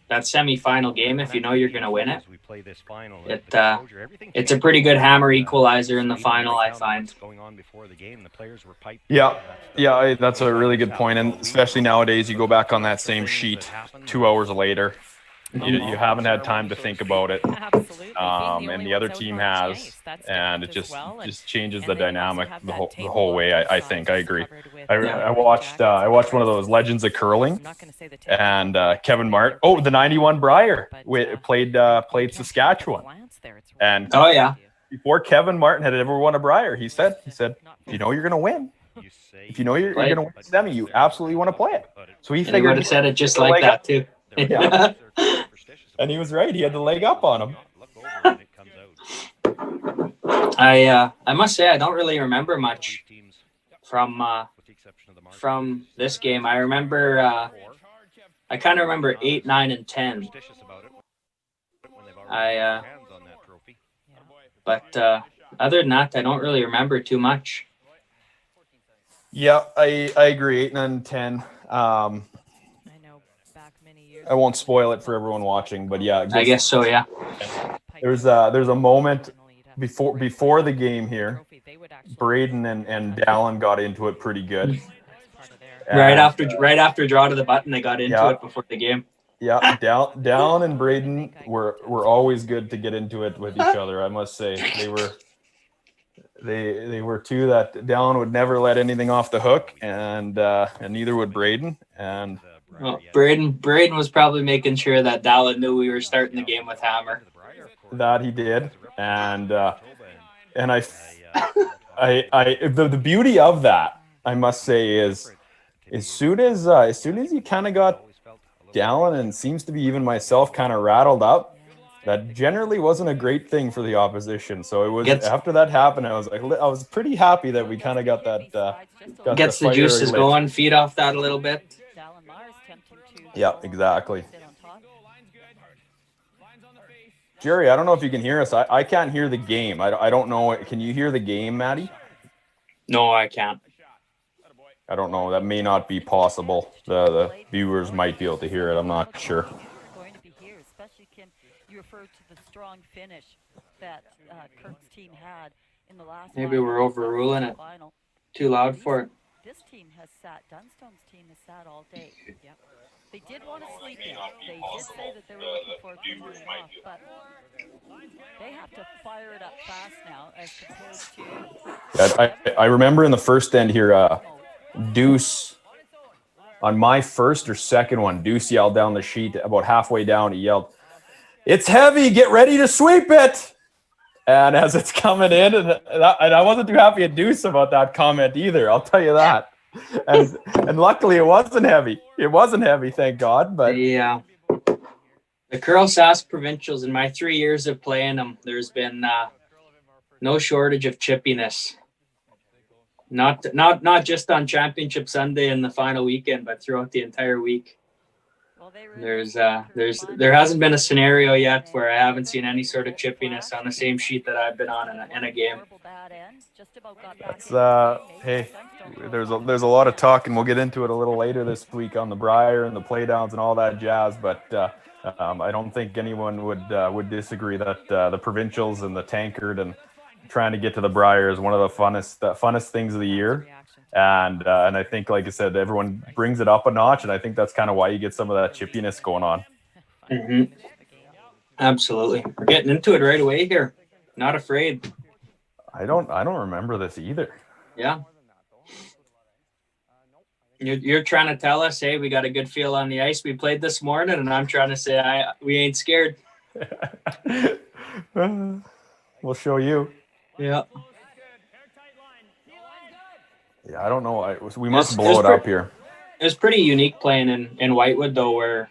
that semifinal game, if you know you're going to win it, it's a pretty good hammer equalizer in the final, I find. Yeah, that's a really good point, and especially nowadays, you go back on that same sheet 2 hours later. You haven't had time to think about it, and the other team has, and it just changes the dynamic the whole way. I think I agree. I watched one of those Legends of Curling, and Kevin Martin. Oh, the '91 Brier played Saskatchewan, and before Kevin Martin had ever won a Brier, he said, if you know you're going to win, if you know you're going to win semi, you absolutely want to play it. So he figured he would have said it just like that too. Yeah. And he was right. He had the leg up on him. I must say I don't really remember much from this game. I remember I kind of remember 8, 9, and 10. But other than that, I don't really remember too much. Yeah, I agree. 8, 9, and 10. I won't spoil it for everyone watching, but yeah, I guess so. Yeah. There's a moment before the game here. Braden and Dallin got into it pretty good. Right after draw to the button, they got into it before the game. Yeah, Dallin and Braden were always good to get into it with each other. I must say they were two that Dallin would never let anything off the hook, and neither would Braden. And Braden was probably making sure that Dallin knew we were starting the game with hammer. That he did, and the beauty of that, I must say, is as soon as you kind of got Dallin and seems to be even myself kind of rattled up, that generally wasn't a great thing for the opposition. So it was after that happened, I was pretty happy that we kind of got that. Gets the juices going, feed off that a little bit. Yeah, exactly. Jerry, I don't know if you can hear us. I can't hear the game. I don't know. Can you hear the game, Maddie? No, I can't. I don't know. That may not be possible. The viewers might be able to hear it. I'm not sure. Going to be here, especially Kim. You referred to the strong finish that Kirk's team had in the last. Maybe we're overruling it. Too loud for it. This team has sat. Dunstone's team has sat all day. Yep. They did want to sleep in. They did say that they were looking forward to turning off, but they have to fire it up fast now as compared to. I remember in the first end here, Deuce, on my first or second one, Deuce yelled down the sheet about halfway down. He yelled, "It's heavy, get ready to sweep it." And as it's coming in, and I wasn't too happy at Deuce about that comment either, I'll tell you that. And luckily it wasn't heavy. It wasn't heavy, thank God. But the Curlsask Provincials, in my 3 years of playing them, there's been no shortage of chippiness. Not just on Championship Sunday and the final weekend, but throughout the entire week. There hasn't been a scenario yet where I haven't seen any sort of chippiness on the same sheet that I've been on in a game. That's hey, there's a lot of talk, and we'll get into it a little later this week on the Brier and the playdowns and all that jazz. But I don't think anyone would disagree that the Provincials and the Tankard and trying to get to the Brier is one of the funnest things of the year. And I think, like I said, everyone brings it up a notch, and I think that's kind of why you get some of that chippiness going on. Mm-hmm. Absolutely, we're getting into it right away here. Not afraid. I don't remember this either. Yeah. You're trying to tell us, hey, we got a good feel on the ice. We played this morning, and I'm trying to say we ain't scared. We'll show you. Yeah. Yeah, I don't know. We must blow it up here. It was pretty unique playing in Whitewood, though, where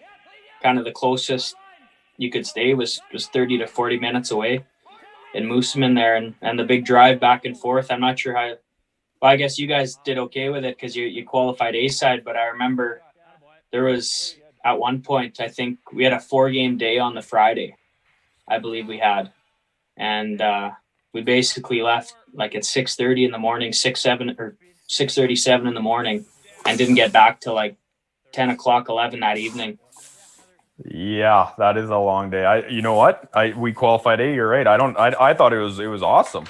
kind of the closest you could stay was 30 to 40 minutes away in Moosomin there, and the big drive back and forth. I'm not sure how. Well, I guess you guys did okay with it because you qualified A-side, but I remember there was at one point, I think we had a 4-game day on the Friday, I believe we had, and we basically left like at 6:30 in the morning, 6:37 in the morning, and didn't get back till like 10 o'clock, 11 that evening. Yeah, that is a long day. You know what? We qualified A. You're right. I thought it was awesome.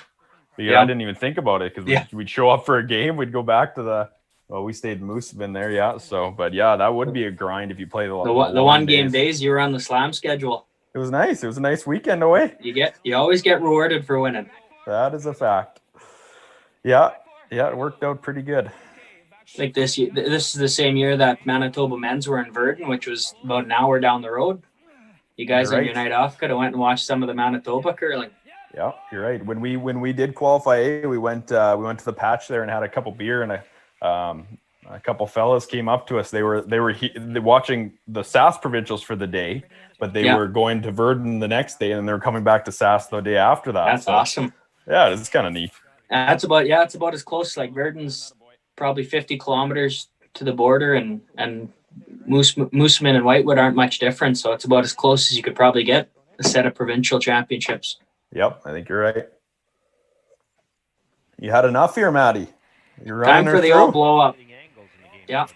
Yeah, I didn't even think about it because we'd show up for a game. We'd go back to we stayed in Mooseman there. Yeah. So, but yeah, that would be a grind if you play the one game days. You were on the slam schedule. It was nice. It was a nice weekend away. You always get rewarded for winning. That is a fact. Yeah. It worked out pretty good. Like this is the same year that Manitoba men's were in Virden, which was about an hour down the road. You guys on your night off could have went and watched some of the Manitoba curling. Yeah, you're right. When we did qualify A, we went to the patch there and had a couple beer, and a couple fellas came up to us. They were watching the Sask Provincials for the day, but they were going to Virden the next day, and they were coming back to Sask the day after that. That's awesome. Yeah, it's kind of neat. It's about as close. Like Virden's probably 50 kilometers to the border, and Mooseman and Whitewood aren't much different, so it's about as close as you could probably get a set of provincial championships. Yep, I think you're right. You had enough here, Maddie. You're time for the old blow up. Yeah.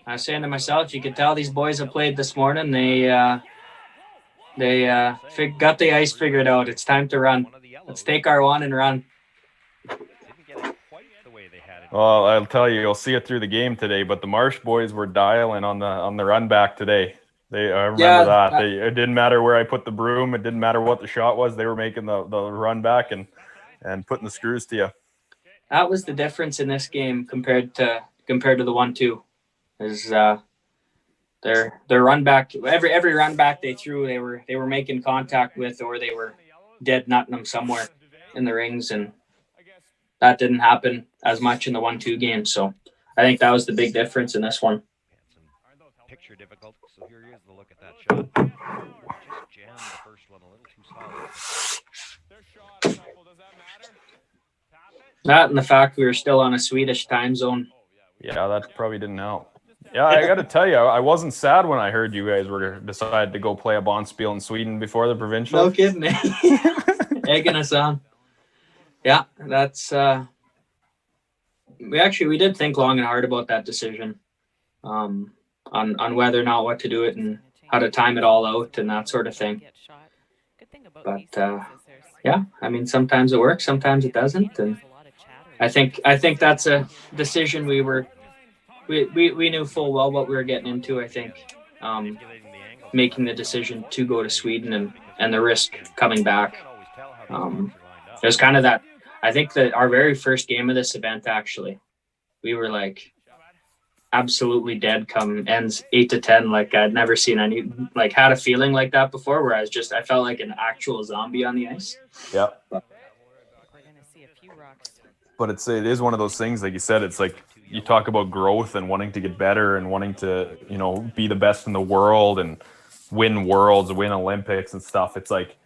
I was saying to myself, you could tell these boys have played this morning. They got the ice figured out. It's time to run. Let's take our one and run. Well, I'll tell you, you'll see it through the game today, but the Marsh boys were dialing on the run back today. I remember that. It didn't matter where I put the broom. It didn't matter what the shot was. They were making the run back and putting the screws to you. That was the difference in this game compared to the 1-2. Is their run back, every run back they threw, they were making contact with, or they were dead nutting them somewhere in the rings, and that didn't happen as much in the 1-2 game. So I think that was the big difference in this one. Picture difficult. So here is the look at that shot. Just jammed the first one a little too solid. That and the fact we were still on a Swedish time zone. Yeah, that probably didn't help. Yeah, I got to tell you, I wasn't sad when I heard you guys were decided to go play a Bonspiel in Sweden before the Provincial. No kidding. Egging us on. Yeah, that's we did think long and hard about that decision, on whether or not what to do it and how to time it all out and that sort of thing. But yeah, I mean, sometimes it works, sometimes it doesn't, and I think that's a decision we knew full well what we were getting into. I think making the decision to go to Sweden and the risk coming back. It was kind of that. I think that our very first game of this event, actually, we were like absolutely dead come ends 8-10. Like I'd never seen had a feeling like that before, where I felt like an actual zombie on the ice. Yeah. But it is one of those things, like you said, it's like you talk about growth and wanting to get better and wanting to, be the best in the world and win worlds, win Olympics and stuff. It's like,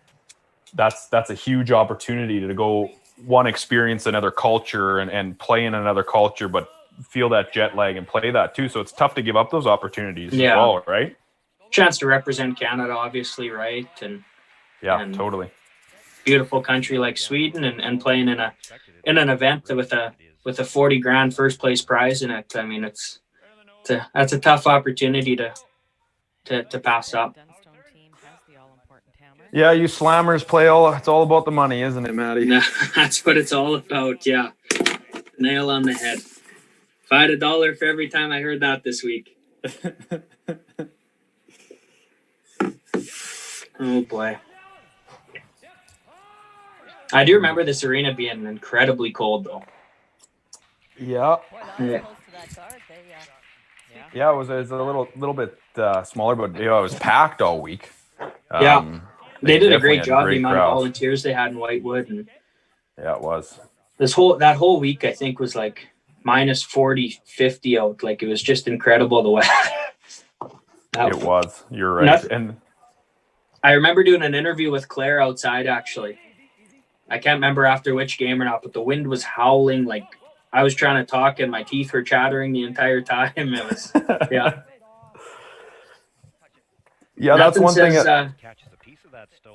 that's a huge opportunity to go experience another culture and play in another culture, but feel that jet lag and play that too. So it's tough to give up those opportunities as well, right? Chance to represent Canada, obviously, right? And totally. Beautiful country like Sweden and playing in an event with a $40,000 first place prize in it. I mean, that's a tough opportunity to pass up. Yeah, you slammers it's all about the money, isn't it, Maddie? No, that's what it's all about. Yeah, nail on the head. If I had $1 for every time I heard that this week. Oh boy. I do remember this arena being incredibly cold, though. Yeah. It was a little bit smaller, but it was packed all week. They did a great job. The amount of volunteers they had in Whitewood, and it was that whole week. I think was like minus 40, 50 out. Like it was just incredible the weather. It was. You're right. And I remember doing an interview with Claire outside. Actually, I can't remember after which game or not, but the wind was howling. Like I was trying to talk and my teeth were chattering the entire time. It was that's one thing.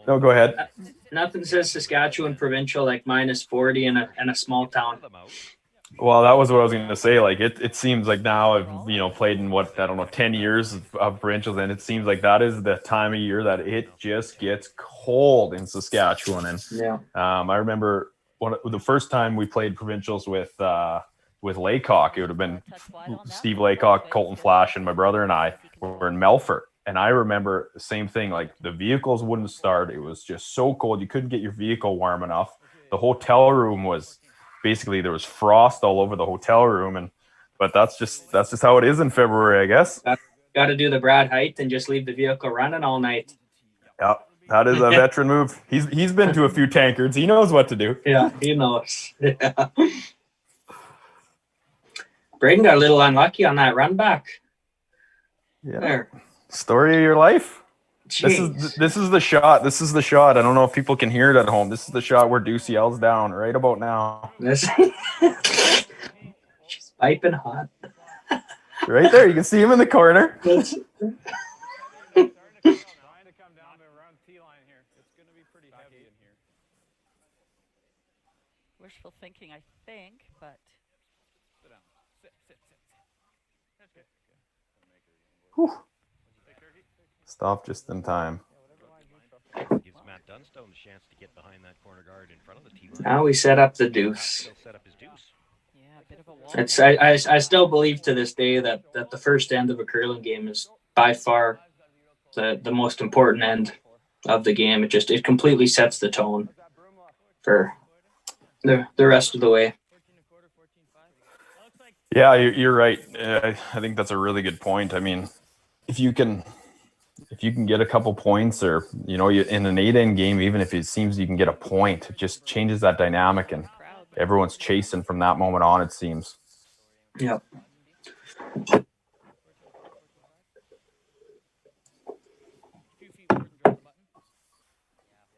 No, go ahead. Nothing says Saskatchewan Provincial like minus 40 in a small town. Well, that was what I was going to say. Like it seems like now I've played in 10 years of provincials, and it seems like that is the time of year that it just gets cold in Saskatchewan. And Yeah. I remember the first time we played provincials with Laycock, it would have been Steve Laycock, Colton Flash, and my brother and I were in Melfort. And I remember the same thing. Like the vehicles wouldn't start. It was just so cold. You couldn't get your vehicle warm enough. The hotel room was basically, there was frost all over the hotel room, but that's just how it is in February, I guess. Got to do the Brad Height and just leave the vehicle running all night. Yeah, that is a veteran move. He's been to a few tankards. He knows what to do. Yeah, he knows. Yeah. Braden got a little unlucky on that run back. Yeah. There. Story of your life. Jeez. This is the shot. This is the shot. I don't know if people can hear it at home. This is the shot where Ducey yells down right about now. She's piping hot. Right there. You can see him in the corner. Wishful thinking, I think, but Stop just in time. Gives Matt Dunstone the chance to get behind that corner guard in front of the tee line. Now we set up the deuce. He'll set up his deuce. yeah, a bit of a wall. It's I still believe to this day that the first end of a curling game is by far the most important end of the game. It completely sets the tone for the rest of the way. Yeah, you're right. I think that's a really good point. I mean, if you can get a couple points, or in an 8-end game, even if it seems you can get a point, it just changes that dynamic, and everyone's chasing from that moment on, it seems. Yeah.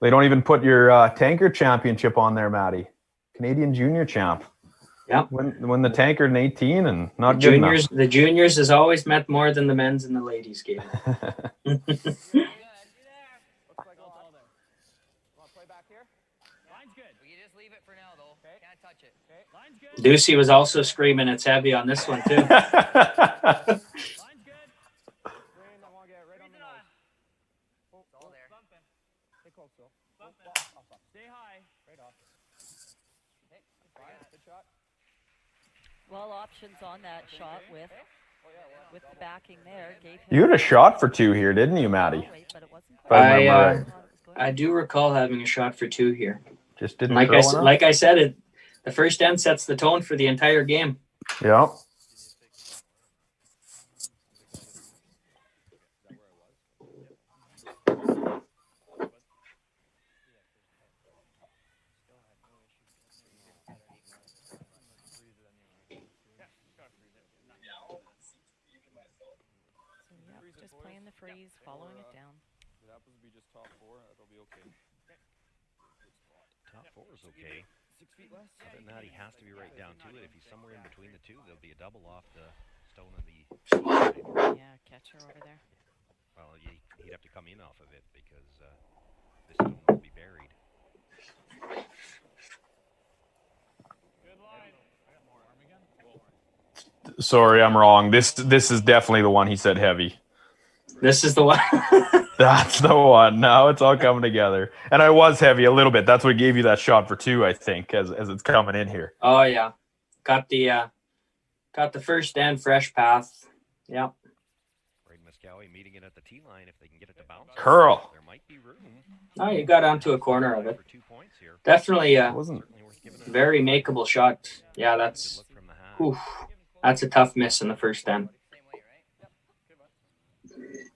They don't even put your Tankard championship on there, Matty. Canadian junior champ. Yeah. When the Tankard in 18 and not good enough. The juniors has always meant more than the men's and the ladies game. Ducey was also screaming it's heavy on this one too. Well, options on that shot with the backing there. You had a shot for 2 here, didn't you, Matty? I do recall having a shot for 2 here. Just didn't. Like I said, the first end sets the tone for the entire game. Yeah. Just playing the freeze, following it down. It happens to be just top 4. That'll be okay. Top 4 is okay. 6 feet less. Other than that, he has to be right down to it. If he's somewhere in between the two, there'll be a double off the stone of the. Yeah, catcher over there. Well, he'd have to come in off of it because this stone will be buried. Sorry, I'm wrong. This is definitely the one he said heavy. This is the one. That's the one. Now it's all coming together. And I was heavy a little bit. That's what gave you that shot for 2, I think, as it's coming in here. Oh yeah, got the first end fresh path. Yeah. Braden Muscowie meeting it at the tee line if they can get it to bounce. Curl. There might be room. Oh, you got onto a corner of it. For 2 points here. Definitely Wasn't very makeable shot. Yeah, that's a tough miss in the first end.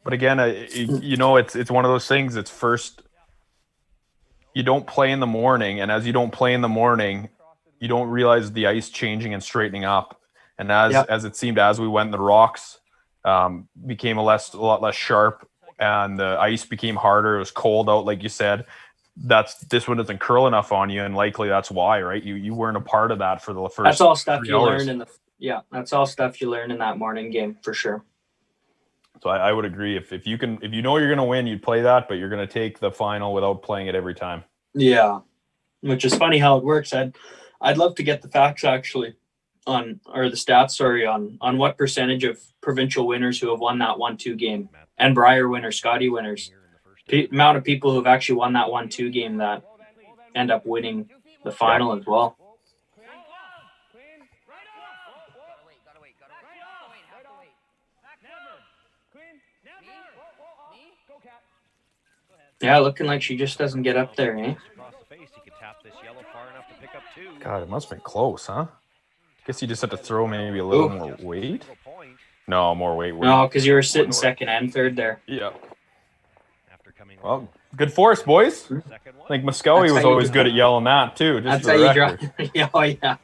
But again, it's one of those things. It's first, you don't play in the morning, and as you don't play in the morning, you don't realize the ice changing and straightening up. And as it seemed, as we went, the rocks became a lot less sharp, and the ice became harder. It was cold out, like you said. This one doesn't curl enough on you, and likely that's why, right? You weren't a part of that for the first. That's all stuff you 3 hours. learn that's all stuff you learn in that morning game for sure. So I would agree. If you know you're going to win, you'd play that, but you're going to take the final without playing it every time. Yeah, which is funny how it works. I'd love to get the facts actually. or the stats, sorry, on what percentage of provincial winners who have won that 1-2 game, and Brier winners, Scotty winners, amount of people who've actually won that 1-2 game that end up winning the final as well. Yeah, looking like she just doesn't get up there, eh? God, it must have been close, huh? Guess you just had to throw maybe a little more weight. No, more weight. No, because you were sitting second and third there. Yeah. Well, good force, boys. I think Muscowie was always good at yelling that too. Just that's how you drive. Yeah, oh yeah.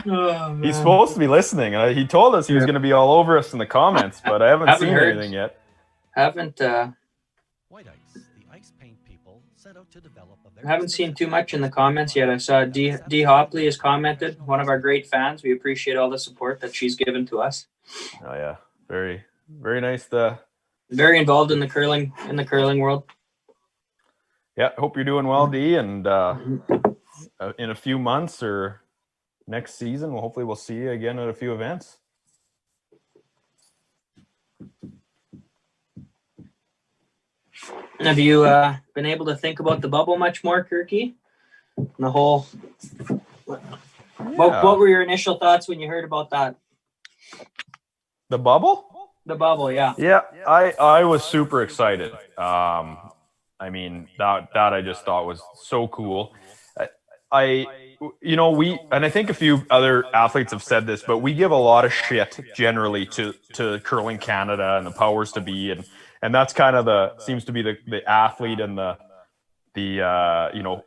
Oh, he's supposed to be listening. He told us he was going to be all over us in the comments, but I haven't seen anything yet. Haven't White ice, the ice paint people set out to develop a haven't seen too much in the comments yet. I saw D Hopley has commented, one of our great fans. We appreciate all the support that she's given to us. Oh yeah, very very nice. Very involved in the curling world. Yeah, hope you're doing well, D. And in a few months or next season, hopefully we'll see you again at a few events. Have you been able to think about the bubble much more, Kirky? The whole. What were your initial thoughts when you heard about that? The bubble? The bubble, yeah. Yeah, I was super excited. I mean, that I just thought was so cool. I think a few other athletes have said this, but we give a lot of shit generally to Curling Canada and the powers to be, and that's kind of seems to be the athlete and the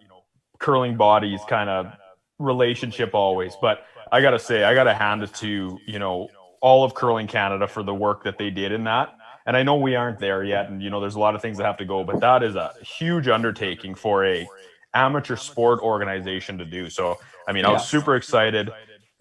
curling bodies kind of relationship always. But I gotta say, I gotta hand it to all of Curling Canada for the work that they did in that. And I know we aren't there yet, and there's a lot of things that have to go, but that is a huge undertaking for a amateur sport organization to do. So, I mean, I was super excited.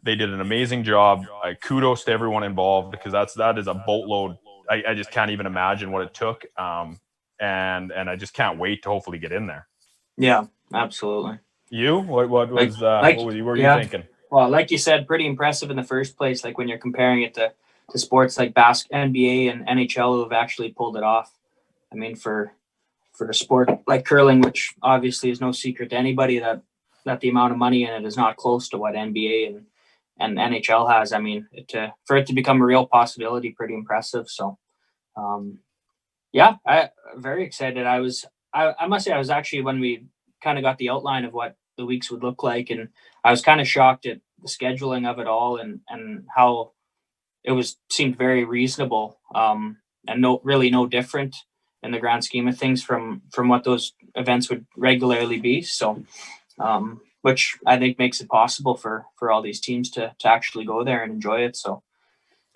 They did an amazing job. Kudos to everyone involved, because that is a boatload. I just can't even imagine what it took. And I just can't wait to hopefully get in there. Yeah, absolutely. You? What was what were you thinking? Well, like you said, pretty impressive in the first place. Like when you're comparing it to sports like NBA and NHL who have actually pulled it off. I mean, for a sport like curling, which obviously is no secret to anybody that the amount of money in it is not close to what NBA and NHL has. I mean, for it to become a real possibility, pretty impressive. So, I'm very excited. I must say, I was actually, when we kind of got the outline of what the weeks would look like, and I was kind of shocked at the scheduling of it all and how it seemed very reasonable, and no different in the grand scheme of things from what those events would regularly be. So, which I think makes it possible for all these teams to actually go there and enjoy it. So,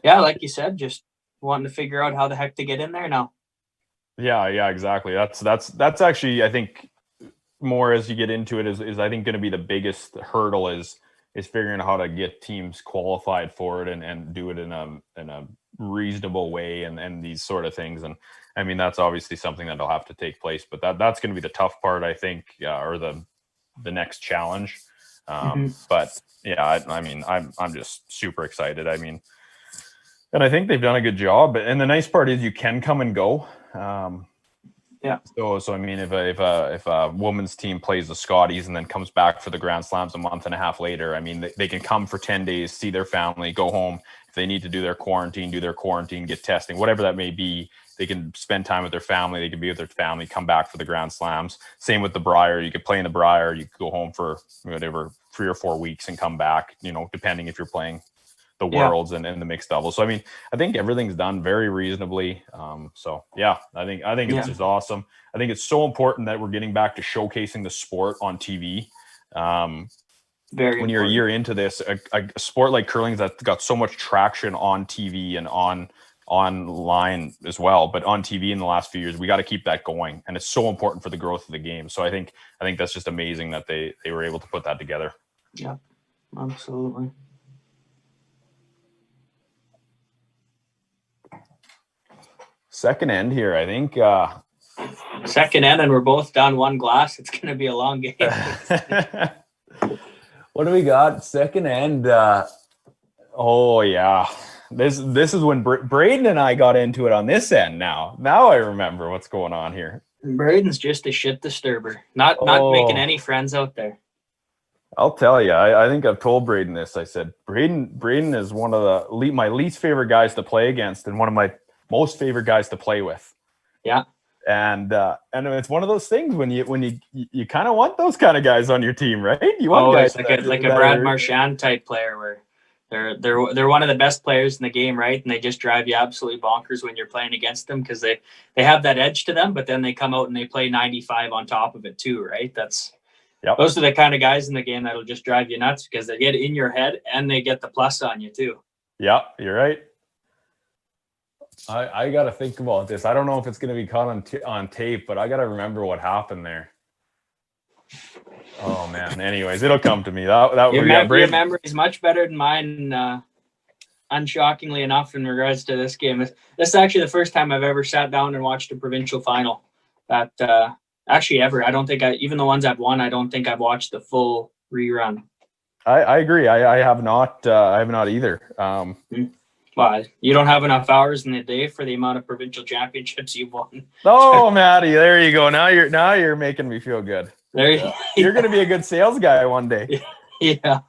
yeah, like you said, just wanting to figure out how the heck to get in there now. Yeah, exactly. That's actually, I think, more as you get into it is I think going to be the biggest hurdle is figuring out how to get teams qualified for it and do it in a reasonable way and these sort of things. And I mean, that's obviously something that'll have to take place, but that's going to be the tough part, I think, or the next challenge. But yeah, I mean, I'm just super excited. I mean, and I think they've done a good job. And the nice part is you can come and go. Yeah. So I mean, if a women's team plays the Scotties and then comes back for the Grand Slams a month and a half later, I mean, they can come for 10 days, see their family, go home. If they need to do their quarantine, get testing, whatever that may be. They can spend time with their family. They can be with their family, come back for the Grand Slams. Same with the Brier. You could play in the Brier. You could go home for whatever 3 or 4 weeks and come back, depending if you're playing the Worlds and the mixed doubles. So, I mean, I think everything's done very reasonably. So, yeah, I think it's just awesome. I think it's so important that we're getting back to showcasing the sport on TV. When you're a year into this, a sport like curling that's got so much traction on TV and online as well, but on TV in the last few years, we got to keep that going, and it's so important for the growth of the game. So I think that's just amazing that they were able to put that together. Yeah, absolutely. Second end here, I think. Second end, and we're both down one glass. It's going to be a long game. What do we got? Second end. Oh yeah, this is when Braden and I got into it on this end. Now I remember what's going on here. Braden's just a shit disturber. Not making any friends out there. I'll tell you. I think I've told Braden this. I said Braden is one of my least favorite guys to play against, and one of my most favorite guys to play with. Yeah. And it's one of those things when you kind of want those kind of guys on your team, right? You want guys like a Brad Marchand type player where they're one of the best players in the game, right? And they just drive you absolutely bonkers when you're playing against them because they have that edge to them, but then they come out and they play 95 on top of it too, right? Those are the kind of guys in the game that'll just drive you nuts because they get in your head and they get the plus on you too. Yeah, you're right. I got to think about this. I don't know if it's going to be caught on tape, but I got to remember what happened there. Oh man. Anyways, it'll come to me. Your memory is much better than mine. Unshockingly enough, in regards to this game, this is actually the first time I've ever sat down and watched a provincial final. That actually ever. I don't think even the ones I've won, I don't think I've watched the full rerun. I agree. I have not. I have not either. Well, you don't have enough hours in the day for the amount of provincial championships you've won. Oh, Matty, there you go. Now you're making me feel good. You're going to be a good sales guy one day. Yeah.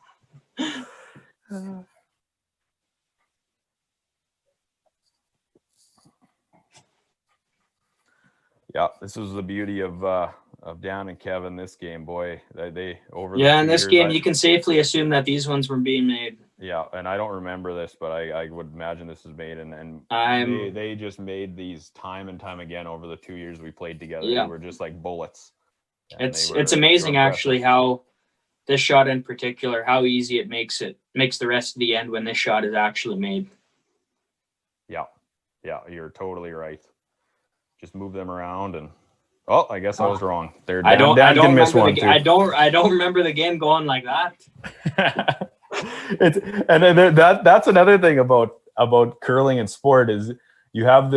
Yeah, this was the beauty of Dan and Kevin. This game, boy, they over. Yeah, in this game, you can safely assume that these ones were being made. Yeah, and I don't remember this, but I would imagine this is made, and they just made these time and time again over the 2 years we played together. Yeah. They were just like bullets. It's amazing actually how this shot in particular, how easy it makes the rest of the end when this shot is actually made. Yeah, you're totally right. Just move them around and I guess I was wrong. I don't remember the game going like that. That's another thing about curling and sport is you have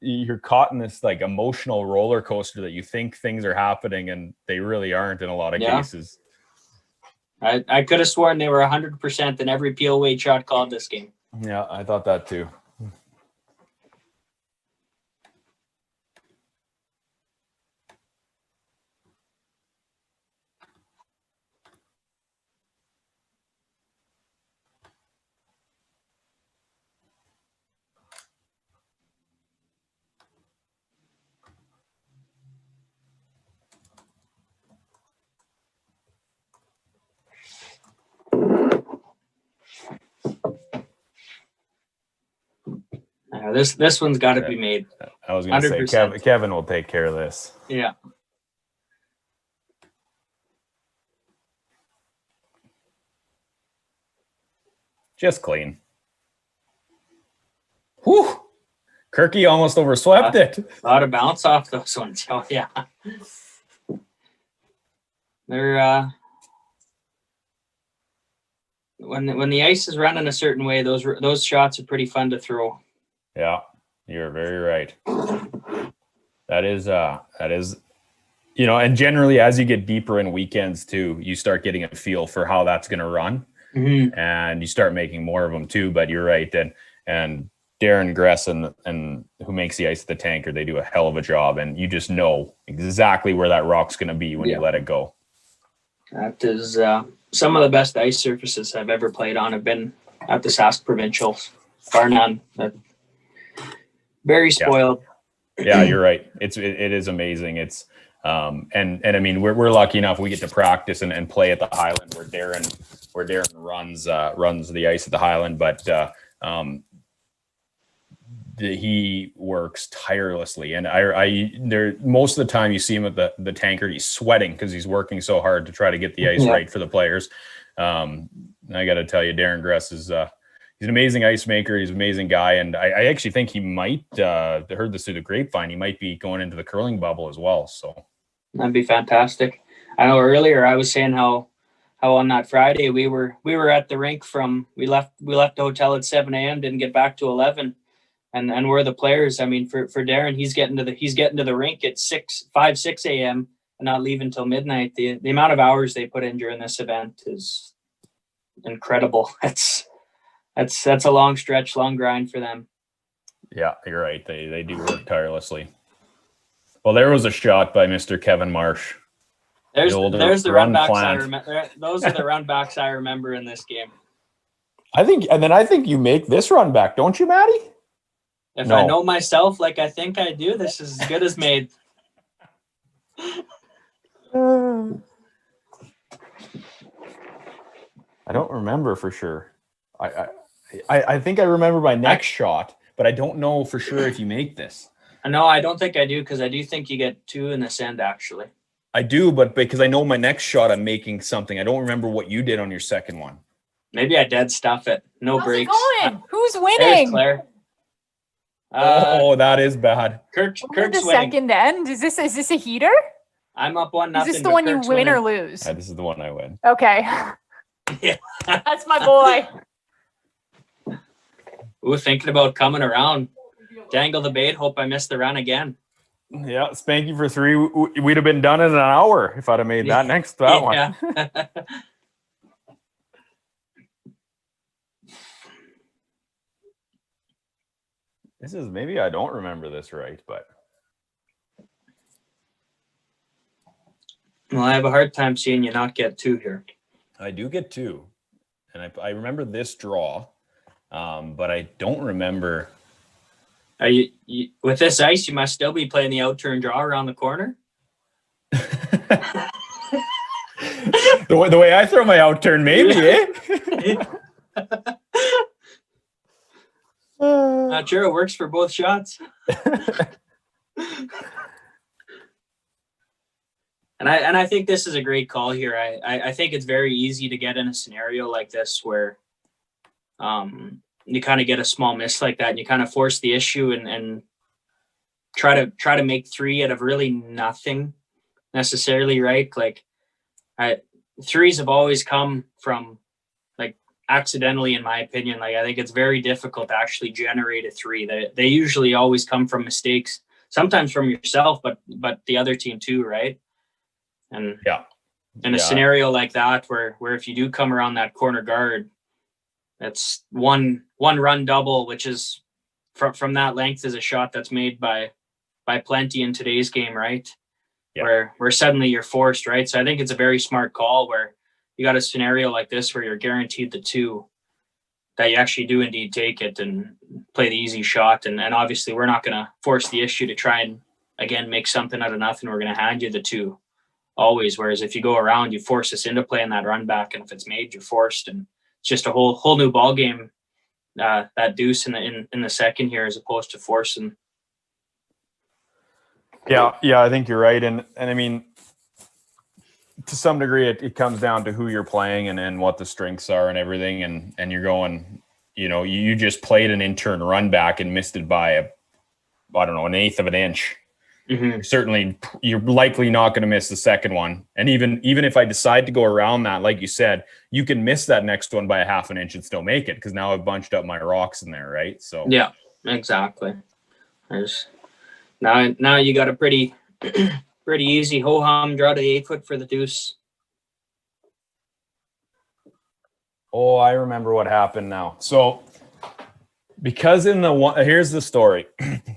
you're caught in this like emotional roller coaster that you think things are happening and they really aren't in a lot of cases. I could have sworn they were 100% in every peel weight shot called this game. Yeah, I thought that too. This one's got to be made. I was going to say Kevin will take care of this. Yeah. Just clean. Whew. Kirky almost overswept it. A lot of bounce off those ones. Oh yeah. They're when the ice is running a certain way, those shots are pretty fun to throw. Yeah, you're very right. That is, and generally as you get deeper in weekends too, you start getting a feel for how that's going to run, and you start making more of them too. But you're right, and Darren Gress and who makes the ice at the Tankard, they do a hell of a job, and you just know exactly where that rock's going to be when you let it go. That is some of the best ice surfaces I've ever played on have been at the Sask Provincial, bar none. Very spoiled. Yeah, you're right. It is amazing. It's and I mean we're lucky enough we get to practice and play at the Highland where Darren runs the ice at the Highland, but he works tirelessly, and most of the time you see him at the Tankard, he's sweating because he's working so hard to try to get the ice right for the players. I got to tell you, Darren Gress is he's an amazing ice maker. He's an amazing guy, and I actually think he might heard this through the grapevine. He might be going into the curling bubble as well. So that'd be fantastic. I know earlier I was saying how on that Friday we were at the rink we left the hotel at 7 a.m. didn't get back to 11. And we're the players. I mean, for Darren, he's getting to the rink at 6 a.m. and not leaving till midnight. The amount of hours they put in during this event is incredible. That's a long stretch, long grind for them. Yeah, you're right. They do work tirelessly. Well, there was a shot by Mr. Kevin Marsh. There's the run backs I plant. remember. Those are the run backs I remember in this game. I think you make this run back, don't you, Maddie? If No. I know myself like I think I do, this is as good as made. I don't remember for sure. I think I remember my next shot, but I don't know for sure if you make this. No, I don't think I do, because I do think you get 2 in this end, actually. I do, but because I know my next shot, I'm making something. I don't remember what you did on your second one. Maybe I dead stuff it. No How's breaks. it going? Who's There's winning? Claire. That is bad. Kirk's The winning. second end. Is this a heater? I'm up 1-0. Is this the one you win or lose? This is the one I win. Okay. Yeah. That's my boy. Ooh, thinking about coming around. Dangle the bait. Hope I missed the run again. Yeah, Spanky for 3. We'd have been done in an hour if I'd have made that one. Yeah. This is, maybe I don't remember this right, but Well, I have a hard time seeing you not get 2 here. I do get 2, and I remember this draw, but I don't remember. Are you with this ice? You must still be playing the out turn draw around the corner. The way I throw my out turn, maybe, eh? Not sure. It works for both shots. And I think this is a great call here. I think it's very easy to get in a scenario like this where you kind of get a small miss like that, and you kind of force the issue and try to make 3 out of really nothing necessarily, right? Like 3s have always come from like accidentally, in my opinion. Like I think it's very difficult to actually generate a 3. They usually always come from mistakes, sometimes from yourself, but the other team too, right? And in a scenario like that, where if you do come around that corner guard, that's one run double, which is from that length is a shot that's made by plenty in today's game, right? Yeah. Where suddenly you're forced, right? So I think it's a very smart call where you got a scenario like this where you're guaranteed the 2, that you actually do indeed take it and play the easy shot. And obviously we're not going to force the issue to try and again make something out of nothing. We're going to hand you the 2 always. Whereas if you go around, you force us into playing that run back, and if it's made, you're forced, and it's just a whole new ball game. That deuce in the second here, as opposed to forcing. Yeah, I think you're right, and I mean, to some degree, it comes down to who you're playing and what the strengths are and everything, and you're going, you just played an intern run back and missed it by an 1/8 of an inch. Mm-hmm. Certainly, you're likely not going to miss the second one. And even if I decide to go around that, like you said, you can miss that next one by a 1/2 inch and still make it, because now I've bunched up my rocks in there, right? So yeah, exactly. Now you got a pretty easy ho-hum draw to the 8-foot for the deuce. Oh, I remember what happened now. So because here's the story.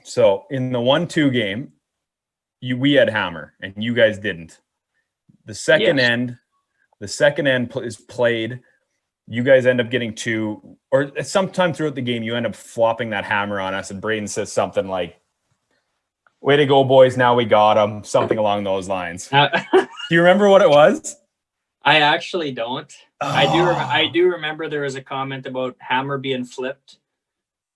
So in the 1-2 game, we had hammer and you guys didn't. The second end is played. You guys end up getting 2, or sometime throughout the game, you end up flopping that hammer on us, and Braden says something like, "Way to go, boys. Now we got him." Something along those lines. Do you remember what it was? I actually don't. Oh. I do remember there was a comment about hammer being flipped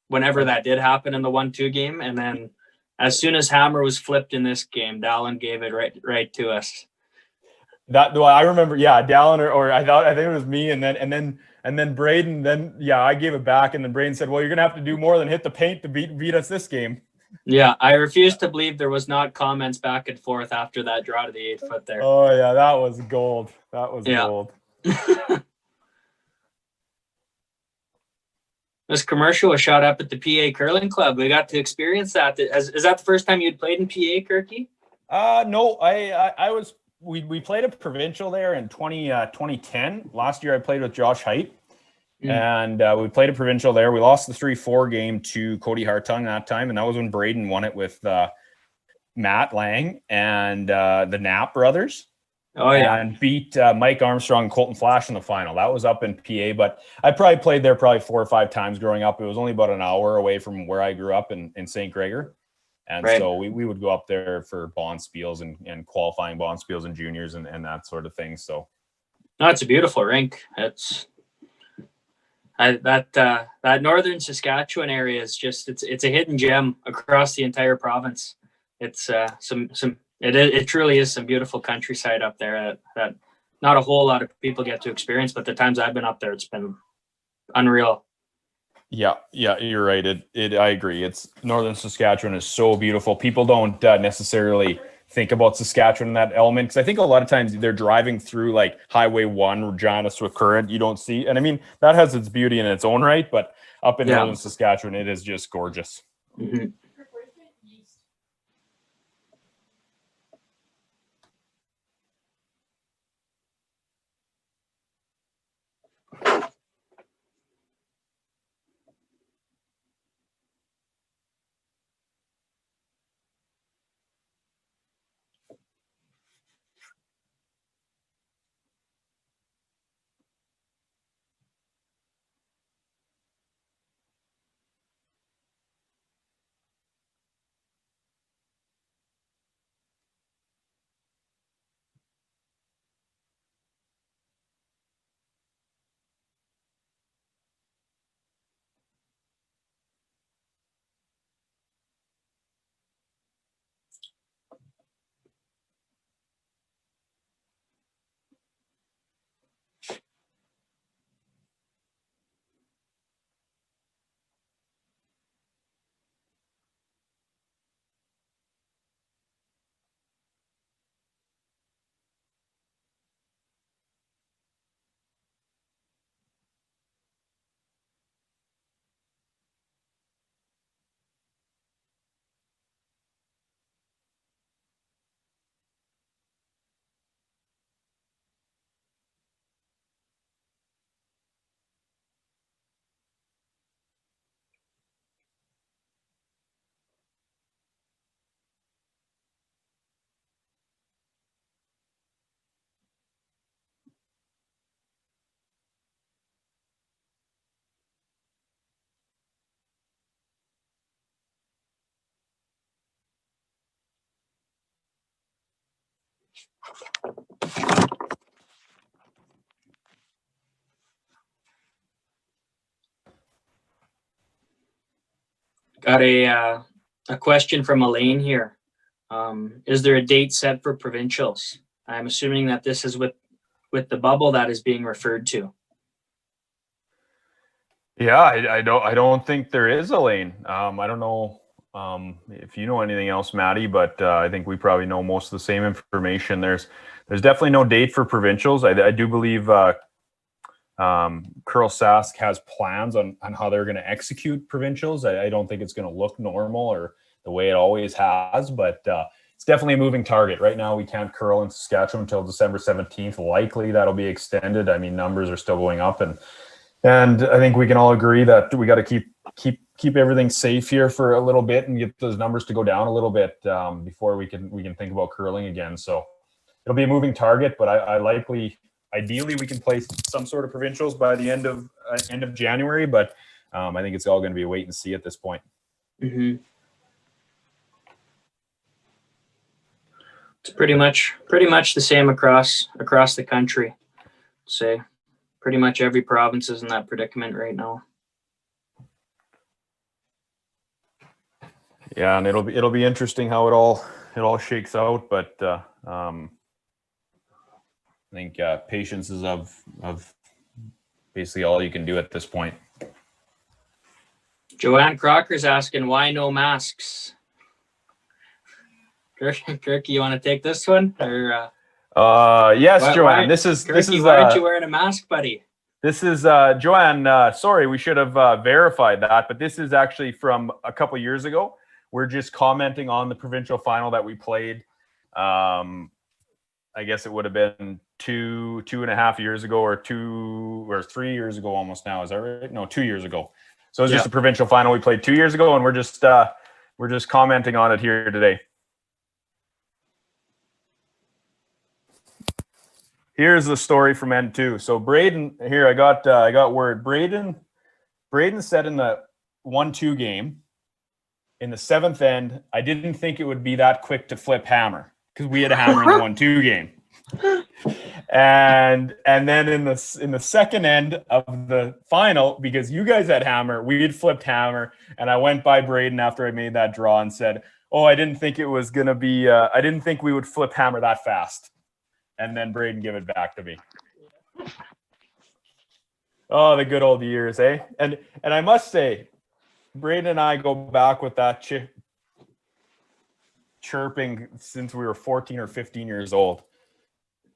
whenever that did happen in the 1-2 game. And then as soon as hammer was flipped in this game, Dallin gave it right to us. I remember, Dallin or I think it was me, and then Braden, I gave it back, and then Braden said, "Well, you're gonna have to do more than hit the paint to beat us this game." Yeah, I refuse to believe there was not comments back and forth after that draw to the 8-foot there. Oh yeah, that was gold. Gold. This commercial was shot up at the PA Curling Club. We got to experience that. Is that the first time you'd played in PA, Kirky? No, I was we played a provincial there in 2010. Last year I played with Josh Height. And we played a provincial there. We lost the 3-4 game to Cody Hartung that time, and that was when Braden won it with Matt Lang and the Knapp brothers. Oh, yeah. And beat Mike Armstrong and Colton Flash in the final. That was up in PA, but I probably played there 4 or 5 times growing up. It was only about an hour away from where I grew up in St. Gregor. And so we would go up there for bond spiels and qualifying bond spiels and juniors and that sort of thing. So no, it's a beautiful rink. That northern Saskatchewan area is just it's a hidden gem across the entire province. It's it truly is some beautiful countryside up there that not a whole lot of people get to experience, but the times I've been up there, it's been unreal. Yeah, you're right. I agree. It's northern Saskatchewan is so beautiful. People don't necessarily think about Saskatchewan in that element, because I think a lot of times they're driving through like Highway 1, Regina, Swift Current. You don't see, and I mean that has its beauty in its own right, but up in northern Saskatchewan, it is just gorgeous. Mm-hmm. Got a question from Elaine here. Is there a date set for provincials? I'm assuming that this is with the bubble that is being referred to. Yeah, I don't think there is, Elaine. I don't know if you know anything else, Maddie, but I think we probably know most of the same information. There's definitely no date for provincials. I do believe Curlsask has plans on how they're going to execute provincials. I don't think it's going to look normal or the way it always has, but it's definitely a moving target. Right now, we can't curl in Saskatchewan until December 17th. Likely that'll be extended. I mean, numbers are still going up, and I think we can all agree that we got to keep everything safe here for a little bit and get those numbers to go down a little bit before we can think about curling again. So it'll be a moving target, but ideally we can play some sort of provincials by the end of January, but I think it's all going to be a wait and see at this point. Mm-hmm. It's pretty much the same across the country. Say pretty much every province is in that predicament right now. Yeah, and it'll be interesting how it all shakes out, but I think patience is of basically all you can do at this point. Joanne Crocker's asking why no masks. Kirk, you want to take this one? Or yes, Joanne. Why aren't you wearing a mask, buddy? This is Joanne. Sorry, we should have verified that, but this is actually from a couple years ago. We're just commenting on the provincial final that we played I guess it would have been 2.5 years ago, or 3 years ago almost now. Is that right? No, 2 years ago. So it was just a provincial final we played 2 years ago, and we're just commenting on it here today. Here's the story from end two. So Braden, here I got word. Braden said in the 1-2 game, in the 7th end, I didn't think it would be that quick to flip hammer, because we had a hammer in the 1-2 game. And then in the 2nd end of the final, because you guys had hammer, we had flipped hammer, and I went by Braden after I made that draw and said, "Oh, I didn't think it was gonna be. I didn't think we would flip hammer that fast." And then Braden gave it back to me. Oh, the good old years, eh? And I must say, Braden and I go back with that chirping since we were 14 or 15 years old.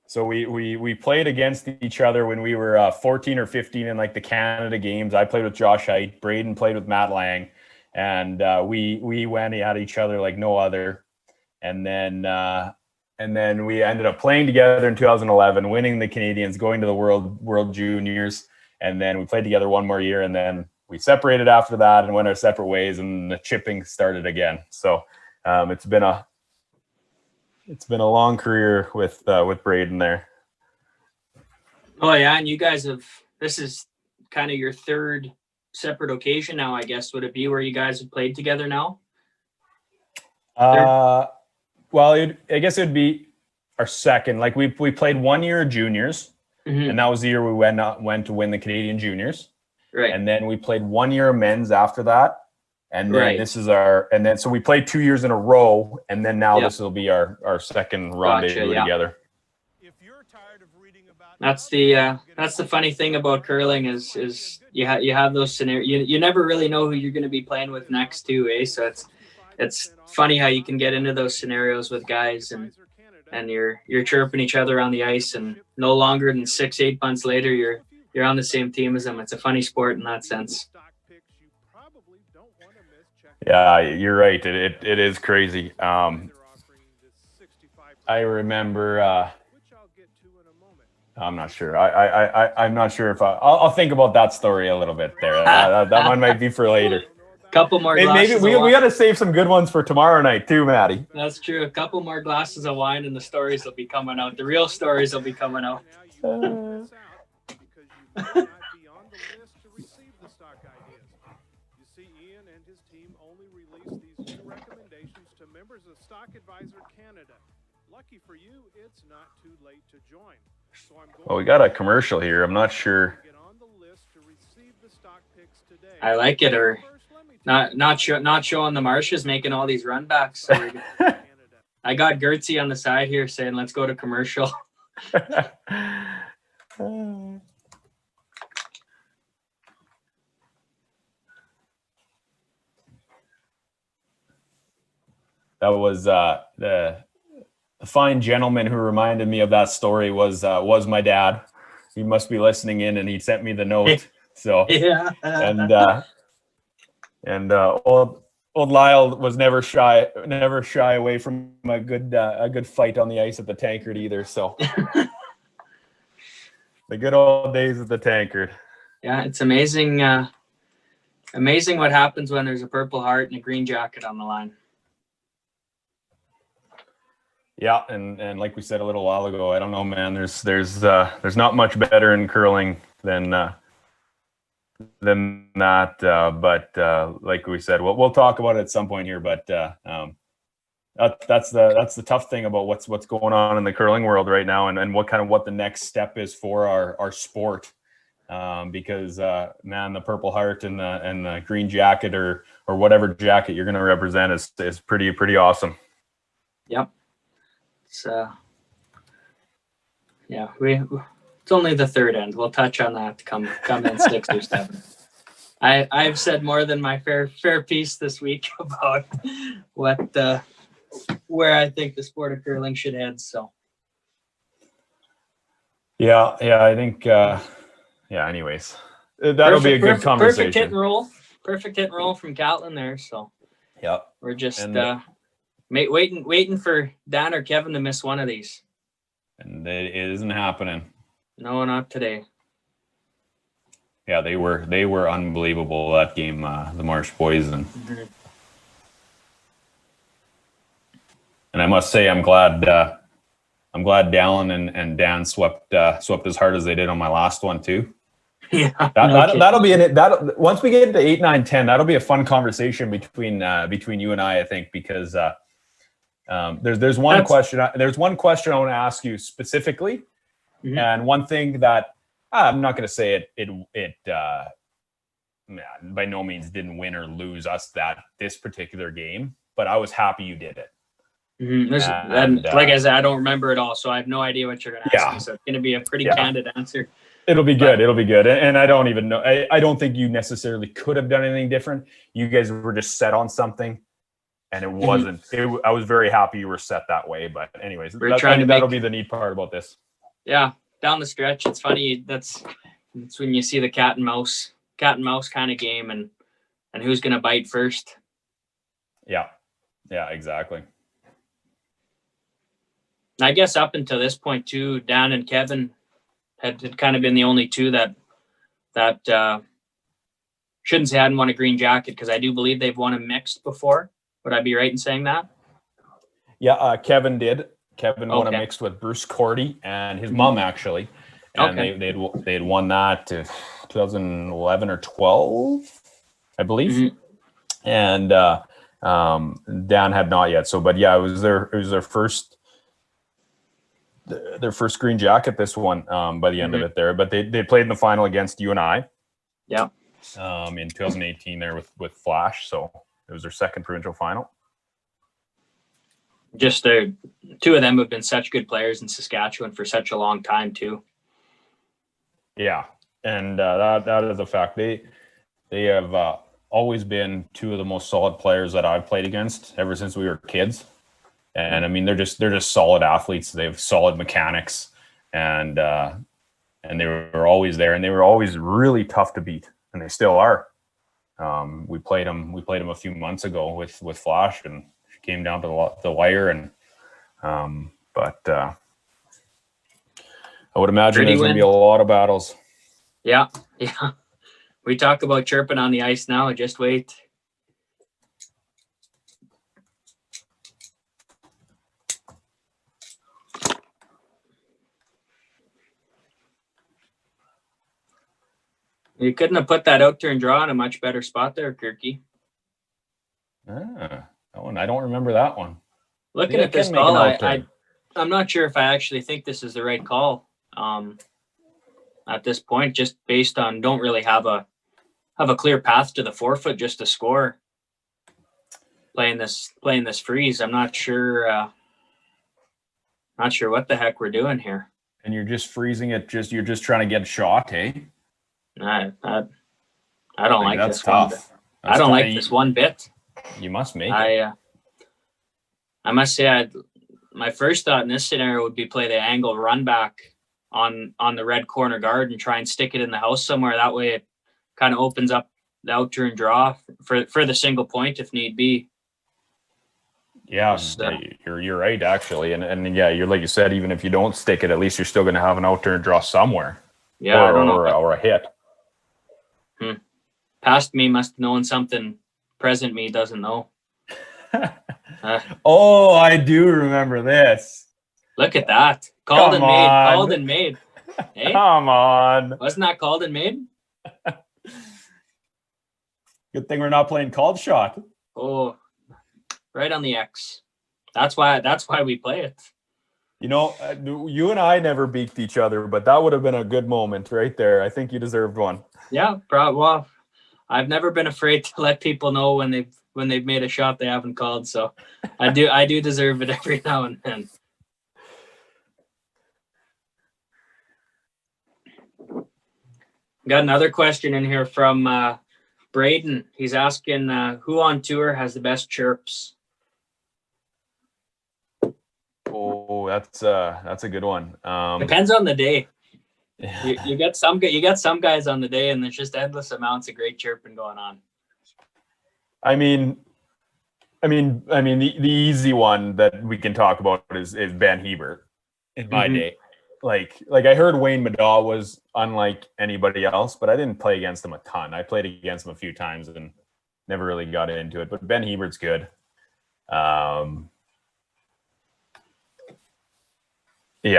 So we played against each other when we were 14 or 15 in like the Canada games. I played with Josh Height. Braden played with Matt Lang, and we went at each other like no other. And then we ended up playing together in 2011, winning the Canadians, going to the World Juniors, and then we played together one more year, and then we separated after that and went our separate ways, and the chipping started again. So it's been a long career with Braden there. Oh yeah, and you guys this is kind of your 3rd separate occasion now, I guess. Would it be where you guys have played together now? Well, I guess it would be our 2nd. Like we played 1 year of juniors, and that was the year we went to win the Canadian juniors. Right. And then we played 1 year of men's after that. And then this is so we played 2 years in a row, and then now this will be our 2nd rendezvous together. That's the funny thing about curling is you have those scenarios. You never really know who you're going to be playing with next too, eh? So it's funny how you can get into those scenarios with guys and you're chirping each other on the ice, and no longer than 6-8 months later you're on the same team as them. It's a funny sport in that sense. Yeah, you're right. It is crazy. I remember. I'm not sure. I'm not sure if I'll think about that story a little bit there. That one might be for later. Couple more glasses. Maybe we got to save some good ones for tomorrow night too, Maddie. That's true. A couple more glasses of wine and the stories will be coming out. The real stories will be coming out. Well, we got a commercial here. I'm not sure. I like it, or not showing the marshes making all these run backs. So I got Gertzy on the side here saying, "Let's go to commercial." That was the fine gentleman who reminded me of that story was my dad. He must be listening in, and he sent me the note. So yeah, and old Lyle was never shy away from a good fight on the ice at the Tankard either. So the good old days at the Tankard. Yeah, it's amazing. Amazing what happens when there's a Purple Heart and a green jacket on the line. Yeah, and like we said a little while ago, I don't know, man. There's not much better in curling than that. But like we said, we'll talk about it at some point here. But that's the tough thing about what's going on in the curling world right now, and what the next step is for our sport. Because man, the Purple Heart and the green jacket or whatever jacket you're going to represent is pretty awesome. Yep. Yeah, it's only the 3rd end. We'll touch on that come in 6 or 7. I've said more than my fair piece this week about where I think the sport of curling should head. So yeah, I think anyways, that'll be a good conversation. Perfect hit and roll from Catlin there. So yeah, we're just waiting for Dan or Kevin to miss one of these. and it isn't happening. No, not today. Yeah, they were unbelievable that game, the Marsh boys, and I must say I'm glad Dallin and Dan swept as hard as they did on my last one too. Yeah, That'll be in it. That once we get into 8, 9, 10, that'll be a fun conversation between you and I think, because there's one question I want to ask you specifically, and one thing that I'm not going to say it by no means didn't win or lose us this particular game, but I was happy you did it. And like I said, I don't remember it all, so I have no idea what you're going to ask me. So it's going to be a pretty candid answer. It'll be good. It'll be good. And I don't even know. I don't think you necessarily could have done anything different. You guys were just set on something, and it wasn't. I was very happy you were set that way. But anyways, that'll be the neat part about this. Yeah, down the stretch, it's funny. That's when you see the cat and mouse kind of game, and who's going to bite first. Yeah, exactly. I guess up until this point too, Dan and Kevin had kind of been the only two that shouldn't say hadn't won a green jacket, because I do believe they've won a mixed before. Would I be right in saying that? Yeah, Kevin did. Kevin won a mixed with Bruce Cordy and his mom, actually, and they had won that 2011 or 12, I believe, and Dan had not yet. So, but yeah, it was their first green jacket, this one, by the end of it there. But they played in the final against you and I. Yeah. In 2018 there with Flash. So it was their second provincial final. Just two of them have been such good players in Saskatchewan for such a long time too. Yeah. And that is a fact. They have always been two of the most solid players that I've played against ever since we were kids. And I mean, they're just solid athletes. They have solid mechanics, and they were always there, and they were always really tough to beat, and they still are. We played them a few months ago with Flash, and it came down to the wire, and but I would imagine there's going to be a lot of battles. Yeah. We talk about chirping on the ice now. Just wait. You couldn't have put that out turn draw in a much better spot there, Kirky. That one, I don't remember that one. Looking at this call, I'm not sure if I actually think this is the right call at this point, just based on don't really have a clear path to the forefoot just to score. Playing this freeze, I'm not sure what the heck we're doing here. And you're just freezing it. You're just trying to get a shot, hey? I don't like that's this tough. one. I don't like this one bit. You must make it. I must say, my first thought in this scenario would be play the angle run back on the red corner guard and try and stick it in the house somewhere. That way, it kind of opens up the out turn draw for the single point if need be. Yeah, you're right actually, and yeah, you're like you said, even if you don't stick it, at least you're still going to have an out turn draw somewhere. Yeah, or a hit. Past me must have known something present me doesn't know. Oh, I do remember this. Look at that. Called and made. Hey? Come on. Wasn't that called and made? Good thing we're not playing called shot. Oh, right on the X. That's why we play it. You know, you and I never beaked each other, but that would have been a good moment right there. I think you deserved one. Yeah, well, I've never been afraid to let people know when they've made a shot they haven't called. So I do deserve it every now and then. Got another question in here from Braden. He's asking who on tour has the best chirps. Oh, that's a good one. Depends on the day. You get some guys on the day, and there's just endless amounts of great chirping going on. I mean, the easy one that we can talk about is Ben Hebert. in my day. Like I heard Wayne Madaw was unlike anybody else, but I didn't play against him a ton. I played against him a few times and never really got into it. But Ben Hebert's good. Yeah,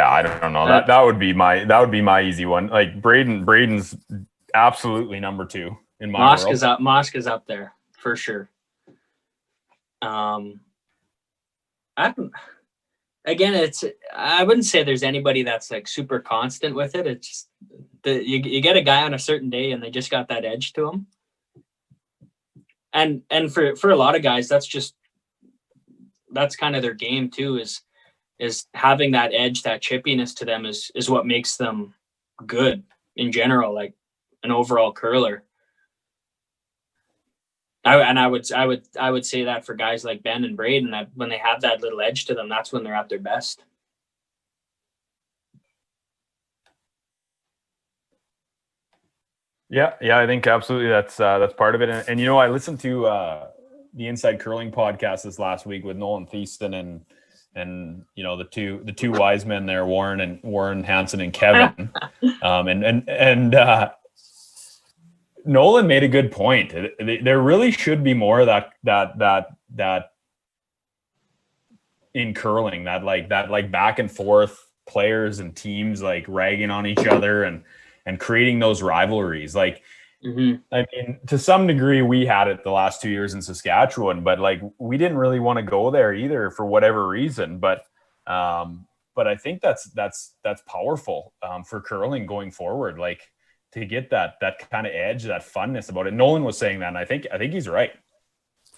I don't know. That would be my easy one. Like Braden's absolutely number 2 in my Mosk world. is up. Mosk is up there for sure. I wouldn't say there's anybody that's like super constant with it. It's just you get a guy on a certain day and they just got that edge to them. And for a lot of guys, that's kind of their game too, is having that edge, that chippiness to them is what makes them good in general, like an overall curler. I would say that for guys like Ben and Braden, that when they have that little edge to them, that's when they're at their best. Yeah, I think absolutely that's part of it. And you know, I listened to the Inside Curling podcast this last week with Nolan Thieston and you know the two wise men there, Warren Hansen and Kevin, and Nolan made a good point. There really should be more of that in curling, that back and forth players and teams like ragging on each other and creating those rivalries. Like, I mean, to some degree we had it the last 2 years in Saskatchewan, but like we didn't really want to go there either for whatever reason. But I think that's powerful for curling going forward. Like, to get that kind of edge, that funness about it. Nolan was saying that, and I think he's right.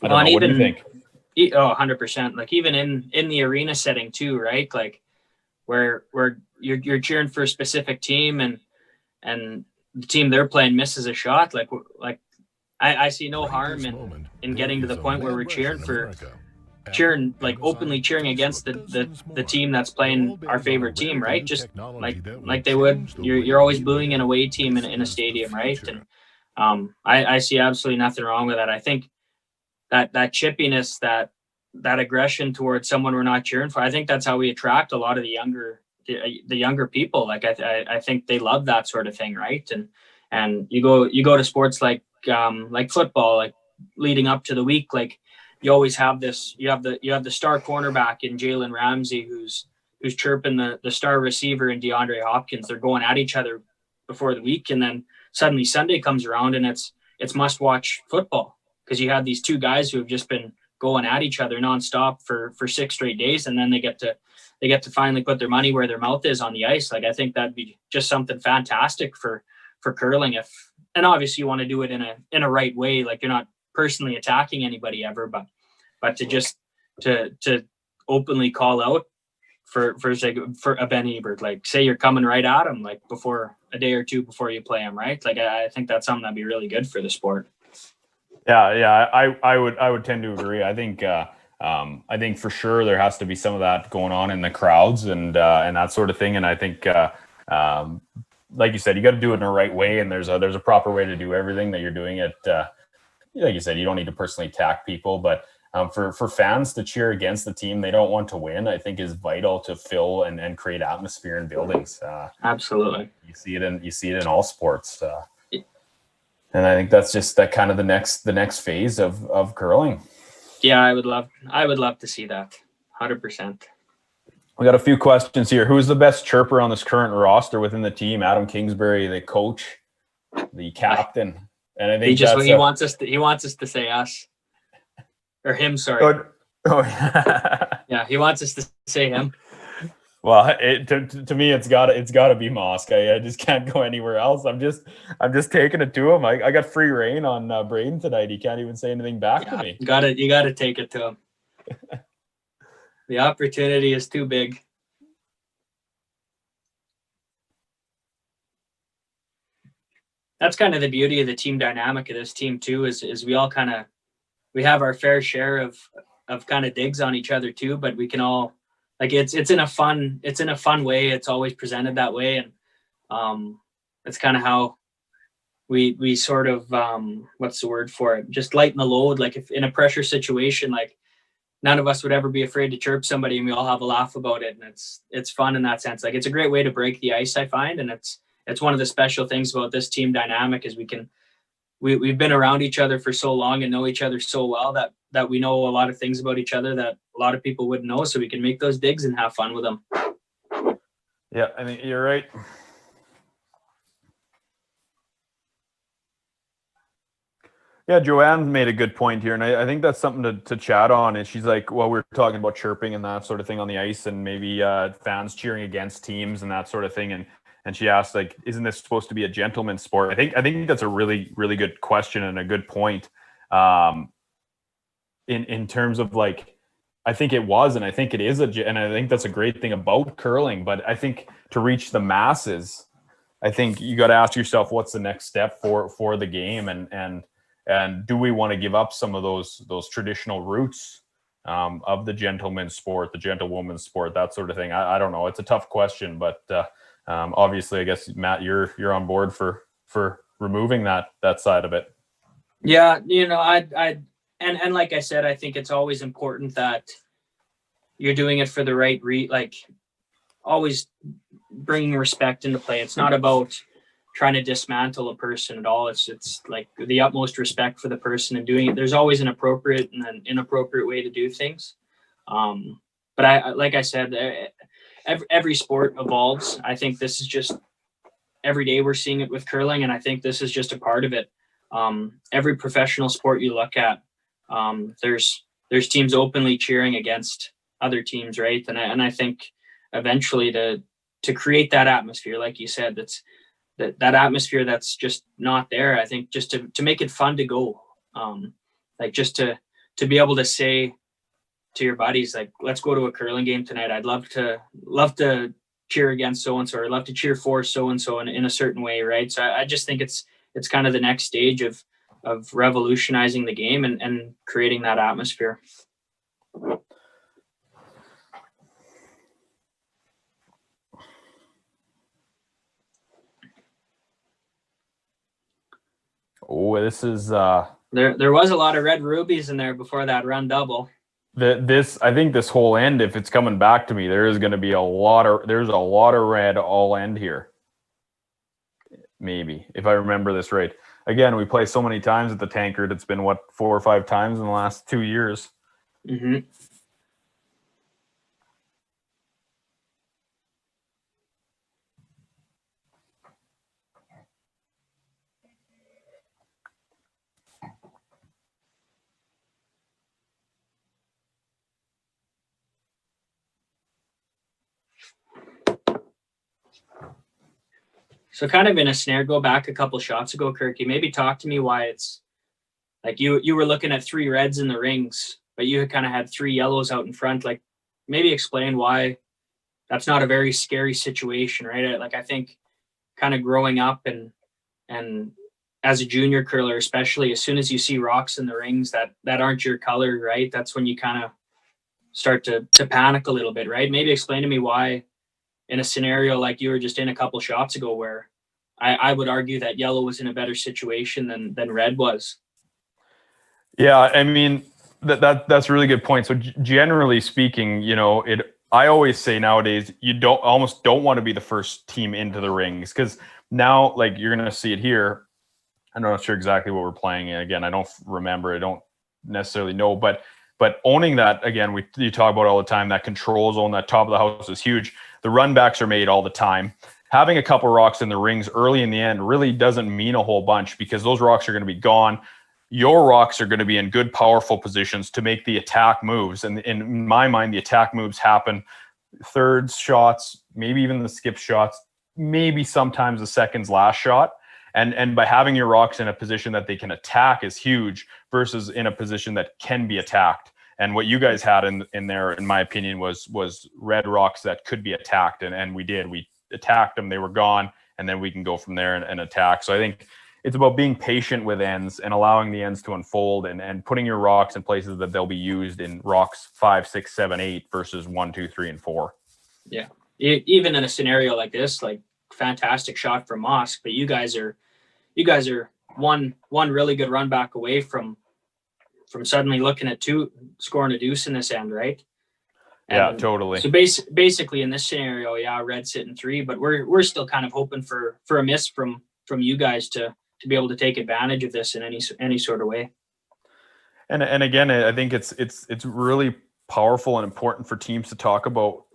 I don't know. What do you think? 100%. Like even in the arena setting too, right? Like where you're cheering for a specific team and the team they're playing misses a shot. Like I see no harm in getting to the point where we're cheering like openly cheering against the team that's playing our favorite team, right? Just like they would. You're always booing an away team in a stadium, right? And I see absolutely nothing wrong with that. I think that chippiness, that aggression towards someone we're not cheering for, I think that's how we attract a lot of the younger people. Like I think they love that sort of thing, right? And you go to sports like football, like leading up to the week, like you always have this. You have the star cornerback in Jalen Ramsey who's chirping the star receiver in DeAndre Hopkins. They're going at each other before the week, and then suddenly Sunday comes around and it's must watch football because you have these two guys who have just been going at each other nonstop for 6 straight days, and then they get to finally put their money where their mouth is on the ice. Like I think that'd be just something fantastic for curling. And obviously you want to do it in a right way, like you're not personally attacking anybody ever, but to openly call out for a Ben Ebert, like say you're coming right at him like before a day or two before you play him, right? Like I think that's something that'd be really good for the sport. Yeah, I would tend to agree. I think for sure there has to be some of that going on in the crowds and that sort of thing. And I think like you said, you got to do it in the right way, and there's a proper way to do everything that you're doing it. Like you said, you don't need to personally attack people, but for fans to cheer against the team they don't want to win, I think is vital to fill and create atmosphere in buildings. Absolutely, you see it in all sports, and I think that's just that kind of the next phase of curling. Yeah, I would love to see that. 100%. We got a few questions here. Who's the best chirper on this current roster within the team? Adam Kingsbury, the coach, the captain. And I think he wants us to say us or him. Sorry. Oh. Yeah, he wants us to say him. Well, to me, it's got to be Mosk. I just can't go anywhere else. I'm just taking it to him. I got free reign on Braden tonight. He can't even say anything back to me. You got to take it to him. The opportunity is too big. That's kind of the beauty of the team dynamic of this team too, is we all we have our fair share of kind of digs on each other too, but we can all like it's in a fun way. It's always presented that way. And it's kind of how we sort of what's the word for it? Just lighten the load. Like if in a pressure situation, like none of us would ever be afraid to chirp somebody, and we all have a laugh about it. And it's fun in that sense. Like, it's a great way to break the ice, I find. And it's one of the special things about this team dynamic is we've been around each other for so long and know each other so well that we know a lot of things about each other that a lot of people wouldn't know. So we can make those digs and have fun with them. Yeah, I think you're right. Yeah, Joanne made a good point here, and I think that's something to chat on. And she's like, well, we're talking about chirping and that sort of thing on the ice, and maybe fans cheering against teams and that sort of thing. And she asked, like, isn't this supposed to be a gentleman's sport? I think that's a really, really good question and a good point. In terms of, like, I think it was, and I think it is and I think that's a great thing about curling. But I think to reach the masses, I think you got to ask yourself, what's the next step for the game, and do we want to give up some of those traditional roots of the gentleman's sport, the gentlewoman's sport, that sort of thing? I don't know. It's a tough question, but obviously, I guess, Matt, you're on board for removing that side of it. Yeah, and like I said, I think it's always important that you're doing it for the right like, always bringing respect into play. It's not about trying to dismantle a person at all. It's like the utmost respect for the person and doing it. There's always an appropriate and an inappropriate way to do things. But I like I said, every sport evolves. I think this is just every day we're seeing it with curling, and I think this is just a part of it. Every professional sport you look at, there's teams openly cheering against other teams, right? And I think eventually to create that atmosphere, like you said, that atmosphere that's just not there. I think just to make it fun to go, like just to be able to say to your buddies, like, let's go to a curling game tonight. I'd love to cheer against so-and-so, or love to cheer for so-and-so in a certain way. Right. So I just think it's kind of the next stage of revolutionizing the game and creating that atmosphere. Oh, this is there was a lot of red rubies in there before that run double. I think this whole end, if it's coming back to me, there's a lot of red all end here. Maybe, if I remember this right. Again, we play so many times at the Tankard. It's been 4 or 5 times in the last 2 years. Mm-hmm. So kind of in a snare, go back a couple shots ago, Kirky, maybe talk to me why it's like you were looking at 3 reds in the rings, but you had kind of had 3 yellows out in front. Like, maybe explain why that's not a very scary situation, right? Like, I think kind of growing up and as a junior curler, especially, as soon as you see rocks in the rings that aren't your color, right? That's when you kind of start to panic a little bit, right? Maybe explain to me why, in a scenario like you were just in a couple shots ago, where I would argue that yellow was in a better situation than red was. Yeah, I mean, that's a really good point. So generally speaking, I always say nowadays you almost don't want to be the first team into the rings, because now, like, you're going to see it here. I'm not sure exactly what we're playing. Again, I don't remember. I don't necessarily know, but owning that, again, you talk about all the time, that control zone, that top of the house is huge. The run backs are made all the time. Having a couple rocks in the rings early in the end really doesn't mean a whole bunch, because those rocks are going to be gone. Your rocks are going to be in good, powerful positions to make the attack moves. And in my mind, the attack moves happen thirds shots, maybe even the skip shots, maybe sometimes the seconds last shot. And by having your rocks in a position that they can attack is huge, versus in a position that can be attacked. And what you guys had in there, in my opinion, was red rocks that could be attacked. And we did. We attacked them. They were gone. And then we can go from there and attack. So I think it's about being patient with ends and allowing the ends to unfold, and putting your rocks in places that they'll be used in rocks 5, 6, 7, 8 versus 1, 2, 3, and 4. Yeah. Even in a scenario like this, like, fantastic shot from Mosk, but you guys are one really good run back away from from suddenly looking at scoring a deuce in this end, right? Yeah, And totally. So basically in this scenario, yeah, Red's sitting 3, but we're still kind of hoping for a miss from you guys to be able to take advantage of this in any sort of way. And again, I think it's really powerful and important for teams to talk about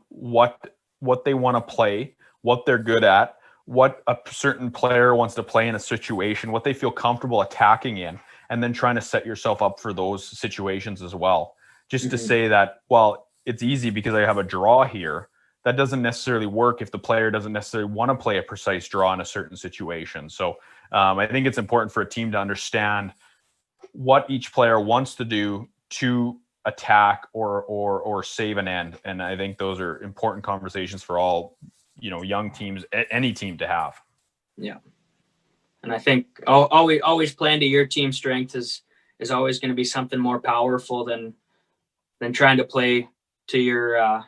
what they want to play, what they're good at, what a certain player wants to play in a situation, what they feel comfortable attacking in, and then trying to set yourself up for those situations as well. Just to say that, well, it's easy because I have a draw here. That doesn't necessarily work if the player doesn't necessarily want to play a precise draw in a certain situation. So I think it's important for a team to understand what each player wants to do to attack or save an end. And I think those are important conversations for all, young teams, any team to have. Yeah. And I think always playing to your team strength is always going to be something more powerful than trying to play to your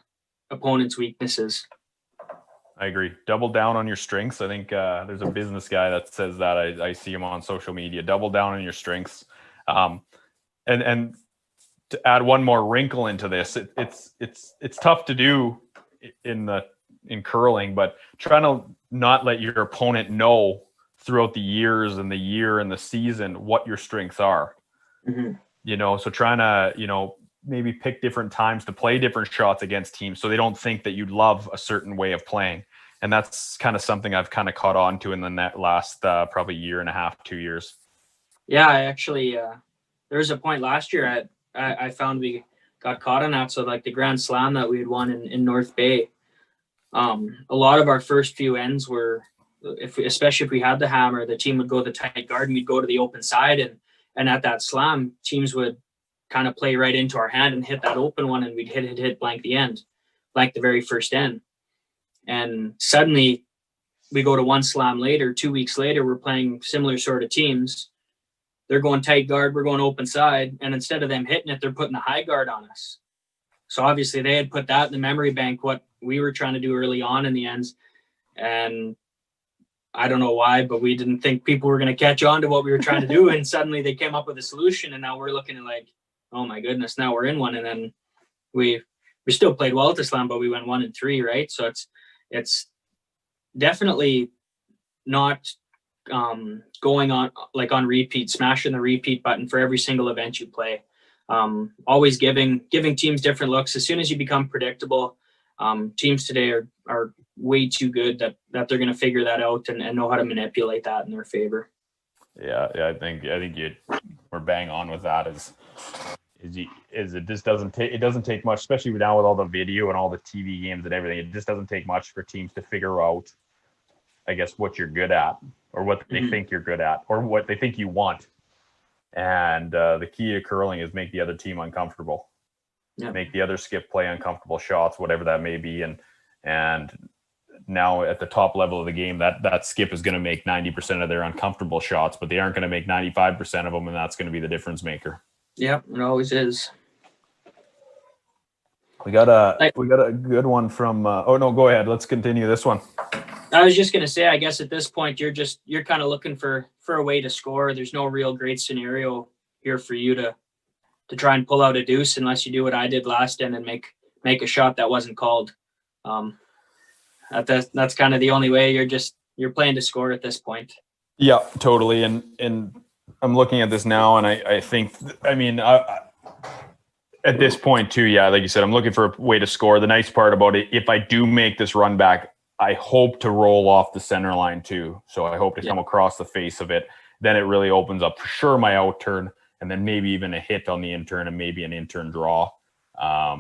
opponent's weaknesses. I agree. Double down on your strengths. I think there's a business guy that says that. I see him on social media. Double down on your strengths. And to add one more wrinkle into this, it's tough to do in curling, but trying to not let your opponent know throughout the years and the year and the season what your strengths are. So trying to maybe pick different times to play different shots against teams so they don't think that you love a certain way of playing. And that's kind of something I've kind of caught on to in the last probably year and a half, 2 years. Yeah, I actually there was a point last year I found we got caught on that. So like the Grand Slam that we had won in North Bay, a lot of our first few ends were, especially if we had the hammer, the team would go the tight guard and we'd go to the open side, and at that slam, teams would kind of play right into our hand and hit that open one, and we'd hit blank the very first end. And suddenly we go to one slam later, 2 weeks later, we're playing similar sort of teams. They're going tight guard, we're going open side, and instead of them hitting it, they're putting the high guard on us. So obviously they had put that in the memory bank, what we were trying to do early on in the ends. And I don't know why, but we didn't think people were going to catch on to what we were trying to do. And suddenly they came up with a solution, and now we're looking at like, oh my goodness, now we're in one. And then we still played well at the slam, but we went 1-3, right? So it's definitely not going on like on repeat, smashing the repeat button for every single event you play. Always giving teams different looks. As soon as you become predictable, teams today are way too good that they're going to figure that out and know how to manipulate that in their favor. Yeah, I think we're bang on with that. It just doesn't take much, especially now with all the video and all the TV games and everything. It just doesn't take much for teams to figure out, I guess, what you're good at or what they think you're good at or what they think you want. And the key to curling is make the other team uncomfortable, make the other skip play uncomfortable shots, whatever that may be. And now at the top level of the game, that skip is going to make 90% of their uncomfortable shots, but they aren't going to make 95% of them. And that's going to be the difference maker. Yep, it always is. We got a good one from. Oh no, go ahead. Let's continue this one. I was just gonna say, I guess at this point you're kind of looking for a way to score. There's no real great scenario here for you to try and pull out a deuce unless you do what I did last end and make a shot that wasn't called. That's kind of the only way. You're playing to score at this point. Yeah, totally. And I'm looking at this now, and I think, at this point too, yeah, like you said, I'm looking for a way to score. The nice part about it, if I do make this run back, I hope to roll off the center line too. So I hope to come across the face of it. Then it really opens up for sure my out turn, and then maybe even a hit on the in turn and maybe an in turn draw. I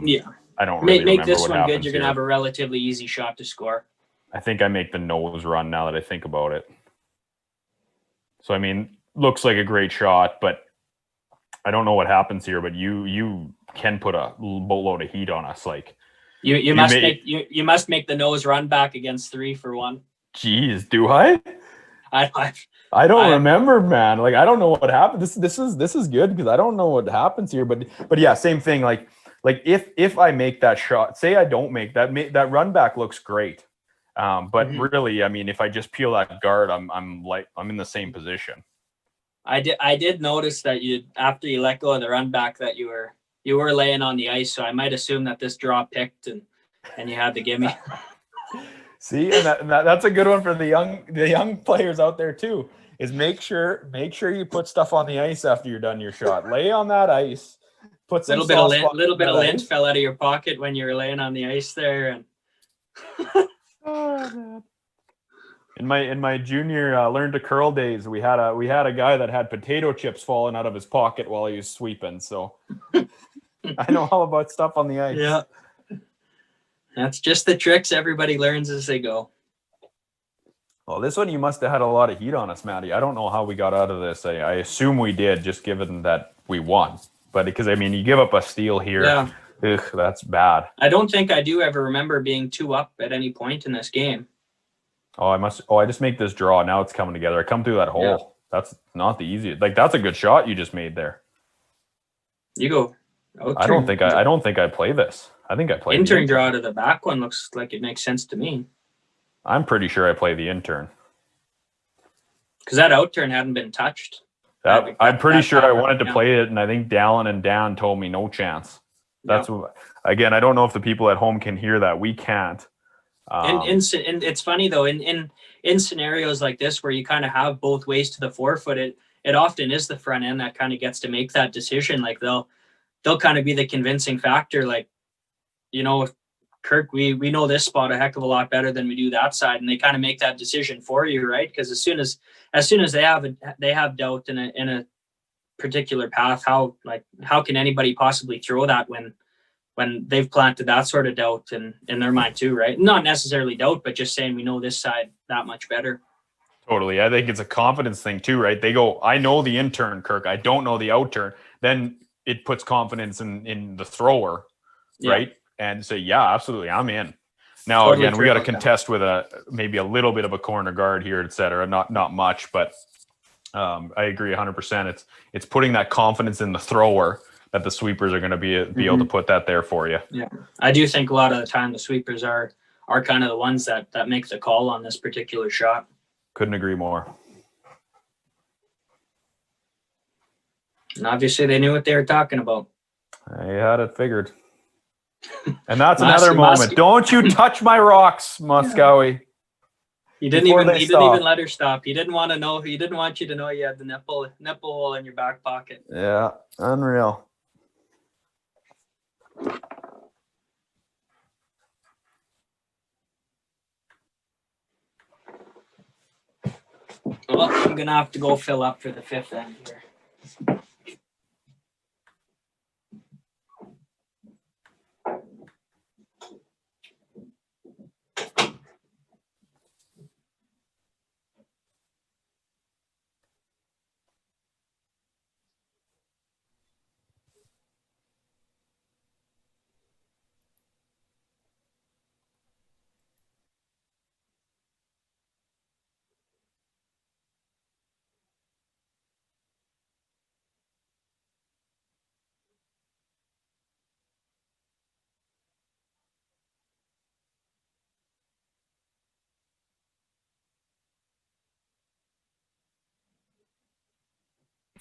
don't really make remember this what one happens good. You're going to have a relatively easy shot to score. I think I make the nose run now that I think about it. So, looks like a great shot, but I don't know what happens here, but you can put a boatload of heat on us. Like you must make the nose run back against 3 for 1. Jeez, do I? I don't remember, man. Like I don't know what happened. This is good because I don't know what happens here, but yeah, same thing. Like if I make that shot, say I don't make that run back looks great. But really, if I just peel that guard, I'm in the same position. I did notice that you after you let go of the run back that you were laying on the ice, so I might assume that this draw picked and you had the gimme. See, and that's a good one for the young players out there too. Is make sure you put stuff on the ice after you're done your shot. Lay on that ice. Put some little bit of lint fell out of your pocket when you were laying on the ice there, and oh, man. In my junior learn to curl days, we had a guy that had potato chips falling out of his pocket while he was sweeping. So I know all about stuff on the ice. Yeah, that's just the tricks everybody learns as they go. Well, this one you must have had a lot of heat on us, Matty. I don't know how we got out of this. I assume we did, just given that we won. But because I mean, you give up a steal here. Yeah. Ugh, that's bad. I don't think I do ever remember being 2 up at any point in this game. I just make this draw. Now it's coming together. I come through that hole. Yeah. That's not the easiest. Like, that's a good shot you just made there. You go. I don't think I play this. I think I play intern draw to the back one. Looks like it makes sense to me. I'm pretty sure I play the intern. Because that outturn hadn't been touched. I'm pretty sure I wanted to play it, and I think Dallin and Dan told me no chance. That's what, again, I don't know if the people at home can hear that. We can't. And it's funny though, in scenarios like this where you kind of have both ways to the forefoot, it often is the front end that kind of gets to make that decision. Like they'll kind of be the convincing factor. Like, you know, Kirk, we know this spot a heck of a lot better than we do that side, and they kind of make that decision for you, right? Because as soon as they have doubt in a particular path, how can anybody possibly throw that when they've planted that sort of doubt in their mind too, right? Not necessarily doubt, but just saying we know this side that much better. Totally. I think it's a confidence thing too, right? They go, I know the intern, Kirk. I don't know the outturn. Then it puts confidence in the thrower, right? And say, yeah, absolutely, I'm in. Now, totally again, we got to contest with maybe a little bit of a corner guard here, et cetera. Not much, but I agree 100%. It's putting that confidence in the thrower that the sweepers are going to be able to put that there for you. Yeah, I do think a lot of the time the sweepers are kind of the ones that make the call on this particular shot. Couldn't agree more. And obviously they knew what they were talking about. I had it figured. And that's another moment. Don't you touch my rocks, Muscowie. He didn't even let her stop. He didn't want to know. He didn't want you to know you had the nipple hole in your back pocket. Yeah, unreal. Well, I'm gonna have to go fill up for the 5th end here.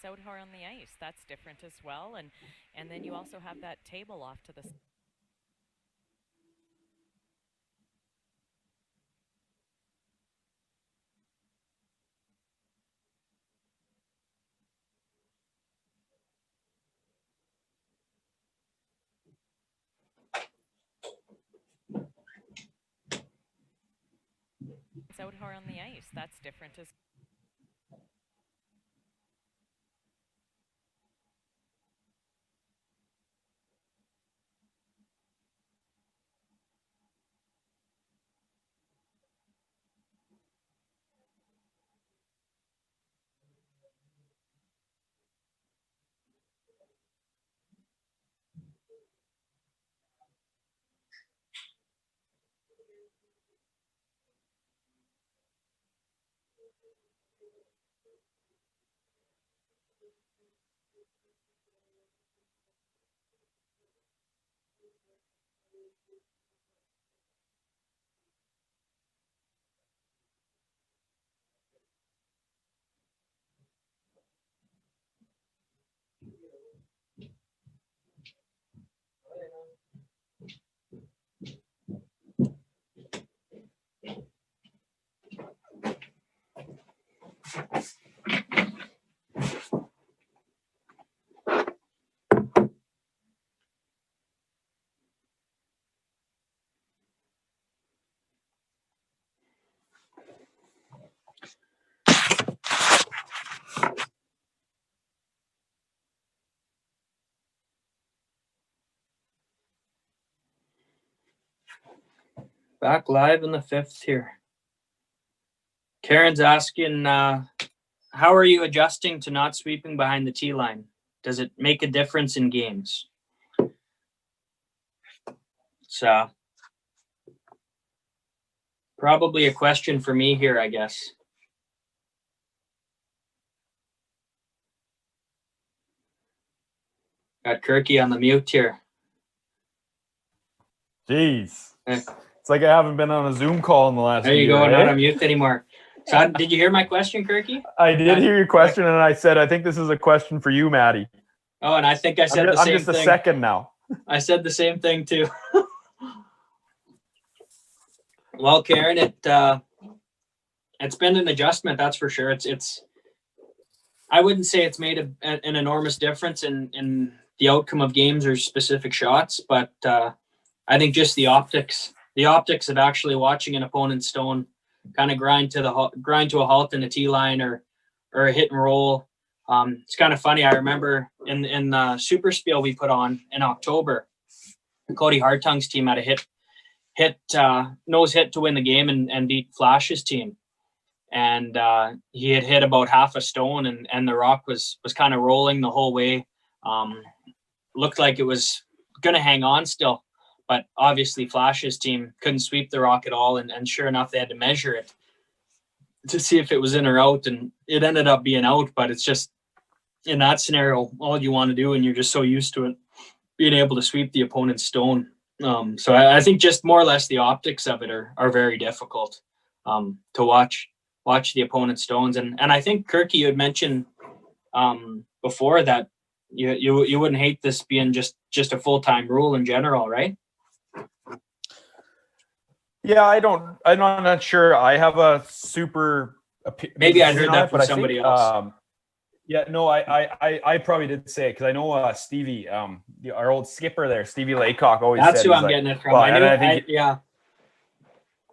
Out here on the ice, that's different as well, and then you also have that table off to the out here on the ice, that's different as Back live in the 5th here. Karen's asking, how are you adjusting to not sweeping behind the tee line? Does it make a difference in games? So, probably a question for me here, I guess. Got Kirky on the mute here. Jeez. Eh. It's like I haven't been on a Zoom call in the last There you year, go, eh? not on mute anymore. So, did you hear my question, Kirky? I did hear your question, and I said, I think this is a question for you, Maddie. Oh, and I think I said the I'm same just a thing. second now. I said the same thing too. Well, Karen, it's been an adjustment, that's for sure. It's I wouldn't say it's made an enormous difference in the outcome of games or specific shots, but I think just the optics of actually watching an opponent's stone kind of grind to a halt in a tee line or a hit and roll. It's kind of funny. I remember in the super spiel we put on in October, Cody Hartung's team had a nose hit to win the game and beat Flash's team. And he had hit about half a stone and the rock was kind of rolling the whole way. Looked like it was going to hang on still, but obviously Flash's team couldn't sweep the rock at all. And sure enough, they had to measure it to see if it was in or out, and it ended up being out. But it's just, in that scenario, all you want to do, and you're just so used to it, being able to sweep the opponent's stone. So I think just more or less the optics of it are very difficult to watch the opponent's stones. And I think, Kirky, you had mentioned before that you wouldn't hate this being just a full-time rule in general, right? Yeah, I'm not sure. I have a super maybe I heard opinion on that it, from but somebody I think, else. Yeah, no, I probably did say it because I know Stevie, our old skipper there, Stevie Laycock, always That's said who he's I'm like, getting it from. well, I and knew. I think Yeah.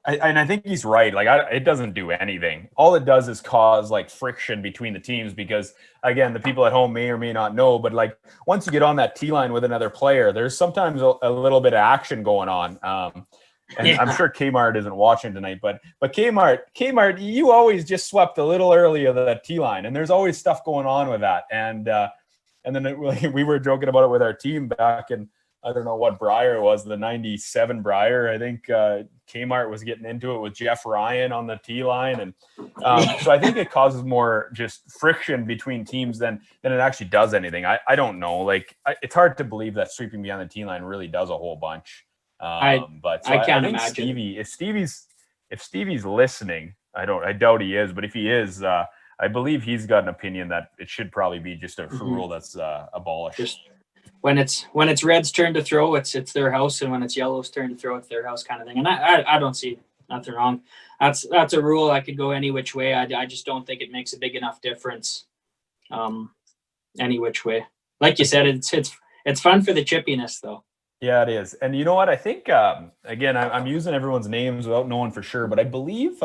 And I think he's right. Like, it doesn't do anything. All it does is cause like friction between the teams because, again, the people at home may or may not know, but like once you get on that tee line with another player, there's sometimes a little bit of action going on. And Yeah. I'm sure Kmart isn't watching tonight, but Kmart, you always just swept a little early of the tee line, and there's always stuff going on with that. And then we were joking about it with our team back in, I don't know what Briar was, the 97 Briar. I think Kmart was getting into it with Jeff Ryan on the tee line. And so I think it causes more just friction between teams than it actually does anything. I don't know. Like, it's hard to believe that sweeping beyond the tee line really does a whole bunch. I can't think imagine. if Stevie's listening, I doubt he is, but if he is, I believe he's got an opinion that it should probably be just a rule that's abolished. Just when it's Red's turn to throw, it's their house, and when it's Yellow's turn to throw, it's their house, kind of thing. And I don't see nothing wrong. That's a rule I could go any which way. I just don't think it makes a big enough difference. Any which way, like you said, it's fun for the chippiness though. Yeah, it is. And you know what? I think, again, I'm using everyone's names without knowing for sure, but I believe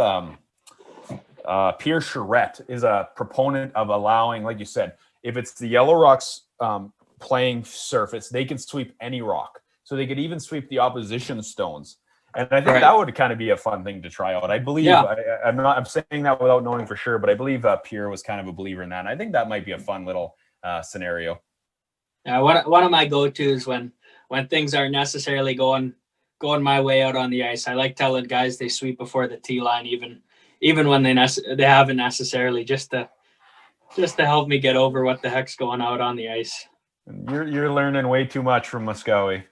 Pierre Charette is a proponent of allowing, like you said, if it's the Yellow Rocks playing surface, they can sweep any rock. So they could even sweep the opposition stones. And I think that would kind of be a fun thing to try out. I believe, I'm saying that without knowing for sure, but I believe Pierre was kind of a believer in that. And I think that might be a fun little scenario. One of my go-tos when things aren't necessarily going my way out on the ice, I like telling guys they sweep before the tee line, even when they haven't necessarily, just to help me get over what the heck's going out on the ice. You're learning way too much from Muscowie.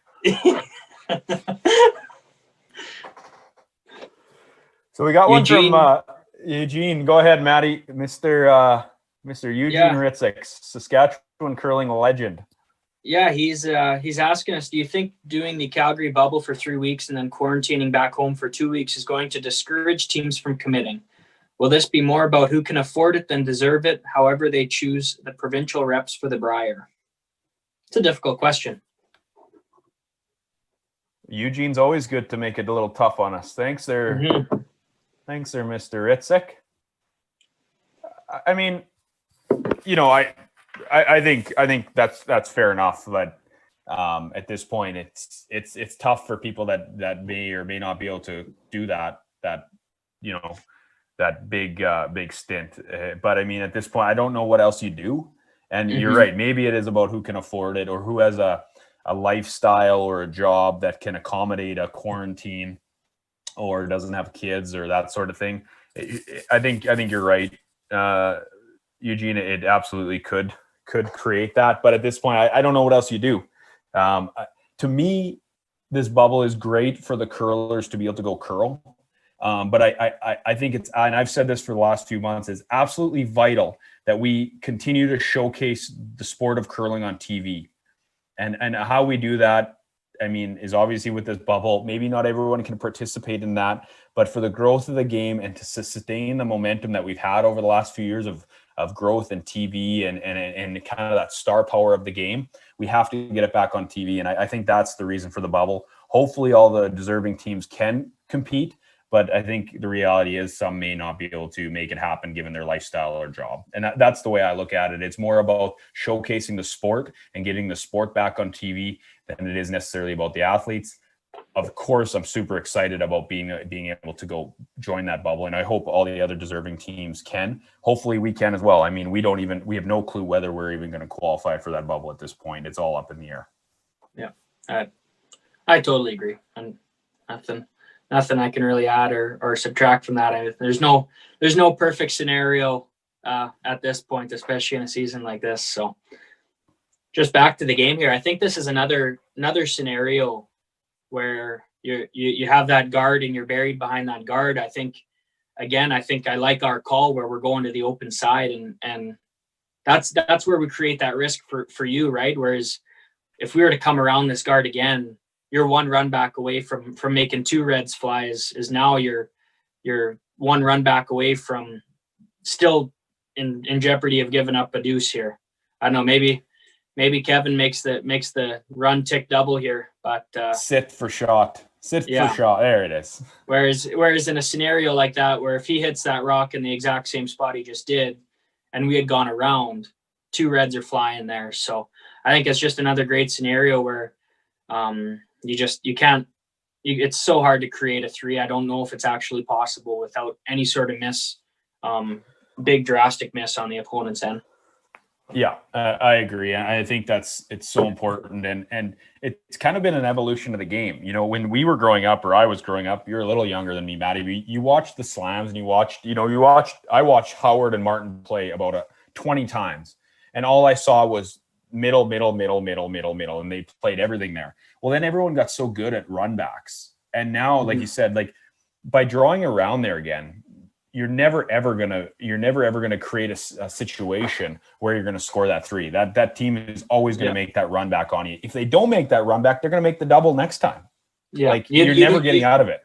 So we got Eugene. one from Eugene. Go ahead, Maddie. Mr. Eugene Ritzik, Saskatchewan curling legend. Yeah, he's asking us, do you think doing the Calgary bubble for 3 weeks and then quarantining back home for 2 weeks is going to discourage teams from committing? Will this be more about who can afford it than deserve it, however they choose the provincial reps for the Brier? It's a difficult question. Eugene's always good to make it a little tough on us. Thanks there. Thanks there, Mr. Ritzik. I mean, you know, I think that's fair enough. But At this point, it's tough for people that may or may not be able to do that big stint. But I mean, at this point, I don't know what else you do. And you're right. Maybe it is about who can afford it or who has a lifestyle or a job that can accommodate a quarantine or doesn't have kids or that sort of thing. I think you're right, Eugene. It absolutely could create that. But at this point, I don't know what else you do. To me, this bubble is great for the curlers to be able to go curl. But I think it's, and I've said this for the last few months, is absolutely vital that we continue to showcase the sport of curling on TV. And how we do that, I mean, is obviously with this bubble. Maybe not everyone can participate in that, but for the growth of the game and to sustain the momentum that we've had over the last few years of growth in TV and kind of that star power of the game, we have to get it back on TV. And I think that's the reason for the bubble. Hopefully all the deserving teams can compete, but I think the reality is some may not be able to make it happen given their lifestyle or job. And that's the way I look at it. It's more about showcasing the sport and getting the sport back on TV than it is necessarily about the athletes. Of course, I'm super excited about being able to go join that bubble. And I hope all the other deserving teams can. Hopefully we can as well. I mean, we have no clue whether we're even going to qualify for that bubble at this point. It's all up in the air. Yeah, I totally agree. And nothing I can really add or subtract from that. I mean, there's no perfect scenario at this point, especially in a season like this. So just back to the game here. I think this is another scenario where you have that guard and you're buried behind that guard. I think I like our call where we're going to the open side and that's where we create that risk for you, right? Whereas if we were to come around this guard again, you're one run back away from making two reds fly is now you're one run back away from still in jeopardy of giving up a deuce here. I don't know, maybe Kevin makes the run tick double here, but sit for shot. For shot. There it is. Whereas in a scenario like that, where if he hits that rock in the exact same spot he just did, and we had gone around, two reds are flying there. So I think it's just another great scenario where it's so hard to create a three. I don't know if it's actually possible without any sort of miss, big drastic miss on the opponent's end. Yeah, I agree. I think it's so important. And it's kind of been an evolution of the game. You know, when we were growing up, or I was growing up, you're a little younger than me, Maddie. You watched the slams and I watched Howard and Martin play about 20 times. And all I saw was middle. And they played everything there. Well, then everyone got so good at run backs. And now, like you said, like by drawing around there again, you're never ever gonna create a situation where you're gonna score that three. That team is always gonna make that run back on you. If they don't make that run back, they're gonna make the double next time. Yeah, like you're never getting out of it.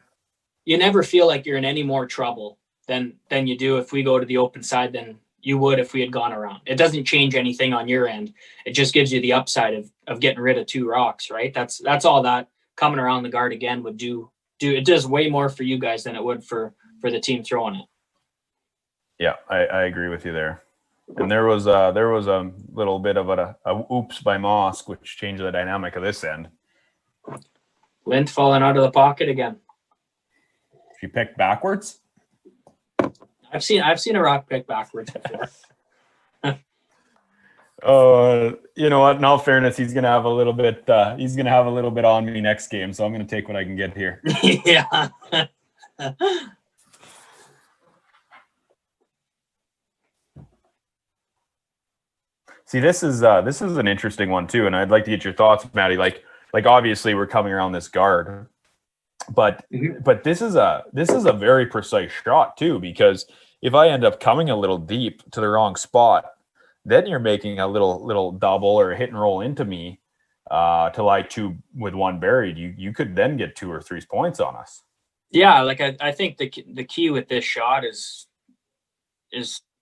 You never feel like you're in any more trouble than you do if we go to the open side than you would if we had gone around. It doesn't change anything on your end. It just gives you the upside of getting rid of two rocks, right? That's all that coming around the guard again would do. It does way more for you guys than it would for the team throwing it. Yeah, I agree with you there. And there was a little bit of a oops by Mosk, which changed the dynamic of this end. Lint falling out of the pocket again. She picked backwards? I've seen a rock pick backwards before. You know what? In all fairness, he's gonna have a little bit on me next game, so I'm gonna take what I can get here. Yeah. See, this is an interesting one too, and I'd like to get your thoughts, Maddie. Like obviously we're coming around this guard, but this is a very precise shot too, because if I end up coming a little deep to the wrong spot, then you're making a little double or a hit and roll into me to lie two with one buried. You could then get 2 or 3 points on us. Yeah, like I think the key with this shot is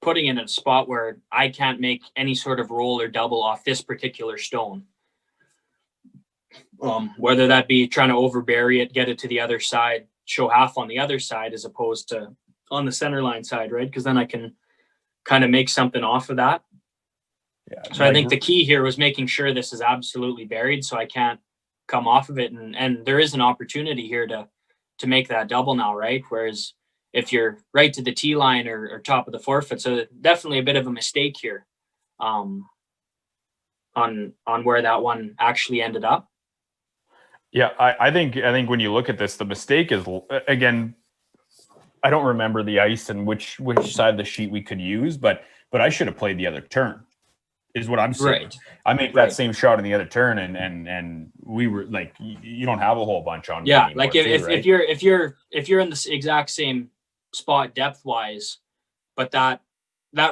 putting in a spot where I can't make any sort of roll or double off this particular stone. Whether that be trying to overbury it, get it to the other side, show half on the other side as opposed to on the center line side, right? Because then I can kind of make something off of that. So I think the key here was making sure this is absolutely buried so I can't come off of it. And there is an opportunity here to make that double now, right? Whereas if you're right to the tee line or top of the forfeit, so definitely a bit of a mistake here on where that one actually ended up. Yeah, I think when you look at this, the mistake is, again, I don't remember the ice and which side of the sheet we could use, but I should have played the other turn, is what I'm saying. Right. I make that same shot in the other turn, and we were like, you don't have a whole bunch on. Yeah, anymore, like if you're in the exact same spot depth wise, but that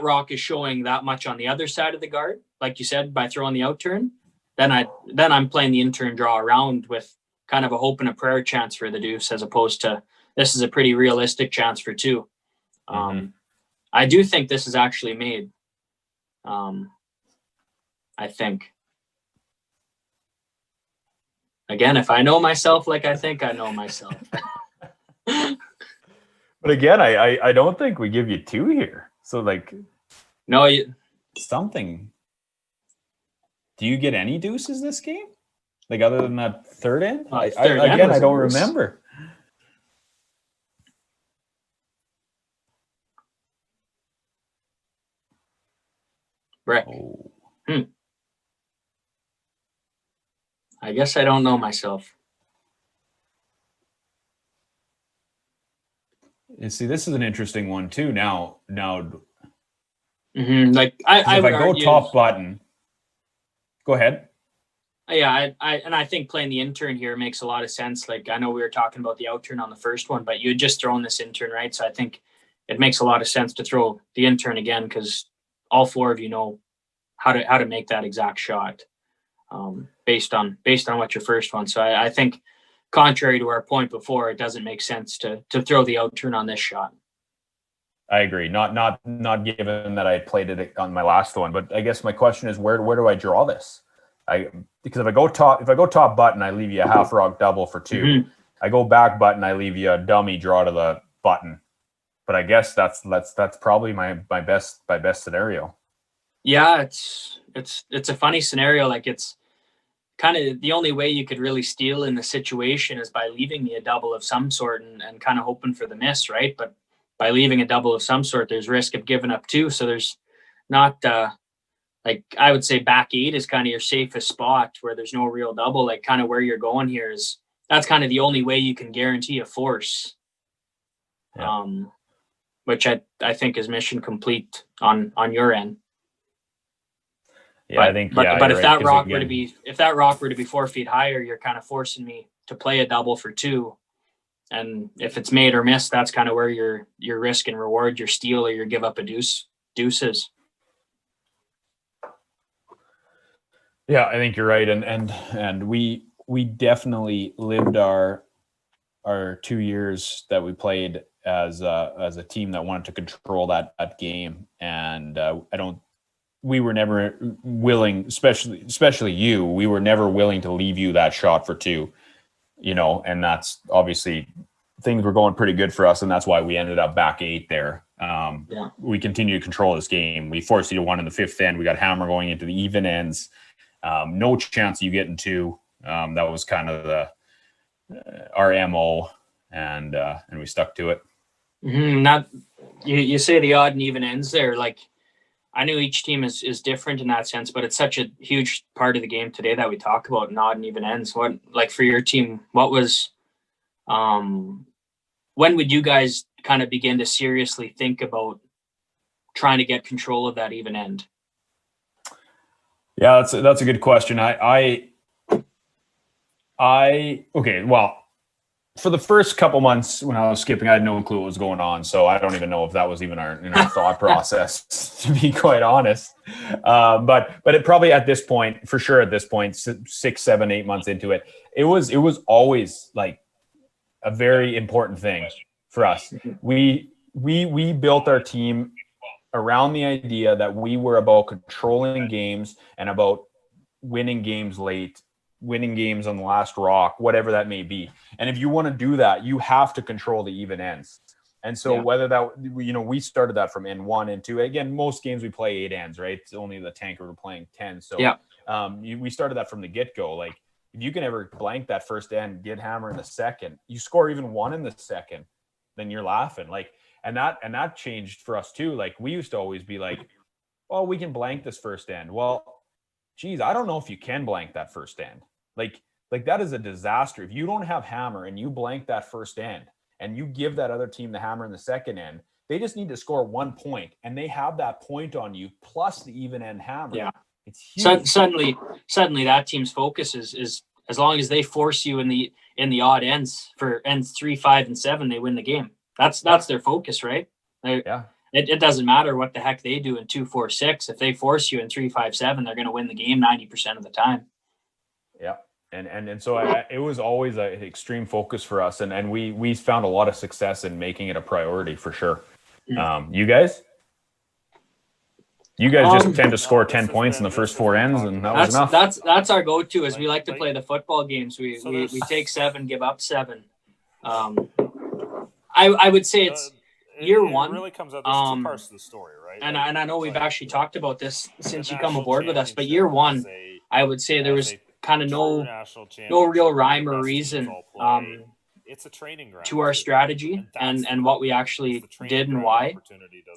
rock is showing that much on the other side of the guard, like you said, by throwing the out turn, then I'm playing the in turn draw around with kind of a hope and a prayer chance for the deuce, as opposed to this is a pretty realistic chance for two. I do think this is actually made. I think. Again, if I know myself like I think I know myself. But again, I don't think we give you two here. So like, no, something. Do you get any deuces this game? Like other than that third end? I don't remember. Brick. I guess I don't know myself. And see, this is an interesting one too. Now, like I if would I go argue, top button, go ahead. Yeah, I think playing the intern here makes a lot of sense. Like I know we were talking about the out turn on the first one, but you had just thrown this intern, right? So I think it makes a lot of sense to throw the intern again because all four of you know how to make that exact shot based on what your first one. So I think, contrary to our point before, it doesn't make sense to throw the out turn on this shot. I agree. Not given that I played it on my last one, but I guess my question is where do I draw this? Because if I go top button, I leave you a half rock double for two. I go back button, I leave you a dummy draw to the button. But I guess that's probably my best scenario. Yeah, it's a funny scenario. Like it's kind of the only way you could really steal in the situation is by leaving me a double of some sort and kind of hoping for the miss, right? But by leaving a double of some sort, there's risk of giving up two. So there's not like I would say back eight is kind of your safest spot where there's no real double. Like kind of where you're going here is that's kind of the only way you can guarantee a force. Yeah. Which I think is mission complete on your end. Yeah, but, I think. But if that rock were to be 4 feet higher, you're kind of forcing me to play a double for two. And if it's made or missed, that's kind of where your risk and reward, your steal or your give up a deuces. Yeah, I think you're right, and we definitely lived our 2 years that we played as a team that wanted to control that game, and we were never willing, especially you, we were never willing to leave you that shot for two, and that's obviously things were going pretty good for us, and that's why we ended up back eight there. We continue to control this game. We forced you to one in the fifth end. We got hammer going into the even ends. No chance of you getting two. That was kind of our MO, and we stuck to it. Not you say the odd and even ends there. Like I knew each team is different in that sense, but it's such a huge part of the game today that we talk about odd and even ends. What, like for your team, what was when would you guys kind of begin to seriously think about trying to get control of that even end? Yeah, that's a good question. Okay, well, for the first couple months when I was skipping, I had no clue what was going on. So I don't even know if that was even in our thought process, to be quite honest. But it probably at this point, for sure at this point, 6, 7, 8 months into it, it was always like a very important thing for us. We built our team around the idea that we were about controlling games and about winning games late, winning games on the last rock, whatever that may be. And if you want to do that, you have to control the even ends. And so whether that, we started that from N1 and 2. Again, most games we play 8 ends, right? It's only the Tankard we're playing 10. So we started that from the get-go. Like, if you can ever blank that first end, get hammer in the second, you score even 1 in the second, then you're laughing. Like, and that changed for us too. Like, we used to always be like, well, we can blank this first end. Well, geez, I don't know if you can blank that first end. Like that is a disaster. If you don't have hammer and you blank that first end, and you give that other team the hammer in the second end, they just need to score 1 point, and they have that point on you plus the even end hammer. Yeah, it's huge. Suddenly that team's focus is as long as they force you in the odd ends for ends 3, 5, and 7, they win the game. That's their focus, right? It doesn't matter what the heck they do in 2, 4, 6. If they force you in 3, 5, 7, they're going to win the game 90% of the time. Yeah. And so it was always an extreme focus for us, and we found a lot of success in making it a priority for sure. You guys just tend to score 10 points in the first 4 ends, and that was enough. That's our go-to. Is we like to play the football games. We take 7, give up 7. I would say it's year 1. It really comes out. There's 2 parts to the story, right? And I know we've actually talked about this since you come aboard with us, but year 1, I would say there was kind of no real rhyme or reason it's a training ground to our strategy and what we actually did and why.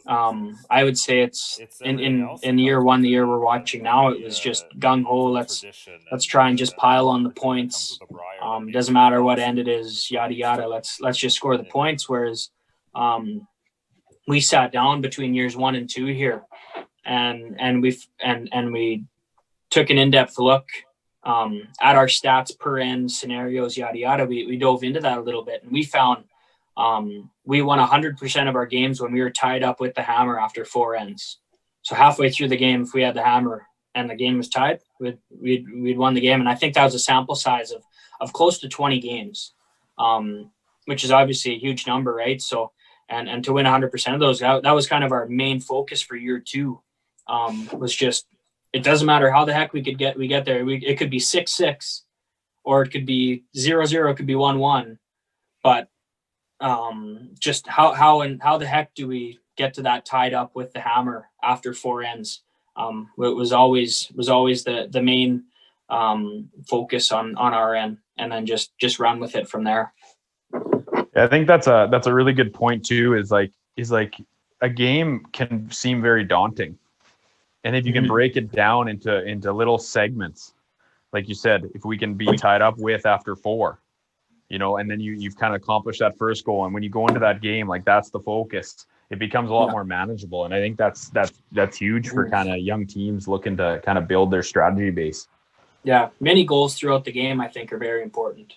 I would say it's in year 1, the year we're watching now, it was just gung ho. Let's try and just pile on the points. Doesn't matter what end it is, yada yada. Let's just score the points. Whereas we sat down between years 1 and 2 here, and we took an in-depth look at our stats per end, scenarios, yada yada. We dove into that a little bit, and we found we won 100% of our games when we were tied up with the hammer after 4 ends. So halfway through the game, if we had the hammer and the game was tied, we'd won the game. And I think that was a sample size of close to 20 games, which is obviously a huge number, right? So and to win 100% of those, that was kind of our main focus for year 2. Was just, it doesn't matter how the heck we get there. It could be 6-6, or it could be 0-0, it could be 1-1. But just how the heck do we get to that tied up with the hammer after 4 ends? It was always the main focus on our end, and then just run with it from there. Yeah, I think that's a really good point too. Is like a game can seem very daunting. And if you can break it down into little segments, like you said, if we can be tied up with after 4, and then you've kind of accomplished that first goal, and when you go into that game, like, that's the focus, it becomes a lot more manageable. And I think that's huge for kind of young teams looking to kind of build their strategy base. Yeah, many goals throughout the game, I think, are very important.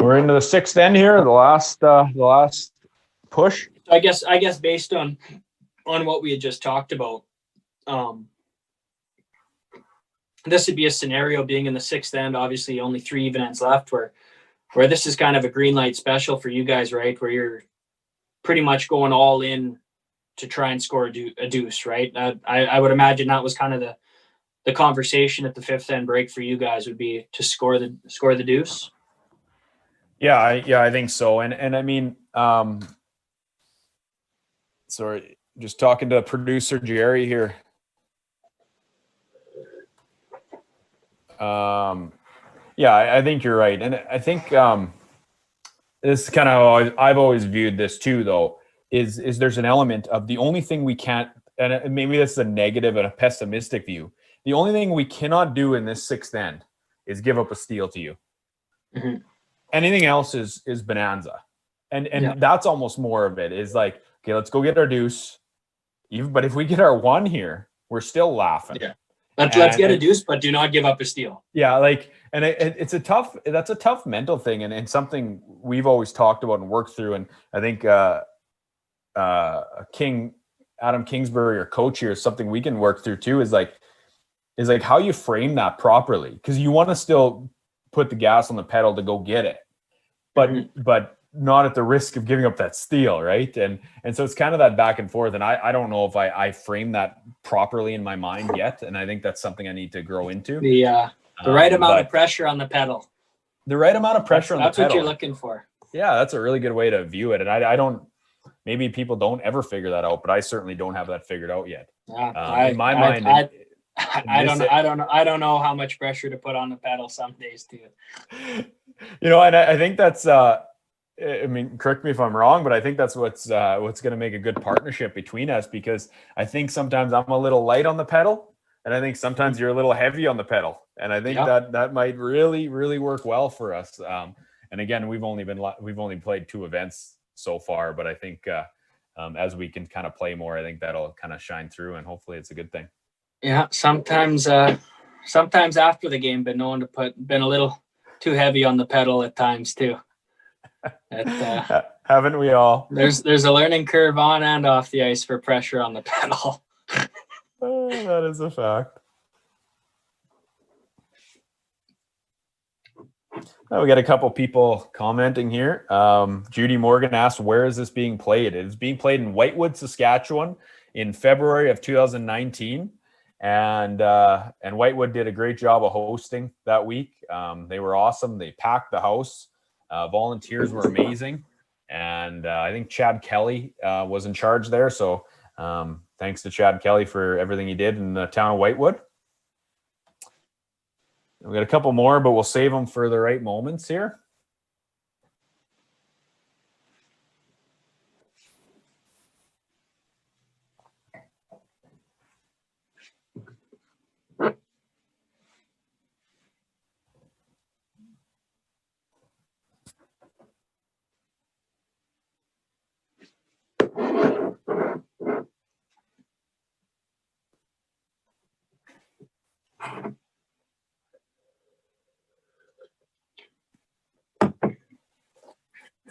We're into the 6th end here, the last push. I guess based on what we had just talked about, this would be a scenario being in the 6th end. Obviously, only 3 even ends left, where this is kind of a green light special for you guys, right? Where you're pretty much going all in to try and score a deuce, right? I would imagine that was kind of the conversation at the 5th end break for you guys, would be to score the deuce. Yeah, I think so. And I mean, sorry, just talking to producer Jerry here. I think you're right. And I think this is kind of how I've always viewed this too, though, is there's an element of the only thing we can't, and maybe that's a negative and a pessimistic view. The only thing we cannot do in this 6th end is give up a steal to you. Mm-hmm. Anything else is bonanza. And that's almost more of it, is like, okay, let's go get our deuce. But if we get our 1 here, we're still laughing. Yeah. Let's get a deuce, but do not give up a steal. Yeah, like, and that's a tough mental thing, and something we've always talked about and worked through. And I think King Adam Kingsbury, our coach here, is something we can work through too, is like how you frame that properly. Because you want to still put the gas on the pedal to go get it, but not at the risk of giving up that steal, right? And so it's kind of that back and forth. And I don't know if I frame that properly in my mind yet. And I think that's something I need to grow into. The right amount of pressure on the pedal. The right amount of pressure on the pedal. That's what you're looking for. Yeah, that's a really good way to view it. And I don't, maybe people don't ever figure that out, but I certainly don't have that figured out yet. In my mind, I don't know how much pressure to put on the pedal some days too. And I think that's I mean, correct me if I'm wrong, but I think that's what's going to make a good partnership between us, because I think sometimes I'm a little light on the pedal, and I think sometimes you're a little heavy on the pedal, and I think that might really, really work well for us. And again, we've only played 2 events so far, but I think as we can kind of play more, I think that'll kind of shine through, and hopefully it's a good thing. Yeah, sometimes after the game, been known to been a little too heavy on the pedal at times too. Haven't we all? There's a learning curve on and off the ice for pressure on the pedal. That is a fact. We got a couple people commenting here. Judy Morgan asked, where is this being played? It is being played in Whitewood, Saskatchewan in February of 2019. And Whitewood did a great job of hosting that week. They were awesome. They packed the house. Volunteers were amazing. And I think Chad Kelly was in charge there. So thanks to Chad Kelly for everything he did in the town of Whitewood. We got a couple more, but we'll save them for the right moments here.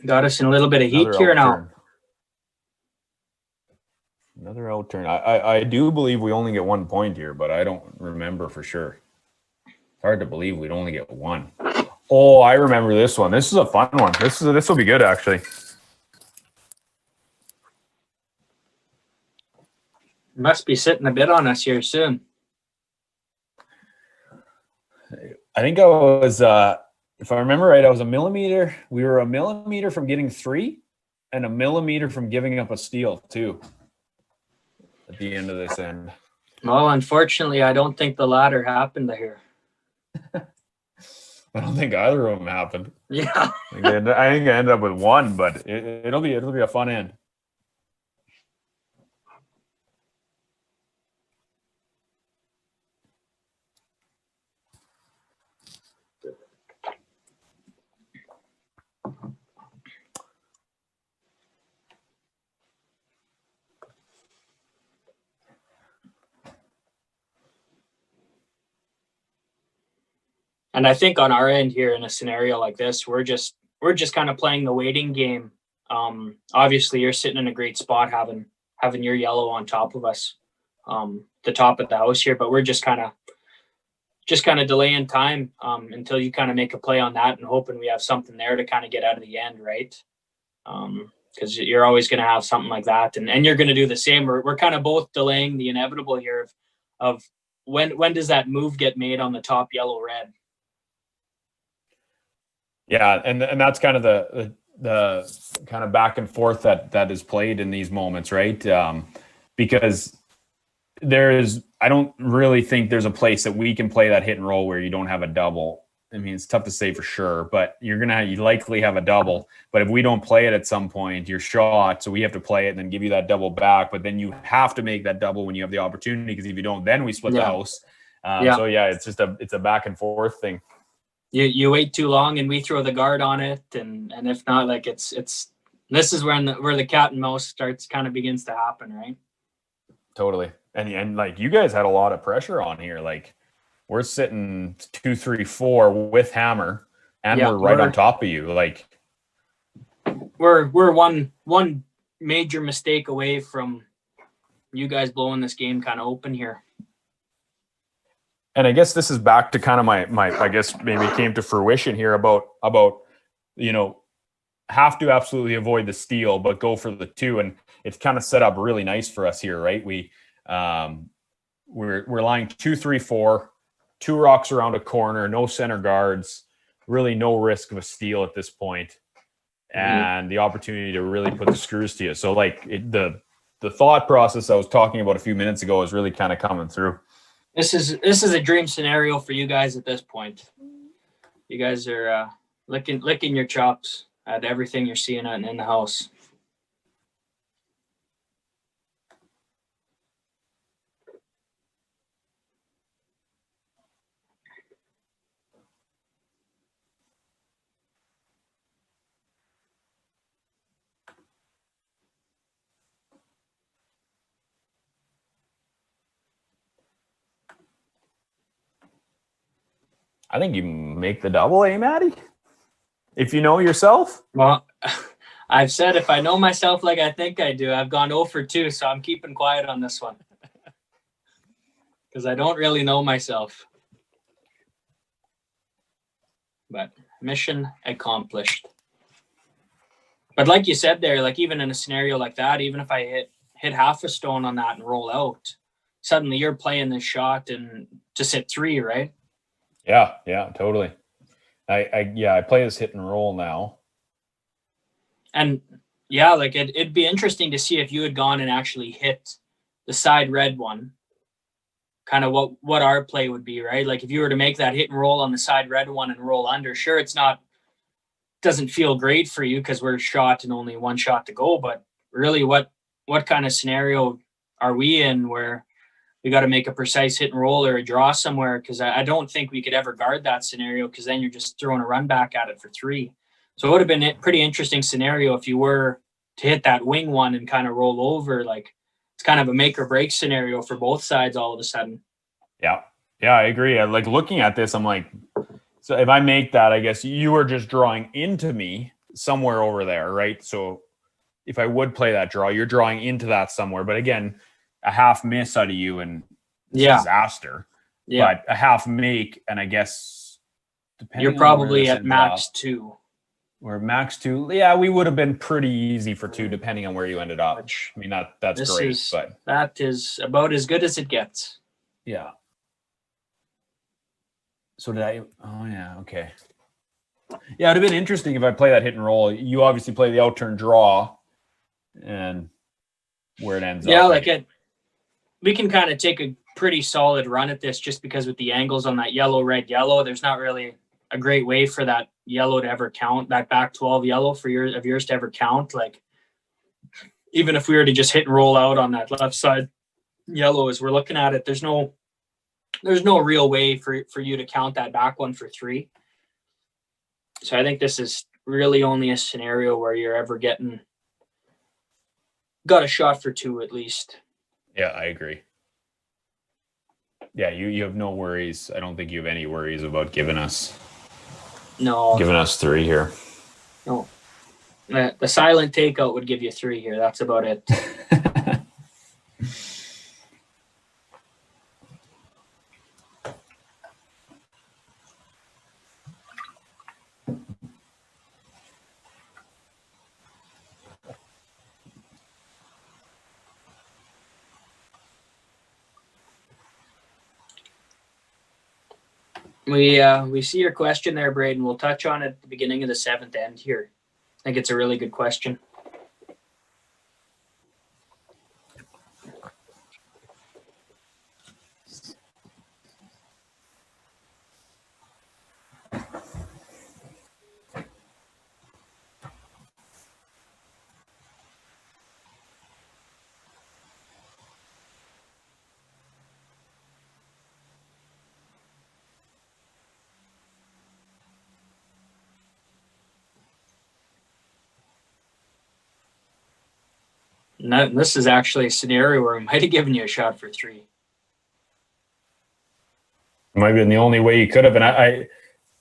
Got us in a little bit of heat here now. Another out turn. I do believe we only get 1 point here, but I don't remember for sure. It's hard to believe we'd only get 1. Oh, I remember this one. This is a fun one. This will be good, actually. Must be sitting a bit on us here soon. I think I was, if I remember right, I was a millimeter. We were a millimeter from getting 3 and a millimeter from giving up a steal, too, at the end of this end. Well, unfortunately, I don't think the latter happened here. I don't think either of them happened. Yeah. I think I ended up with 1, but it'll be a fun end. And I think on our end here in a scenario like this, we're just kind of playing the waiting game. Obviously, you're sitting in a great spot having your yellow on top of us, the top of the house here. But we're just kind of delaying time until you kind of make a play on that and hoping we have something there to kind of get out of the end, right? Because you're always going to have something like that, and you're going to do the same. We're kind of both delaying the inevitable here of when does that move get made on the top yellow red. Yeah, and that's kind of the kind of back and forth that is played in these moments, right? Because I don't really think there's a place that we can play that hit and roll where you don't have a double. I mean, it's tough to say for sure, but you likely have a double. But if we don't play it at some point, you're shot. So we have to play it and then give you that double back. But then you have to make that double when you have the opportunity, because if you don't, then we split the house. So yeah, it's a back and forth thing. You wait too long and we throw the guard on it, and if not, like this is where the cat and mouse begins to happen, right? Totally. And like you guys had a lot of pressure on here. Like we're sitting 2, 3, 4 with hammer, and we're right on top of you. Like we're one major mistake away from you guys blowing this game kind of open here. And I guess this is back to kind of my I guess maybe it came to fruition here about have to absolutely avoid the steal, but go for the 2. And it's kind of set up really nice for us here, right? We're lying 2-3-4, 2 rocks around a corner, no center guards, really no risk of a steal at this point, and the opportunity to really put the screws to you. So the thought process I was talking about a few minutes ago is really kind of coming through. This is a dream scenario for you guys at this point. You guys are licking your chops at everything you're seeing in the house. I think you make the double, Maddie? If you know yourself? Well, I've said if I know myself like I think I do, I've gone 0 for 2, so I'm keeping quiet on this one. Because I don't really know myself. But mission accomplished. But like you said there, like even in a scenario like that, even if I hit half a stone on that and roll out, suddenly you're playing this shot and just hit 3, right? Yeah, totally. I play this hit and roll now. And yeah, like it'd be interesting to see if you had gone and actually hit the side red one, kind of what our play would be, right? Like if you were to make that hit and roll on the side red one and roll under, sure, doesn't feel great for you because we're shot and only 1 shot to go, but really what kind of scenario are we in where we got to make a precise hit and roll or a draw somewhere? Because I don't think we could ever guard that scenario, because then you're just throwing a run back at it for 3. So it would have been a pretty interesting scenario if you were to hit that wing one and kind of roll over. Like it's kind of a make or break scenario for both sides all of a sudden. Yeah, I agree. Like looking at this, I'm like, so if I make that, I guess you are just drawing into me somewhere over there, right? So if I would play that draw, you're drawing into that somewhere. But again, a half miss out of you and disaster. Yeah. But a half make, and I guess you're probably at max 2. We're max 2. Yeah, we would have been pretty easy for 2 depending on where you ended up. I mean, that's great. But that is about as good as it gets. Yeah. So did I? Oh, yeah. Okay. Yeah, it'd have been interesting if I play that hit and roll. You obviously play the outturn draw and where it ends up. Yeah, we can kind of take a pretty solid run at this just because with the angles on that yellow, red, yellow, there's not really a great way for that yellow to ever count, that back 12 yellow for yours to ever count. Like even if we were to just hit and roll out on that left side yellow as we're looking at it, there's no real way for you to count that back one for 3. So I think this is really only a scenario where you're ever got a shot for 2 at least. Yeah, I agree. Yeah, you have no worries. I don't think you have any worries about giving us 3 here. No. The silent takeout would give you 3 here. That's about it. We see your question there, Braden. We'll touch on it at the beginning of the 7th end here. I think it's a really good question. No, this is actually a scenario where I might have given you a shot for 3. It might have been the only way you could have. And I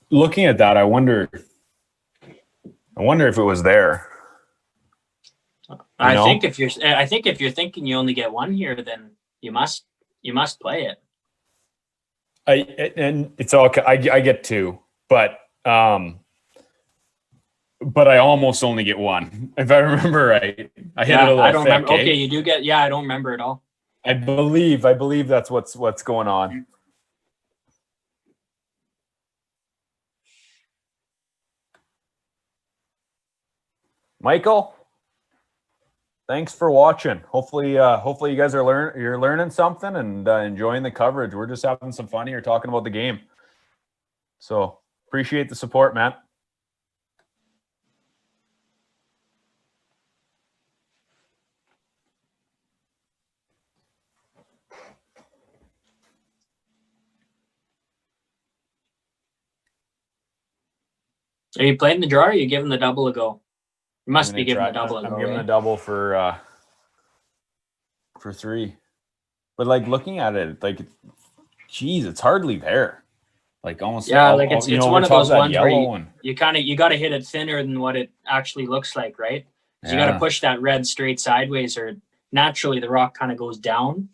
looking at that, I wonder if it was there. I know? think if you're thinking you only get one here, then you must play it. And it's okay. I get two, but I almost only get one, if I remember right. I hit it a little I don't thick, remember. eh? Okay, you do get. Yeah, I don't remember at all. I believe that's what's going on. Michael, thanks for watching. Hopefully you guys are learning something and enjoying the coverage. We're just having some fun here talking about the game. So appreciate the support, Matt. Are you playing the draw or are you giving the double a go? You must be giving the double a go. I'm giving right? the double for 3. But like looking at it, like, geez, it's hardly there. Like almost. Yeah, like it's one of those ones where you got to hit it thinner than what it actually looks like, right? So you got to push that red straight sideways, or naturally the rock kind of goes down.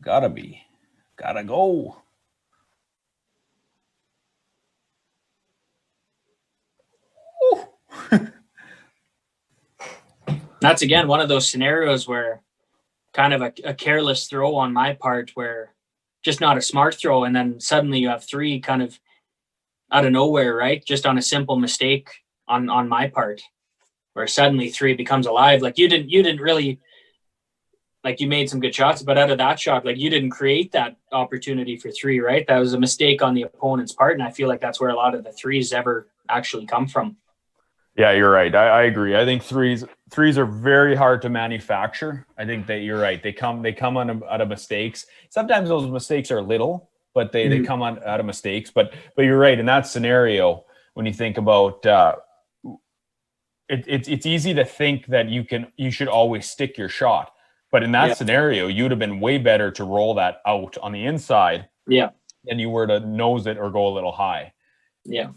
Gotta go. That's again one of those scenarios where kind of a careless throw on my part, where just not a smart throw, and then suddenly you have 3 kind of out of nowhere, right? Just on a simple mistake on my part, where suddenly 3 becomes alive. Like you didn't really, like, you made some good shots, but out of that shot, like, you didn't create that opportunity for 3, right? That was a mistake on the opponent's part, and I feel like that's where a lot of the 3s ever actually come from. Yeah, you're right. I agree. I think threes are very hard to manufacture. I think that you're right. They come out of mistakes. Sometimes those mistakes are little, but they come out of mistakes. But you're right. In that scenario, when you think about it's easy to think that you should always stick your shot. But in that scenario, you'd have been way better to roll that out on the inside than you were to nose it or go a little high. Yeah.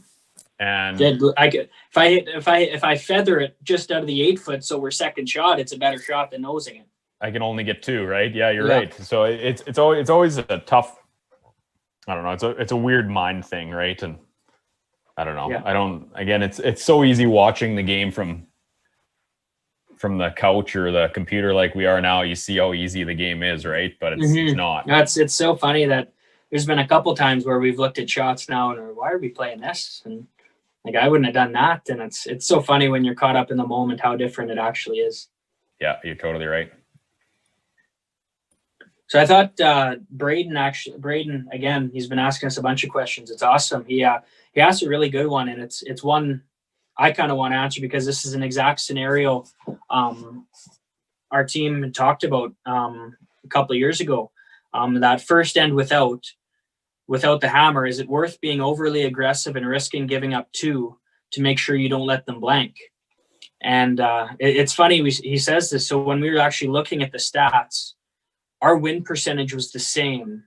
And I could, if I feather it just out of the 8 foot, so we're second shot, it's a better shot than nosing it. I can only get 2, right? Yeah, you're right. So it's always a tough. I don't know. It's a weird mind thing, right? And I don't know. Yeah. Again, it's so easy watching the game from the couch or the computer like we are now. You see how easy the game is, right? But it's not. It's so funny that there's been a couple times where we've looked at shots now and why are we playing this? And like, I wouldn't have done that. And it's so funny when you're caught up in the moment how different it actually is. Yeah, you're totally right. So I thought Braden, again, he's been asking us a bunch of questions. It's awesome. He asked a really good one, and it's one I kind of want to answer because this is an exact scenario our team had talked about a couple of years ago. That first end without the hammer, is it worth being overly aggressive and risking giving up 2 to make sure you don't let them blank? And it's funny, he says this. So when we were actually looking at the stats, our win percentage was the same.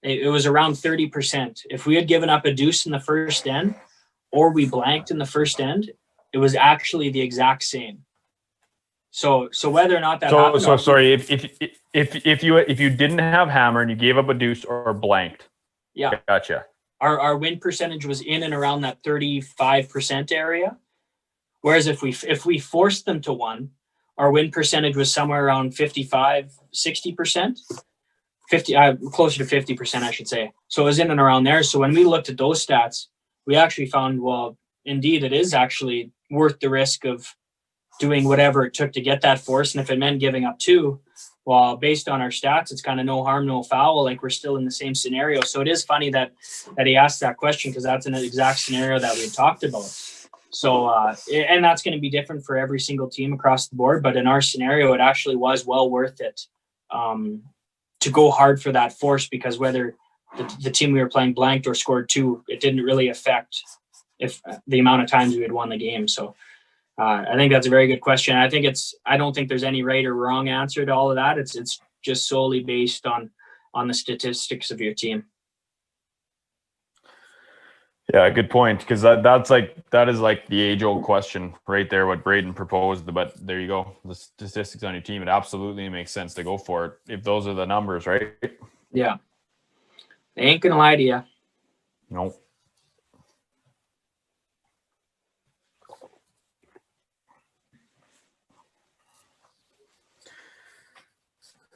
It was around 30%. If we had given up a deuce in the first end or we blanked in the first end, it was actually the exact same. So whether or not that happened. So sorry, if you didn't have hammer and you gave up a deuce or blanked. Yeah. Gotcha. Our win percentage was in and around that 35% area. Whereas if we forced them to 1, our win percentage was somewhere around 55, 60%. 50, closer to 50%, I should say. So it was in and around there. So when we looked at those stats, we actually found, well, indeed, it is actually worth the risk of doing whatever it took to get that force. And if it meant giving up 2, well, based on our stats, it's kind of no harm, no foul. Like, we're still in the same scenario. So it is funny that he asked that question, because that's an exact scenario that we talked about. So, and that's going to be different for every single team across the board. But in our scenario, it actually was well worth it to go hard for that force, because whether the team we were playing blanked or scored 2, it didn't really affect if the amount of times we had won the game. So I think that's a very good question. I don't think there's any right or wrong answer to all of that. It's just solely based on the statistics of your team. Yeah, good point. Because that is like the age-old question right there. What Braden proposed, but there you go. The statistics on your team, it absolutely makes sense to go for it if those are the numbers, right? Yeah, they ain't gonna lie to you. No.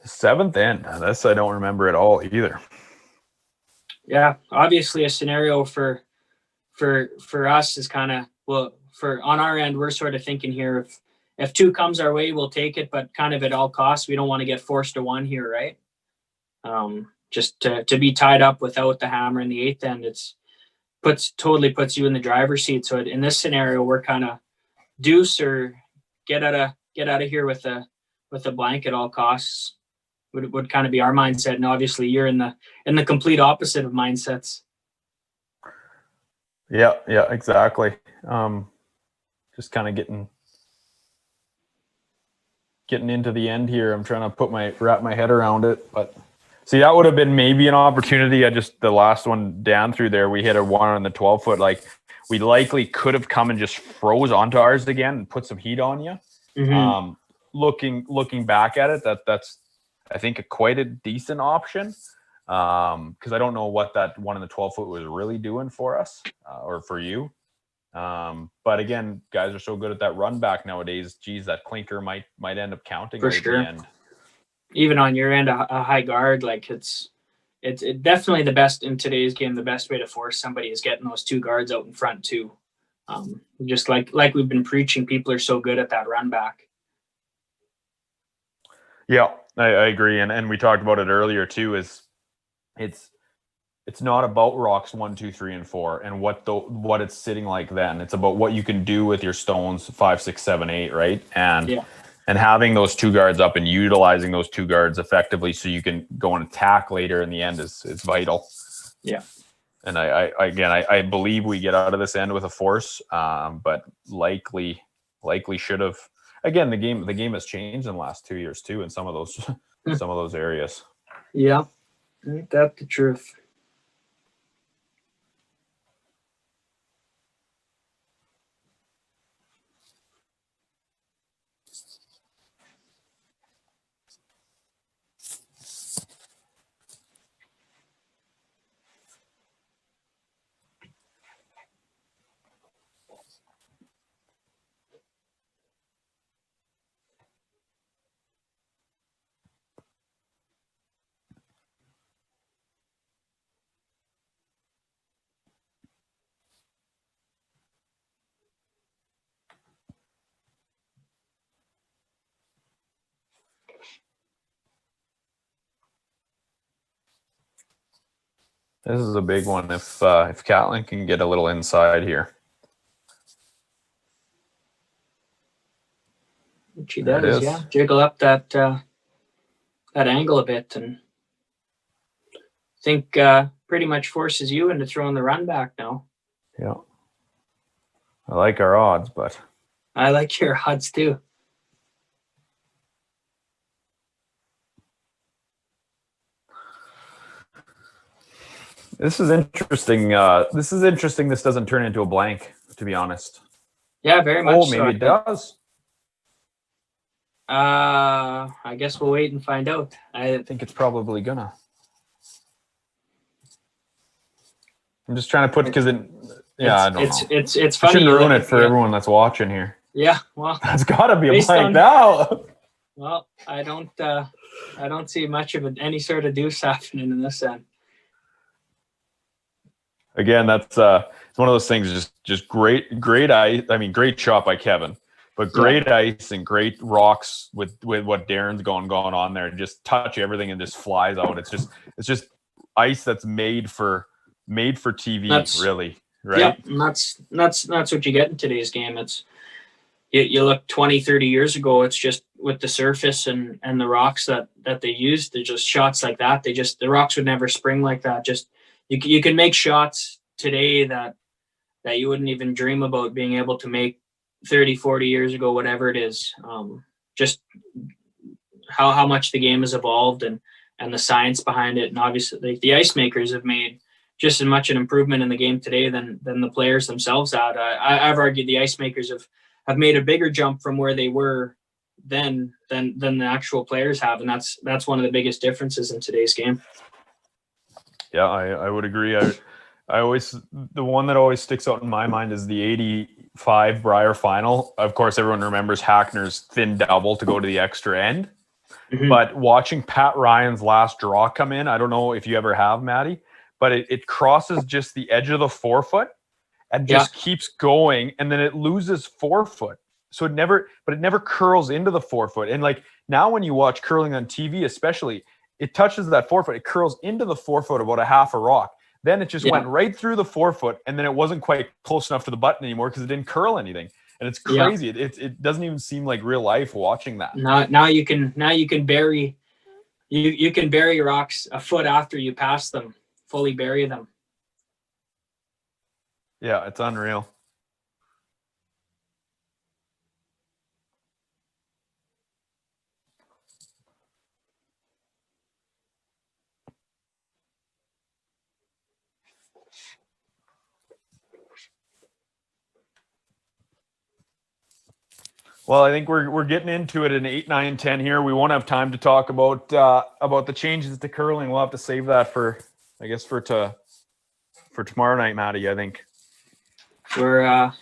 Seventh end. This I don't remember at all either. Yeah, obviously a scenario for us is kind of, well, for on our end, we're sort of thinking here, if 2 comes our way, we'll take it, but kind of at all costs. We don't want to get forced to 1 here, right? Just to be tied up without the hammer in the 8th end, totally puts you in the driver's seat. So in this scenario, we're kind of deuce or get out of here with a blank at all costs. Would kind of be our mindset, and obviously you're in the complete opposite of mindsets. Yeah, exactly. Just kind of getting into the end here. I'm trying to wrap my head around it, but see, that would have been maybe an opportunity. The last one down through there, we hit a 1 on the 12-foot. Like, we likely could have come and just froze onto ours again and put some heat on you. Mm-hmm. Looking back at it, that's I think quite a decent option. Because I don't know what that 1 on the 12-foot was really doing for us or for you. But again, guys are so good at that run back nowadays. Geez, that clinker might end up counting For right sure. at the end. Even on your end, a high guard, like it's definitely the best in today's game. The best way to force somebody is getting those 2 guards out in front too. Just like we've been preaching, people are so good at that run back. Yeah, I agree, and we talked about it earlier too. Is it's not about rocks 1, 2, 3, and 4 and what it's sitting like then. It's about what you can do with your stones 5, 6, 7, 8, right? And having those 2 guards up and utilizing those 2 guards effectively so you can go and attack later in the end is vital. Yeah. And I believe we get out of this end with a force, but likely should have. Again, the game has changed in the last 2 years too in some of those areas. Yeah, ain't that the truth? This is a big one if Catlin can get a little inside here. She does, yeah. Jiggle up that angle a bit, and I think pretty much forces you into throwing the run back now. Yeah. I like our odds, but I like your odds too. This is interesting. This doesn't turn into a blank, to be honest. Yeah, very much. Oh, maybe it does. I guess we'll wait and find out. I think it's probably gonna. I'm just trying to put because I don't know. It's funny. Shouldn't ruin it for everyone that's watching here. Yeah, well, that's got to be a blank now. Well, I don't see much of any sort of deuce happening in this end. Again, that's it's one of those things. Just great ice. I mean, great shot by Kevin, but great ice and great rocks with what Darren's going on there. Just touch everything and just flies out. It's just ice that's made for TV, really, right? Yeah, and that's what you get in today's game. It's you look 20, 30 years ago. It's just with the surface and the rocks that they used. They're just shots like that. The rocks would never spring like that. Just you can make shots today that you wouldn't even dream about being able to make 30, 40 years ago, whatever it is. Just how much the game has evolved and the science behind it. And obviously the ice makers have made just as much an improvement in the game today than the players themselves had. I've argued the ice makers have made a bigger jump from where they were then than the actual players have, and that's one of the biggest differences in today's game. Yeah, I would agree. I always, the one that always sticks out in my mind is the 85 Brier final. Of course, everyone remembers Hackner's thin double to go to the extra end. Mm-hmm. But watching Pat Ryan's last draw come in, I don't know if you ever have, Maddie, but it crosses just the edge of the forefoot and just keeps going, and then it loses forefoot. So it never curls into the forefoot. And like now when you watch curling on TV, especially, it touches that forefoot. It curls into the forefoot about a half a rock. Then it just went right through the forefoot, and then it wasn't quite close enough to the button anymore because it didn't curl anything. And it's crazy. Yeah. It doesn't even seem like real life watching that. Now you can bury you can bury rocks a foot after you pass them, fully bury them. Yeah, it's unreal. Well, I think we're getting into it in 8, 9, 10 here. We won't have time to talk about the changes to curling. We'll have to save that for tomorrow night, Maddie. I think. Are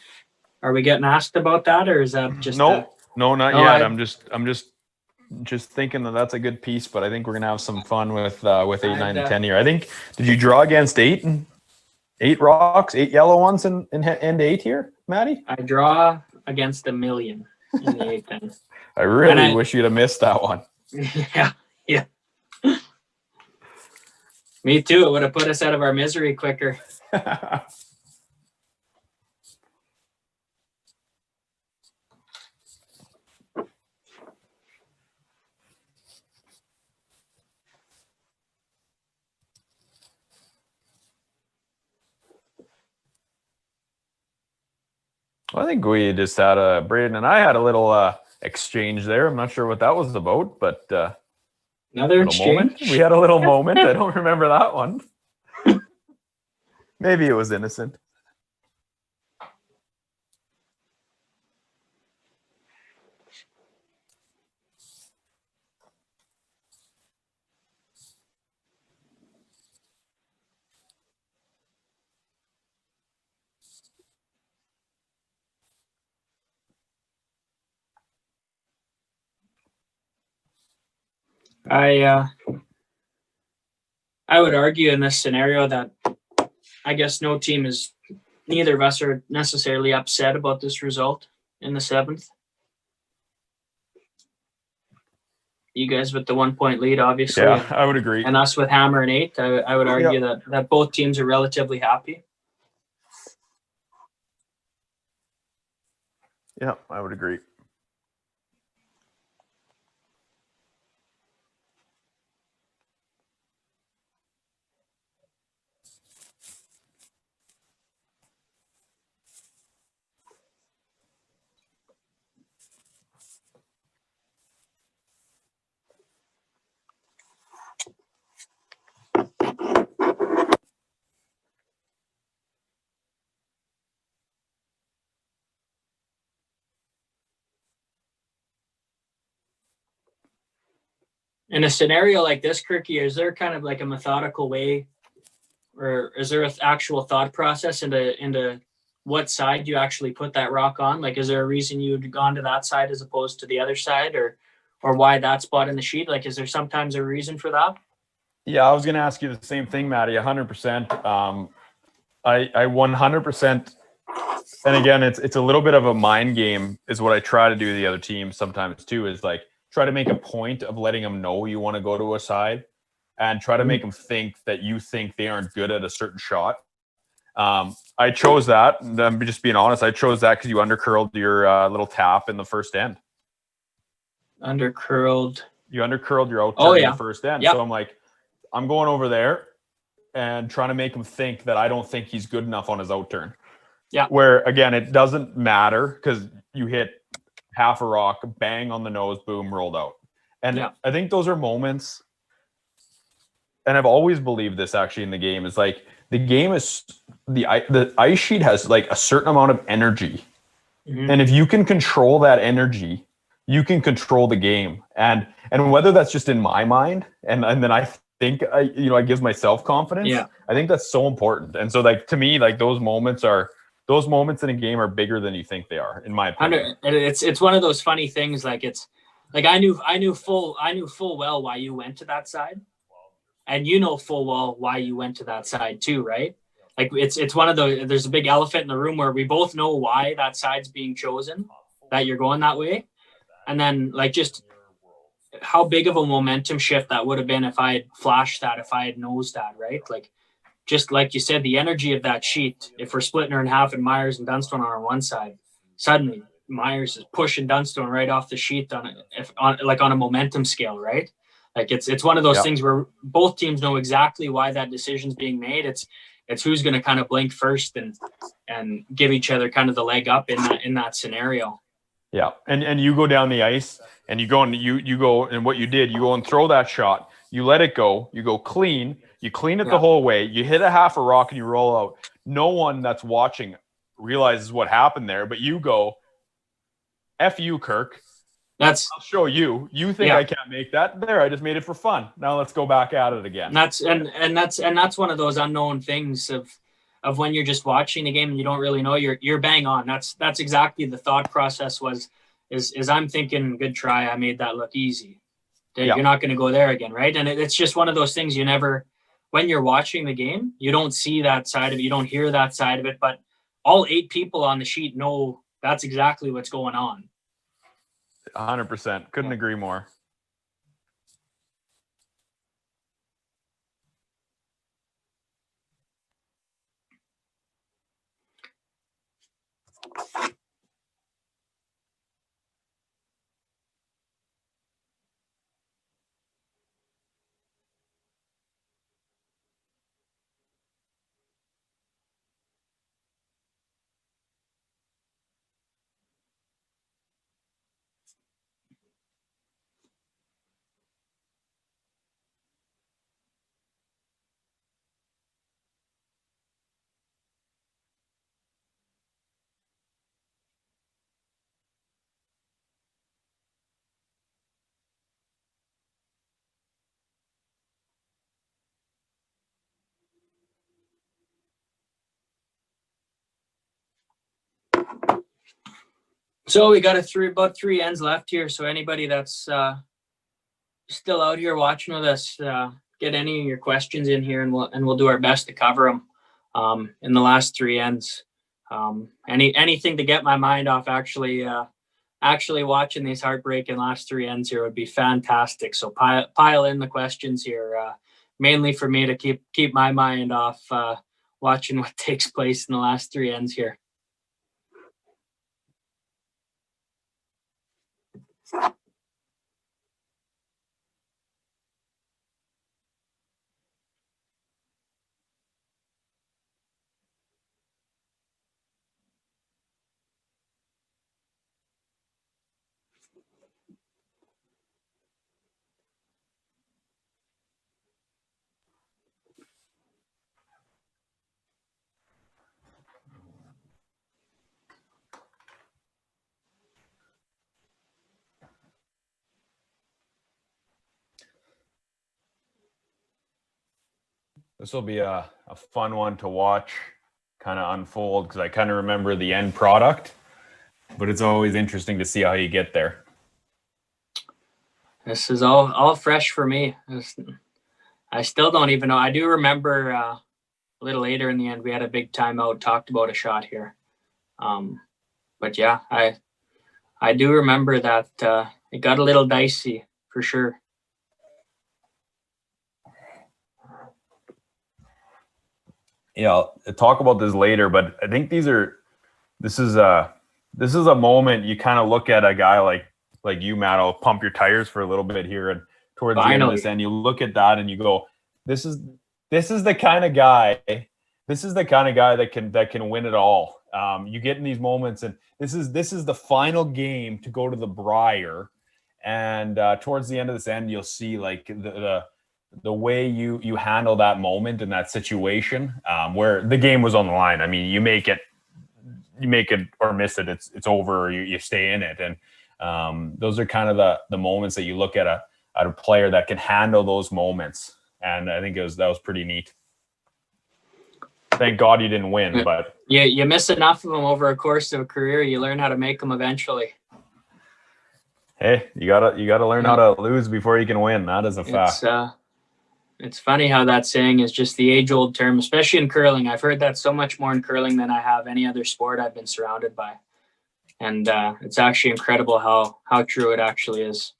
we getting asked about that, or is that just no, not yet. I'm just thinking that's a good piece, but I think we're gonna have some fun with 8, 9, and 10 here. I think, did you draw against 8 rocks, 8 yellow ones in end 8 here, Maddie? I draw against 1 million. In the 8th end. I really wish you'd have missed that one. Yeah. Me too. It would have put us out of our misery quicker. I think we just had Braden and I had a little exchange there. I'm not sure what that was about, but another exchange. Moment. We had a little moment. I don't remember that one. Maybe it was innocent. I would argue in this scenario that I guess neither of us are necessarily upset about this result in the 7th. You guys with the 1 point lead, obviously. Yeah, I would agree. And us with hammer and 8, I would argue that both teams are relatively happy. Yeah, I would agree. In a scenario like this, Kirky, is there kind of like a methodical way, or is there an actual thought process into what side you actually put that rock on? Like, is there a reason you'd gone to that side as opposed to the other side, or why that spot in the sheet? Like, is there sometimes a reason for that? Yeah, I was going to ask you the same thing, Maddie. 100%. I 100%. And again, it's a little bit of a mind game, is what I try to do to the other team sometimes too. Is like, try to make a point of letting them know you want to go to a side, and try to make them think that you think they aren't good at a certain shot. I chose that, and I'm just being honest. I chose that because you undercurled your little tap in the first end. Undercurled. You undercurled your out turn in the first end. Yep. So I'm like, I'm going over there and trying to make him think that I don't think he's good enough on his out turn. Yeah. Where, again, it doesn't matter because you hit half a rock, bang on the nose, boom, rolled out. And I think those are moments and I've always believed this actually in the game, is like the game is the ice sheet has like a certain amount of energy. And if you can control that energy, you can control the game. And whether that's just in my mind, and then I think it gives myself confidence. Yeah. I think that's so important. And so like to me, like those moments in a game are bigger than you think they are, in my opinion. It's one of those funny things. Like it's like I knew full well why you went to that side, and you know full well why you went to that side too, right? Like it's one of those. There's a big elephant in the room where we both know why that side's being chosen, that you're going that way, and then like just how big of a momentum shift that would have been if I had flashed that, if I had nosed that, right? Like just like you said, the energy of that sheet. If we're splitting her in half and Muyres and Dunstone are on one side, suddenly Muyres is pushing Dunstone right off the sheet on a momentum scale, right? Like it's one of those things where both teams know exactly why that decision's being made. It's who's going to kind of blink first and give each other kind of the leg up in that scenario. Yeah, and you go down the ice and you go and what you did, you go and throw that shot, you let it go, you go clean, you clean it the whole way, you hit a half a rock and you roll out. No one that's watching realizes what happened there, but you go, F you, Kirk. I'll show you. You think I can't make that? There, I just made it for fun. Now let's go back at it again. That's one of those unknown things of when you're just watching the game and you don't really know. You're bang on. That's exactly the thought process is I'm thinking, good try. I made that look easy. You're not going to go there again, right? And it's just one of those things you never, when you're watching the game, you don't see that side of it. You don't hear that side of it. But all 8 people on the sheet know that's exactly what's going on. 100%. Couldn't agree more. So we got about 3 ends left here. So anybody that's still out here watching with us, get any of your questions in here, and we'll do our best to cover them in the last 3 ends. Anything to get my mind off actually watching these heartbreaking last 3 ends here would be fantastic. So pile in the questions here, mainly for me to keep my mind off watching what takes place in the last 3 ends here. This will be a fun one to watch kind of unfold because I kind of remember the end product, but it's always interesting to see how you get there. This is all fresh for me. I still don't even know. I do remember a little later in the end, we had a big timeout, talked about a shot here. But yeah, I do remember that it got a little dicey for sure. Yeah, I'll talk about this later, but I think this is a moment you kind of look at a guy like you, Matt. I'll pump your tires for a little bit here, and towards the end of this, and you look at that and you go, this is the kind of guy. This is the kind of guy that can win it all. You get in these moments, and this is the final game to go to the Brier, and towards the end of this end, you'll see like the way you handle that moment in that situation, where the game was on the line. I mean, you make it or miss it, it's over. Or you stay in it, and those are kind of the moments that you look at a player that can handle those moments. And I think that was pretty neat. Thank God you didn't win, but you miss enough of them over a course of a career, you learn how to make them eventually. hey, you gotta learn how to lose before you can win. That is a fact. It's funny how that saying is just the age-old term, especially in curling. I've heard that so much more in curling than I have any other sport I've been surrounded by. And it's actually incredible how true it actually is.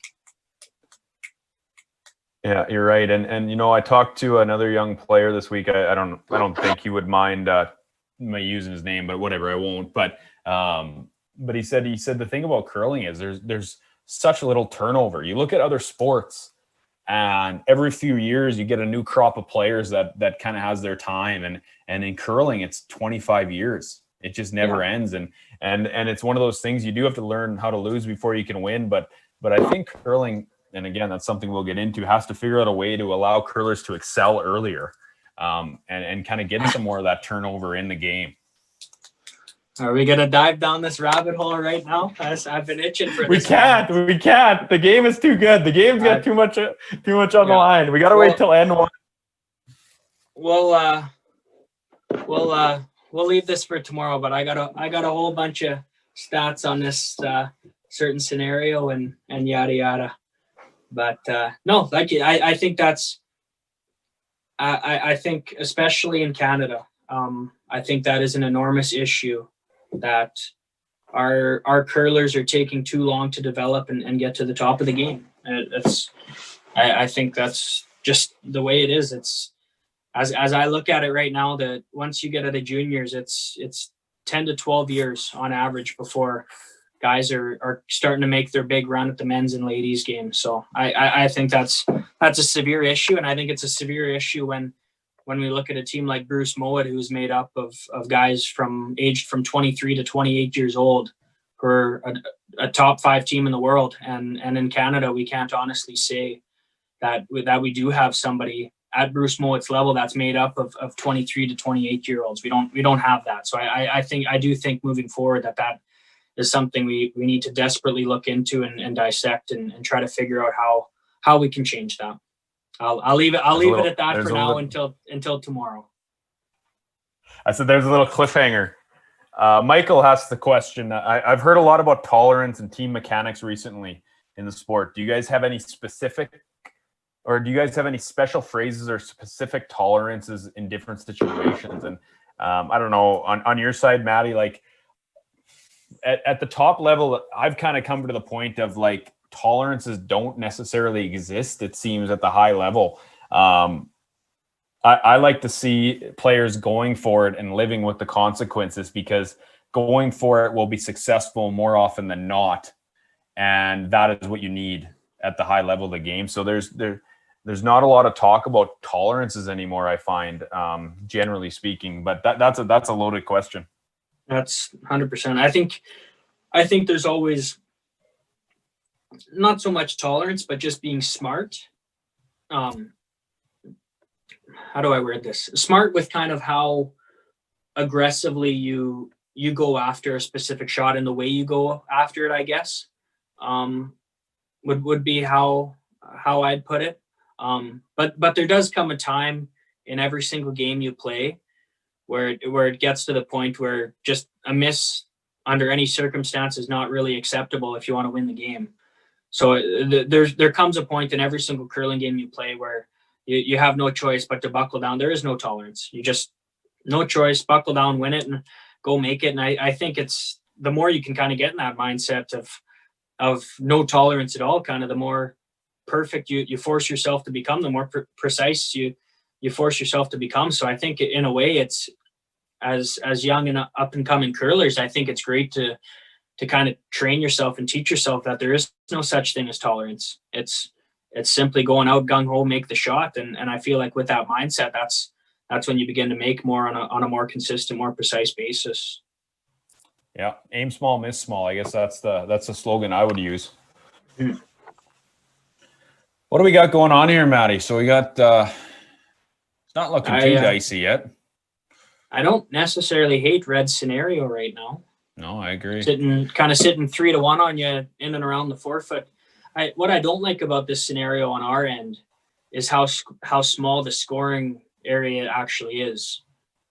Yeah, you're right. And you know, I talked to another young player this week. I don't think he would mind me using his name, but whatever, I won't. But he said the thing about curling is there's such little turnover. You look at other sports, and every few years you get a new crop of players that kind of has their time. And in curling, it's 25 years. It just never ends. And it's one of those things you do have to learn how to lose before you can win. But I think curling, and again, that's something we'll get into, has to figure out a way to allow curlers to excel earlier, and kind of get some more of that turnover in the game. Are we gonna dive down this rabbit hole right now? I've been itching for this. We can't. The game is too good. The game's got too much on the line. We gotta wait till end one. We'll leave this for tomorrow. But I got a whole bunch of stats on this certain scenario and yada yada. But no, like I think that's I think especially in Canada, I think that is an enormous issue, that our curlers are taking too long to develop and get to the top of the game. I think that's just the way it is. It's as I look at it right now, that once you get to the juniors, it's 10 to 12 years on average before guys are starting to make their big run at the men's and ladies game. So I think that's a severe issue. And I think it's a severe issue when we look at a team like Bruce Mowat, who's made up of guys aged from 23 to 28 years old, who are a top 5 team in the world. And in Canada, we can't honestly say that we do have somebody at Bruce Mowat's level that's made up of 23 to 28 year olds. We don't have that. So I do think moving forward that is something we need to desperately look into and dissect and try to figure out how we can change that. I'll leave it at that for now until tomorrow. I said there's a little cliffhanger. Michael asked the question. I've heard a lot about tolerance and team mechanics recently in the sport. Do you guys have any special phrases or specific tolerances in different situations? And I don't know, on your side, Maddie, like at the top level, I've kind of come to the point of like tolerances don't necessarily exist, it seems, at the high level. I like to see players going for it and living with the consequences, because going for it will be successful more often than not. And that is what you need at the high level of the game. So there's not a lot of talk about tolerances anymore, I find, generally speaking, but that's a loaded question. That's 100%. I think there's always not so much tolerance, but just being smart. How do I word this? Smart with kind of how aggressively you go after a specific shot and the way you go after it, I guess, would be how I'd put it. But there does come a time in every single game you play where it gets to the point where just a miss under any circumstance is not really acceptable if you want to win the game. So there comes a point in every single curling game you play where you have no choice but to buckle down. There is no tolerance. You just, no choice, buckle down, win it, and go make it. And I think it's the more you can kind of get in that mindset of no tolerance at all, kind of the more perfect you force yourself to become, the more precise you force yourself to become. So I think in a way, it's as young and up and coming curlers, I think it's great to kind of train yourself and teach yourself that there is no such thing as tolerance. It's simply going out gung ho, make the shot. And I feel like with that mindset, that's when you begin to make more on a more consistent, more precise basis. Yeah. Aim small, miss small. I guess that's the slogan I would use. What do we got going on here, Matty? So we got it's not looking too dicey yet. I don't necessarily hate Red's scenario right now. No, I agree. Sitting 3-1 on you in and around the 4 foot. What I don't like about this scenario on our end is how small the scoring area actually is.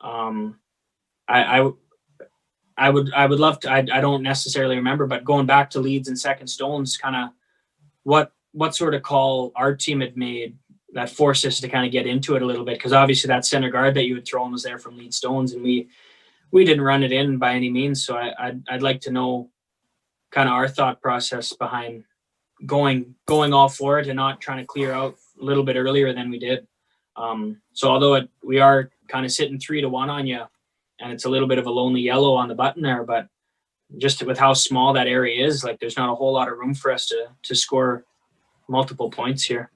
I would love to. I don't necessarily remember, but going back to leads and second stones, kind of what sort of call our team had made that forced us to kind of get into it a little bit, because obviously that center guard that you had thrown was there from lead stones, and we didn't run it in by any means. So I'd like to know kind of our thought process behind going all for it and not trying to clear out a little bit earlier than we did. So although we are kind of sitting 3-1 on you, and it's a little bit of a lonely yellow on the button there, but just with how small that area is, like there's not a whole lot of room for us to score multiple points here.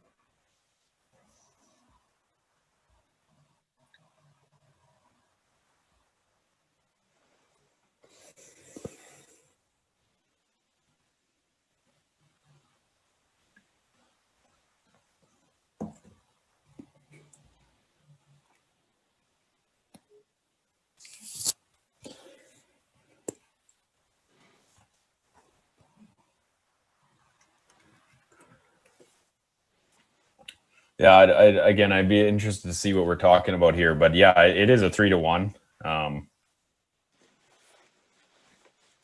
Yeah, I'd be interested to see what we're talking about here, but yeah, it is a 3-1.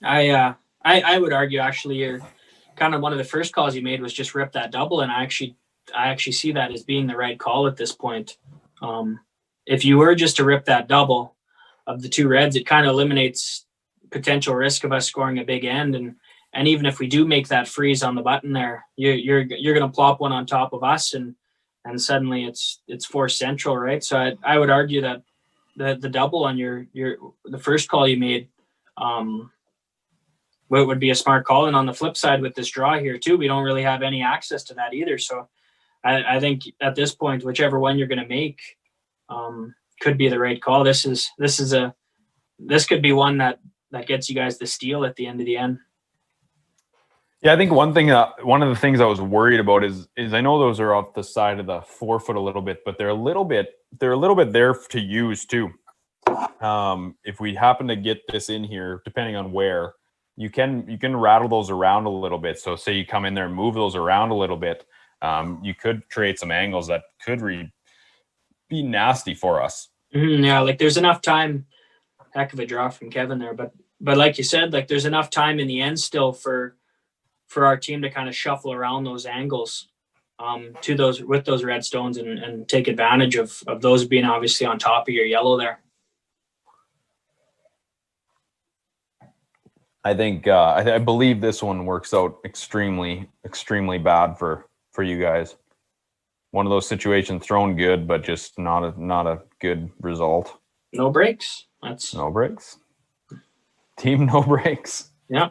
I would argue actually you're kind of one of the first calls you made was just rip that double, and I actually see that as being the right call at this point. If you were just to rip that double of the two Reds, it kind of eliminates potential risk of us scoring a big end, and even if we do make that freeze on the button there, you're going to plop one on top of us, and suddenly it's force central, right? So I would argue that the double on the first call you made would be a smart call. And on the flip side with this draw here too, we don't really have any access to that either. So I think at this point, whichever one you're going to make could be the right call. This could be one that gets you guys the steal at the end of the end. Yeah, I think one of the things I was worried about is I know those are off the side of the 4 foot a little bit, but they're a little bit there to use too. If we happen to get this in here, depending on where, you can rattle those around a little bit. So say you come in there and move those around a little bit, you could create some angles that could be nasty for us. Yeah, like there's enough time. Heck of a draw from Kevin there, but like you said, like there's enough time in the end still for our team to kind of shuffle around those angles with those red stones and take advantage of those being obviously on top of your yellow there. I think I believe this one works out extremely, extremely bad for you guys. One of those situations thrown good, but just not a good result. No breaks. No breaks. Team no breaks. Yeah,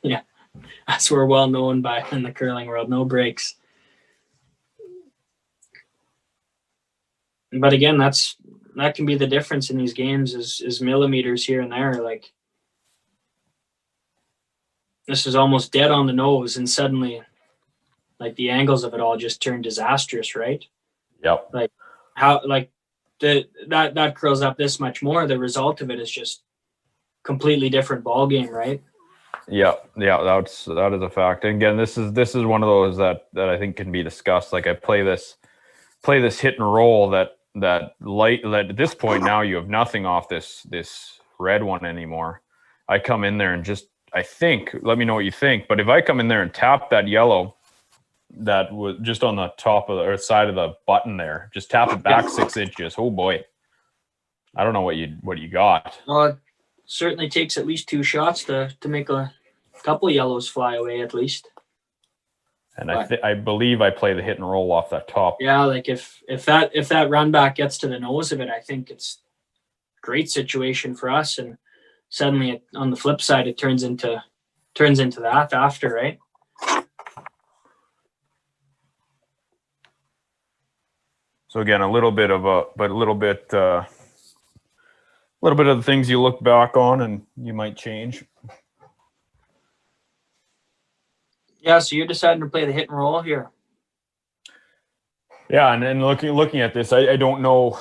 yeah. That's what we're well known by in the curling world. No breaks. But again, that can be the difference in these games is millimeters here and there. Like this is almost dead on the nose, and suddenly, like the angles of it all just turn disastrous, right? Yep. Like how that curls up this much more. The result of it is just completely different ball game, right? Yeah, that is a fact. And again, this is one of those that I think can be discussed. Like I play this hit and roll that at this point now you have nothing off this red one anymore. I come in there and let me know what you think. But if I come in there and tap that yellow that was just on the top of or side of the button there, just tap it back 6 inches. Oh boy, I don't know what you got. Well, it certainly takes at least 2 shots to make a couple of yellows fly away at least. And I believe I play the hit and roll off that top. Yeah, like if that run back gets to the nose of it, I think it's a great situation for us. And suddenly on the flip side, it turns into that after, right? So again, a little bit of the things you look back on and you might change. Yeah, so you're deciding to play the hit and roll here. Yeah, and looking at this, I don't know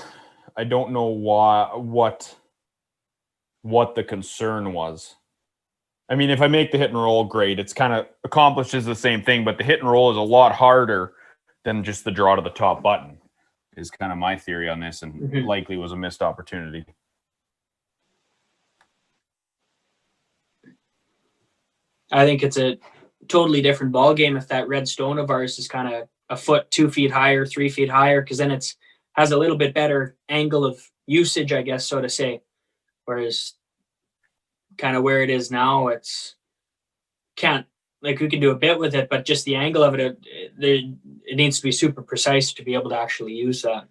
what the concern was. I mean, if I make the hit and roll, great. It's kind of accomplishes the same thing, but the hit and roll is a lot harder than just the draw to the top button. Is kind of my theory on this, and likely was a missed opportunity. I think it's a totally different ball game if that red stone of ours is kind of a foot, 2 feet higher, 3 feet higher, because then it's has a little bit better angle of usage, I guess, so to say. Whereas kind of where it is now, it's can't like we can do a bit with it, but just the angle of it needs to be super precise to be able to actually use that.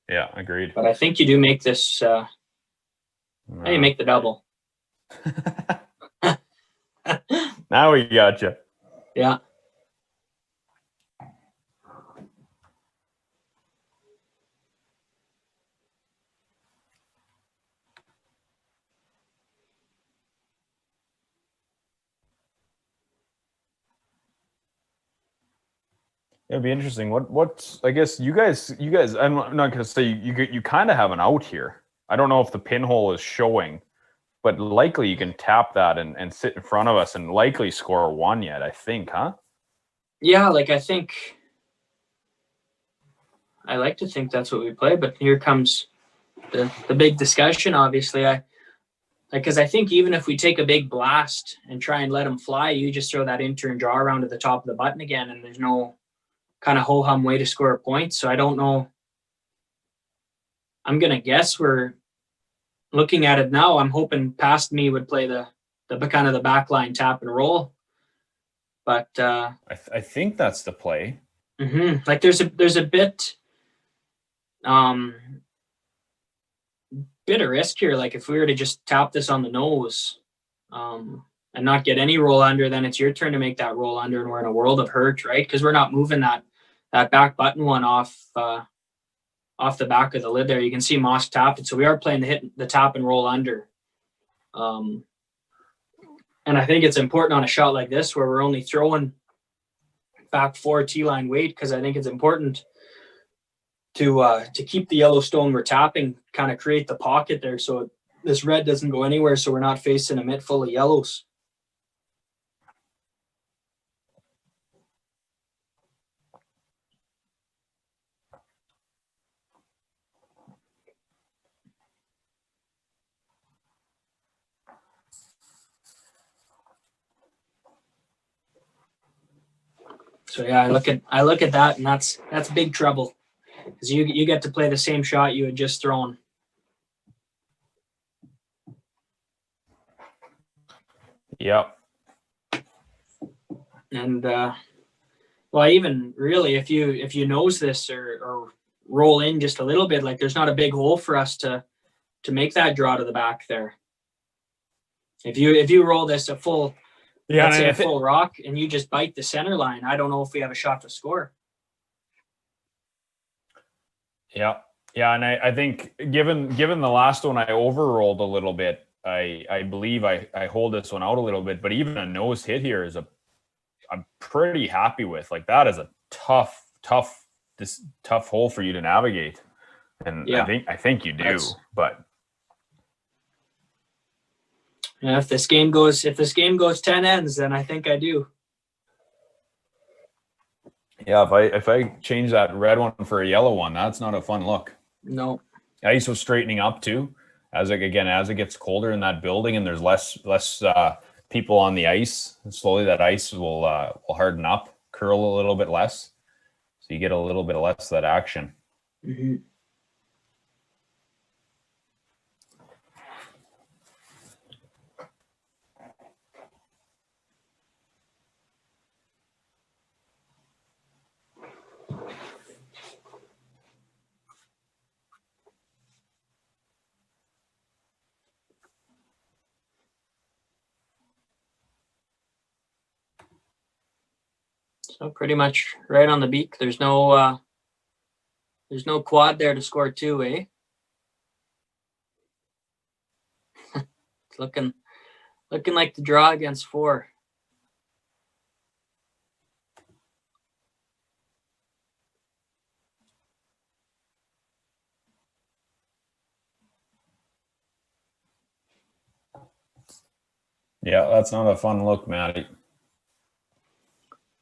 Yeah, agreed. But I think you do make this. You make the double. Now we gotcha. Yeah. It'd be interesting. What's I guess you guys. I'm not gonna say you kind of have an out here. I don't know if the pinhole is showing, but likely you can tap that and sit in front of us and likely score a 1 yet. I think, huh? Yeah, like I like to think that's what we play, but here comes the big discussion. Obviously, because I think even if we take a big blast and try and let them fly, you just throw that in turn draw around to the top of the button again, and there's no kind of ho-hum way to score a point. So I don't know. I'm gonna guess we're looking at it now. I'm hoping past me would play the kind of the back line tap and roll, but I think that's the play. Like there's a bit bit of risk here. Like if we were to just tap this on the nose and not get any roll under, then it's your turn to make that roll under, and we're in a world of hurt, right? Because we're not moving that back button one off the back of the lid there. You can see Mosk tapped it, so we are playing the tap and roll under. And I think it's important on a shot like this where we're only throwing back 4 T-line weight, because I think it's important to keep the yellow stone we're tapping, kind of create the pocket there so this red doesn't go anywhere, so we're not facing a mitt full of yellows. So yeah, I look at that, and that's big trouble, because you get to play the same shot you had just thrown. Yep. And well, even really, if you nose this or roll in just a little bit, like there's not a big hole for us to make that draw to the back there. If you roll this a full, let's say a full rock, and you just bite the center line, I don't know if we have a shot to score. Yeah, and I think given the last one I overrolled a little bit, I believe I hold this one out a little bit, but even a nose hit here is I'm pretty happy with. Like that is a tough hole for you to navigate, and yeah, I think you do, but. Yeah, if this game goes 10 ends, then I think I do. Yeah, if I change that red one for a yellow one, that's not a fun look. No. Ice was straightening up too, as it gets colder in that building and there's less people on the ice. Slowly that ice will harden up, curl a little bit less, so you get a little bit less of that action. Mm-hmm. So pretty much right on the beak. There's no quad there to score 2, eh? It's looking like the draw against 4. Yeah, that's not a fun look, Matty.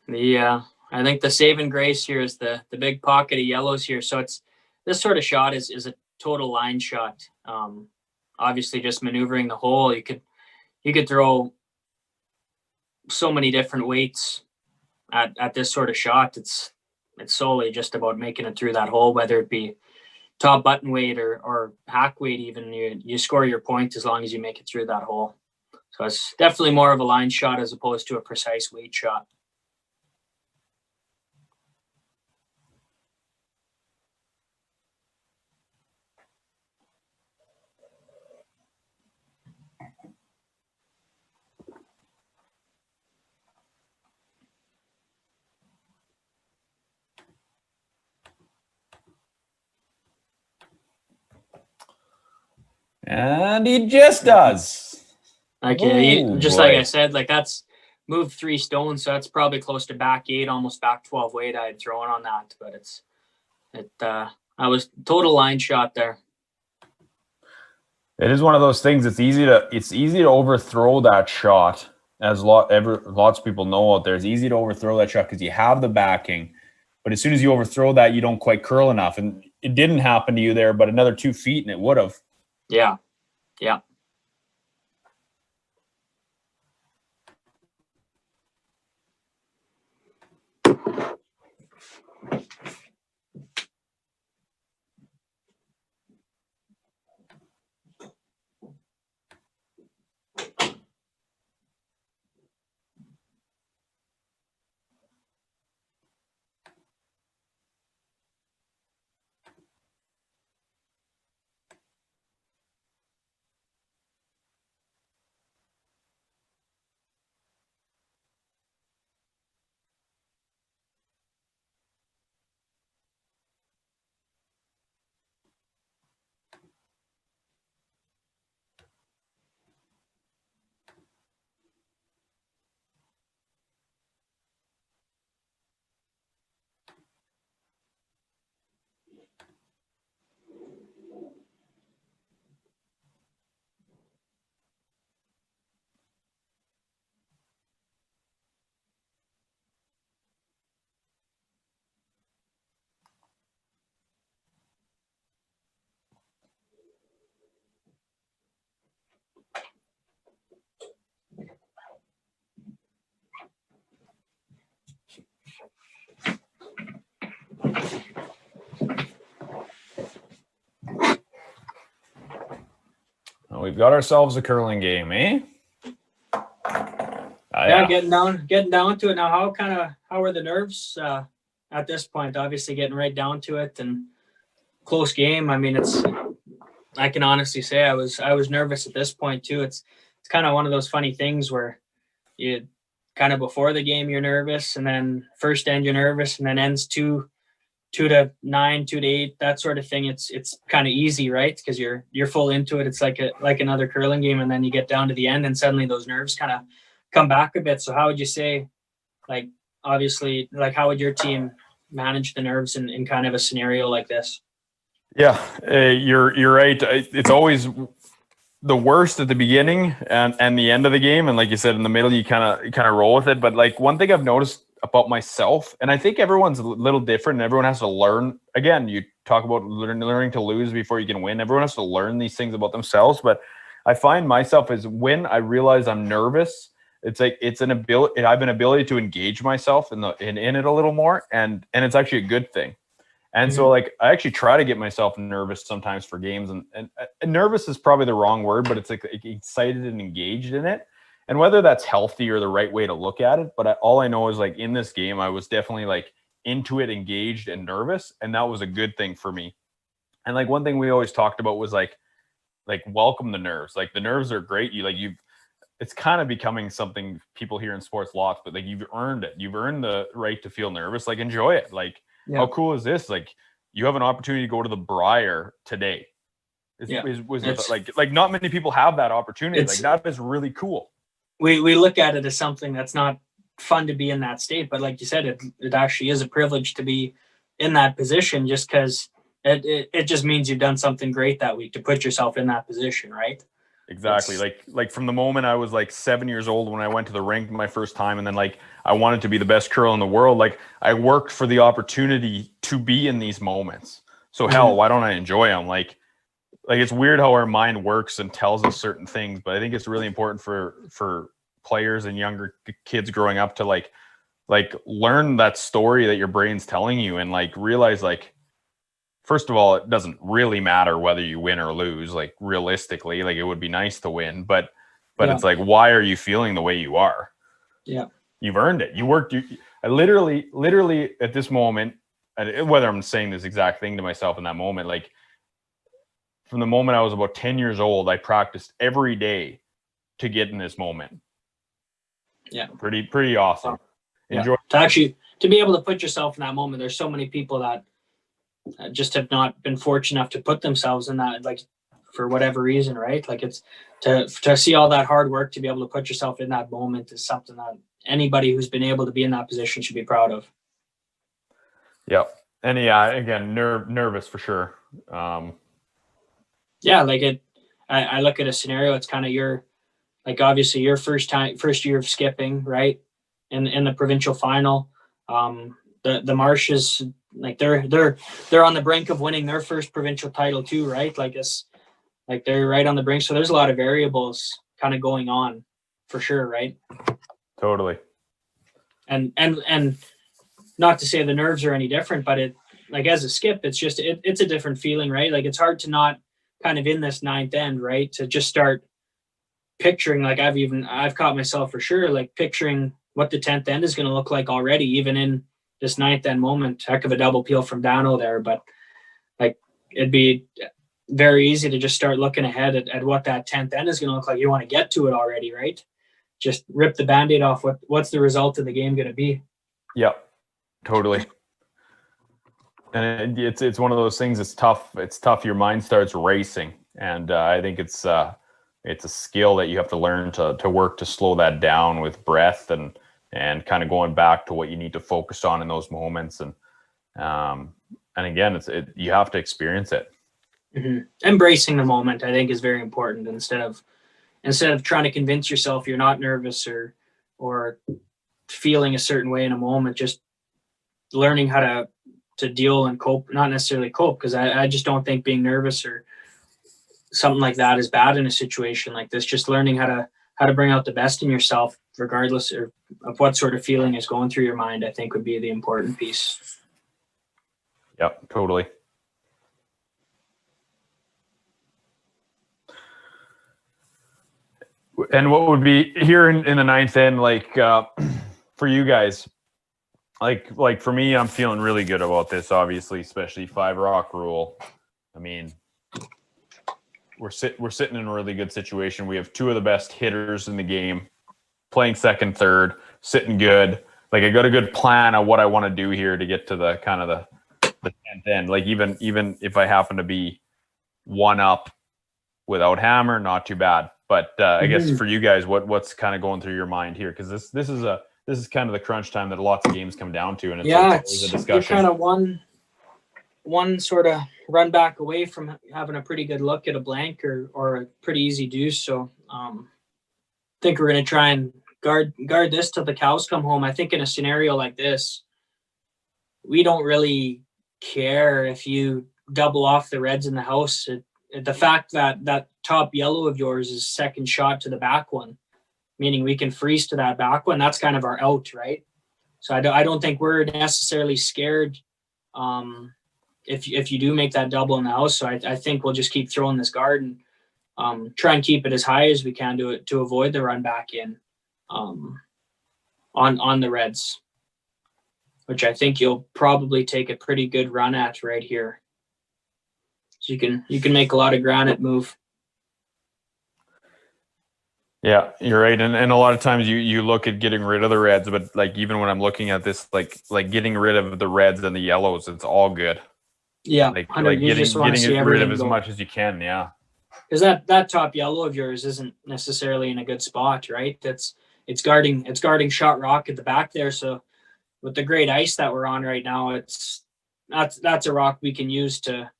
I think the saving grace here is the big pocket of yellows here. So it's this sort of shot is a total line shot. Obviously, just maneuvering the hole, you could throw so many different weights at this sort of shot. It's solely just about making it through that hole, whether it be top button weight or hack weight. Even you score your point as long as you make it through that hole. So it's definitely more of a line shot as opposed to a precise weight shot. And he just does. Like Oh, just boy. like I said, like that's moved 3 stones, so that's probably close to back 8, almost back 12 weight I had thrown on that. But I was total line shot there. It is one of those things. It's easy to overthrow that shot, as lots of people know out there. It's easy to overthrow that shot because you have the backing, but as soon as you overthrow that, you don't quite curl enough. And it didn't happen to you there, but another 2 feet and it would have. Yeah. Well, we've got ourselves a curling game, eh? Yeah, getting down to it now. How are the nerves at this point? Obviously, getting right down to it and close game. I mean, I can honestly say I was nervous at this point too. It's kind of one of those funny things where you kind of before the game you're nervous, and then first end you're nervous, and then ends 2 to 9, 2 to 8, that sort of thing. It's kind of easy, right? Because you're full into it. It's like another curling game, and then you get down to the end, and suddenly those nerves kind of come back a bit. So how would you say, like, obviously, like how would your team manage the nerves in kind of a scenario like this? Yeah, you're right. It's always the worst at the beginning and the end of the game, and like you said, in the middle, you kind of roll with it. But like one thing I've noticed about myself, and I think everyone's a little different, and everyone has to learn. Again, you talk about learning to lose before you can win. Everyone has to learn these things about themselves. But I find myself is when I realize I'm nervous, it's like it's an ability. I have an ability to engage myself in it a little more, and it's actually a good thing. And so, like, I actually try to get myself nervous sometimes for games, and nervous is probably the wrong word, but it's like excited and engaged in it. And whether that's healthy or the right way to look at it, but all I know is like in this game, I was definitely like into it, engaged and nervous, and that was a good thing for me. And like one thing we always talked about was like welcome the nerves. Like the nerves are great. It's kind of becoming something people hear in sports lots, but like you've earned it. You've earned the right to feel nervous. Like enjoy it. Like. Yeah. How cool is this? Like you have an opportunity to go to the Briar today. Like not many people have that opportunity. Like that is really cool. We look at it as something that's not fun to be in that state, but like you said, it actually is a privilege to be in that position, just because it just means you've done something great that week to put yourself in that position, right? Exactly. Like from the moment I was like 7 years old when I went to the rink my first time, and then like I wanted to be the best curler in the world. Like I worked for the opportunity to be in these moments. So hell, why don't I enjoy them? Like it's weird how our mind works and tells us certain things, but I think it's really important for players and younger kids growing up to like learn that story that your brain's telling you, and like realize like, first of all, it doesn't really matter whether you win or lose. Like realistically, like it would be nice to win, but it's like, why are you feeling the way you are? Yeah, you've earned it. You worked. I literally at this moment, whether I'm saying this exact thing to myself in that moment, like from the moment I was about 10 years old, I practiced every day to get in this moment. Yeah, pretty awesome. Enjoy to be able to put yourself in that moment. There's so many people that just have not been fortunate enough to put themselves in that, like for whatever reason, right? Like it's to see all that hard work to be able to put yourself in that moment is something that anybody who's been able to be in that position should be proud of. Yep. And yeah, again, nervous for sure. Yeah, like I look at a scenario, it's kind of your, like obviously your first year of skipping, right? In the provincial final. The Marshes, like they're on the brink of winning their first provincial title too, right? Like they're right on the brink. So there's a lot of variables kind of going on for sure, right? Totally. And not to say the nerves are any different, but it, like as a skip, it's just it's a different feeling, right? Like it's hard to not kind of in this ninth end, right? To just start picturing, like I've caught myself for sure, like picturing what the 10th end is going to look like already, even in this ninth end moment. Heck of a double peel from Dano there, but like it'd be very easy to just start looking ahead at what that 10th end is going to look like. You want to get to it already, right? Just rip the Band-Aid off. What's the result of the game going to be? Yep, totally. And it's one of those things. It's tough. It's tough. Your mind starts racing, and I think it's a skill that you have to learn to work to slow that down with breath and kind of going back to what you need to focus on in those moments. And again, you have to experience it. Mm-hmm. Embracing the moment, I think, is very important. Instead of trying to convince yourself you're not nervous or feeling a certain way in a moment, just learning how to deal and cope, not necessarily cope, because I just don't think being nervous or something like that is bad in a situation like this. Just learning how to bring out the best in yourself, regardless of what sort of feeling is going through your mind, I think would be the important piece. Yep, totally. And what would be here in the ninth end, like for you guys, like for me, I'm feeling really good about this, obviously, especially 5 rock rule. I mean, we're sitting in a really good situation. We have 2 of the best hitters in the game, playing second, third, sitting good. Like I got a good plan of what I want to do here to get to the kind of the 10th end. Like even if I happen to be 1 up without hammer, not too bad. But I guess for you guys, what's kind of going through your mind here? Because this is kind of the crunch time that lots of games come down to, and it's always a discussion. You're kind of one sort of run back away from having a pretty good look at a blank or a pretty easy deuce. So I think we're going to try and guard this till the cows come home. I think in a scenario like this, we don't really care if you double off the Reds in the house. The fact that top yellow of yours is second shot to the back one, meaning we can freeze to that back one. That's kind of our out, right? So I don't think we're necessarily scared if you do make that double in the house. So I think we'll just keep throwing this guard and try and keep it as high as we can to avoid the run back in on the Reds, which I think you'll probably take a pretty good run at right here. So you can make a lot of granite move. Yeah, you're right. And a lot of times you look at getting rid of the Reds, but like even when I'm looking at this, like getting rid of the Reds and the yellows, it's all good. Yeah, like getting rid of as much as you can. Yeah, because that top yellow of yours isn't necessarily in a good spot, right? It's guarding shot rock at the back there. So with the great ice that we're on right now, that's a rock we can use to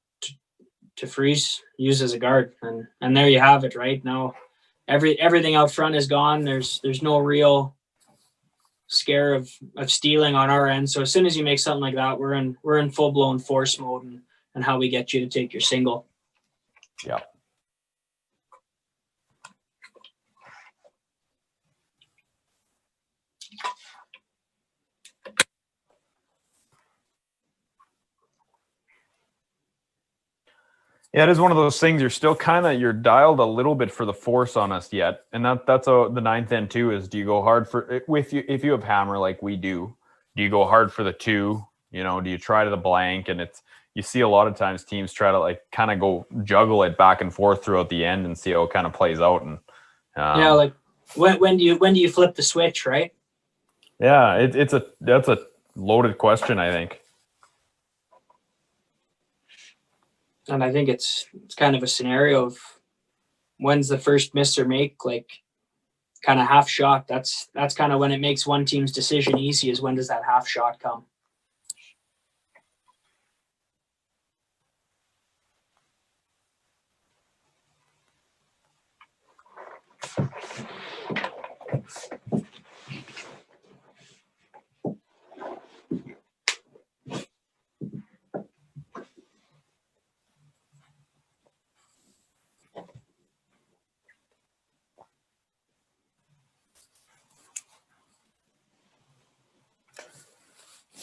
freeze, use as a guard, and there you have it. Right now, everything out front is gone. There's no real scare of stealing on our end. So as soon as you make something like that, we're in full blown force mode and how we get you to take your single. Yeah. Yeah, it is one of those things. You're still you're dialed a little bit for the force on us yet, and that's the ninth end too. Is do you go hard for with you if you have hammer like we do? Do you go hard for the 2? You know, do you try to the blank? And you see a lot of times teams try to like kind of go juggle it back and forth throughout the end and see how it kind of plays out. And yeah, like when do you flip the switch, right? Yeah, that's a loaded question, I think. And I think it's kind of a scenario of when's the first miss or make, like kind of half shot. That's kind of when it makes one team's decision easy, is when does that half shot come?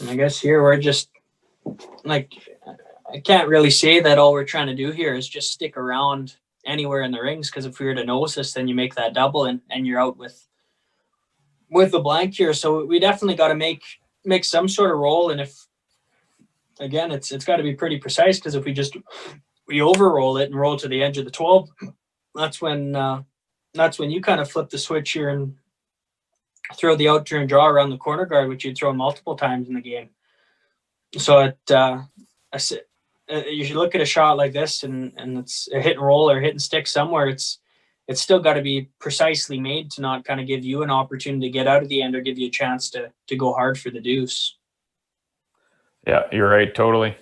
And I guess here we're just like, I can't really say that all we're trying to do here is just stick around anywhere in the rings, because if we were to nose this, then you make that double and you're out with the blank here. So we definitely got to make some sort of roll. And if, again, it's got to be pretty precise, because if we overroll it and roll to the edge of the 12, that's when you kind of flip the switch here and throw the out turn draw around the corner guard, which you'd throw multiple times in the game. So you should look at a shot like this, and it's a hit and roll or hit and stick somewhere. It's still got to be precisely made to not kind of give you an opportunity to get out of the end or give you a chance to go hard for the deuce. Yeah, you're right. Totally.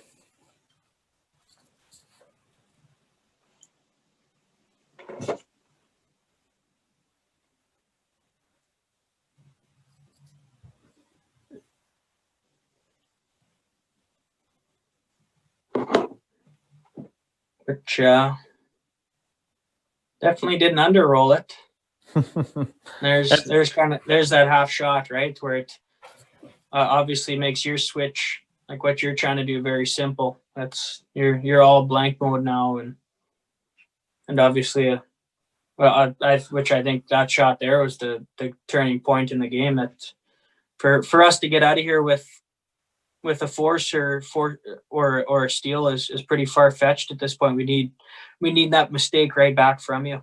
Which definitely didn't underroll it. There's that half shot, right, where it obviously makes your switch, like what you're trying to do, very simple. That's you're all blank mode now, and obviously which I think that shot there was the turning point in the game. That for us to get out of here with a force or a steal is pretty far fetched at this point. We need that mistake right back from you.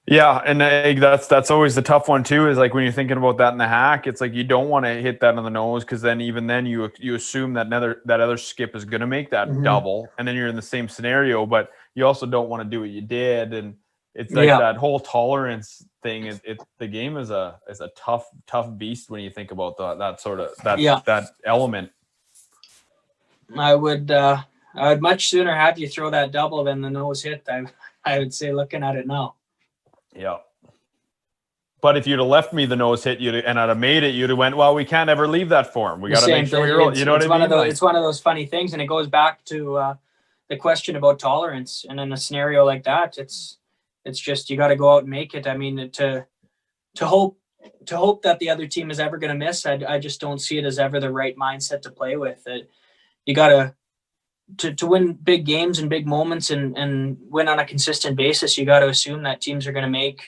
Yeah, and that's always the tough one too. Is like when you're thinking about that in the hack, it's like you don't want to hit that on the nose, because then you assume that other skip is going to make that double, and then you're in the same scenario. But you also don't want to do what you did, and it's like that whole tolerance thing. The game is a tough beast when you think about that element. I would much sooner have you throw that double than the nose hit. I would say, looking at it now. Yeah. But if you'd have left me the nose hit, and I'd have made it, you'd have went, well, we can't ever leave that for him. We got to make sure we roll. You know what I mean? It's one of those funny things, and it goes back to the question about tolerance. And in a scenario like that, it's just you got to go out and make it. I mean, to hope that the other team is ever going to miss, I just don't see it as ever the right mindset to play with. You got to win big games and big moments and win on a consistent basis. You got to assume that teams are going to make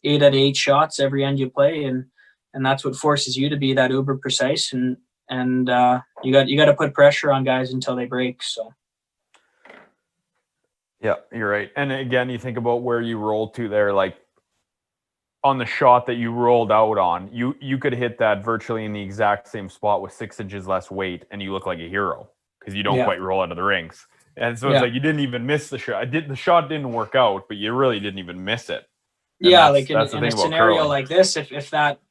8 out of 8 shots every end you play, and that's what forces you to be that uber precise, and you got to put pressure on guys until they break. So yeah, you're right. And again, you think about where you rolled to there, like on the shot that you rolled out on, you could hit that virtually in the exact same spot with 6 inches less weight, and you look like a hero because you don't quite roll out of the rings. And so it's like you didn't even miss the shot. The shot didn't work out, but you really didn't even miss it. And like in a scenario like this, if that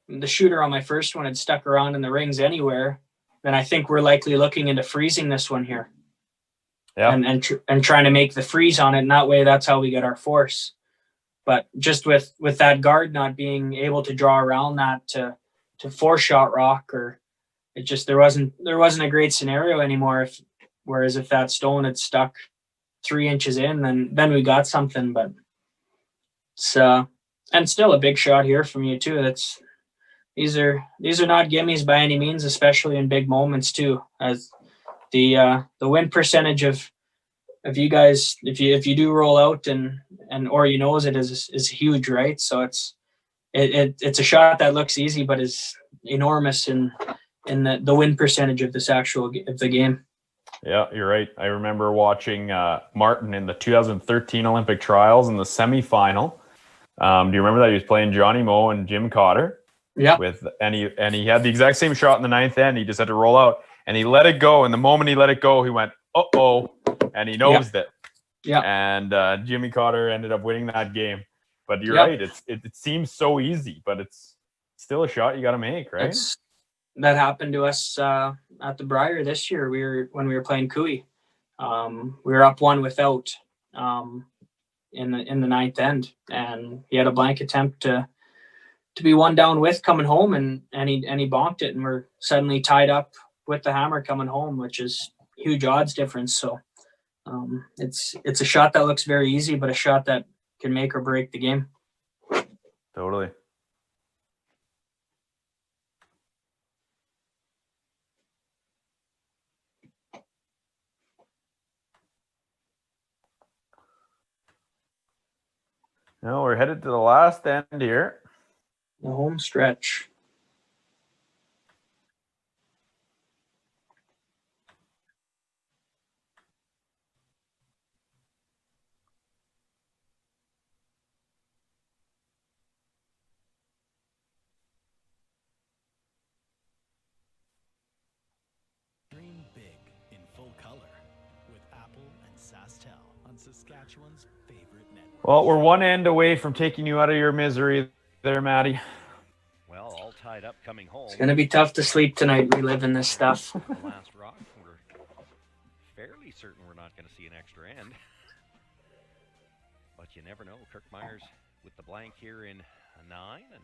the shooter on my first one had stuck around in the rings anywhere, then I think we're likely looking into freezing this one here. Yeah. and trying to make the freeze on it. And that way, that's how we get our force. But just with that guard not being able to draw around that to force shot rock, or it just there wasn't a great scenario anymore. Whereas if that stone had stuck 3 inches in, then we got something. But it's and still a big shot here from you too. These are not gimmies by any means, especially in big moments too. As the win percentage of you guys, if you do roll out and or it is huge, right? So it's a shot that looks easy but is enormous in the win percentage of this of the game. Yeah, you're right. I remember watching Martin in the 2013 Olympic trials in the semifinal. Do you remember that he was playing Johnny Moe and Jim Cotter? Yeah. And he had the exact same shot in the ninth end. He just had to roll out, and he let it go. And the moment he let it go, he went, "Uh-oh," and he nosed it. Yeah. And Jimmy Cotter ended up winning that game. But you're right. It seems so easy, but it's still a shot you got to make, right? That happened to us at the Briar this year. When we were playing Cooey. We were up 1 without in the ninth end, and he had a blank attempt to be 1 down with coming home, and he bonked it, and we're suddenly tied up with the hammer coming home, which is huge odds difference. So it's a shot that looks very easy, but a shot that can make or break the game. Totally. Now we're headed to the last end here. The home stretch. Dream big in full color with Apple and Sastel on Saskatchewan's favorite network. Well, we're 1 end away from taking you out of your misery there, Matty. Well, all tied up coming home. It's going to be tough to sleep tonight reliving this stuff. The last rock, we're fairly certain we're not going to see an extra end. But you never know. Kirk Muyres with the blank here in a 9. And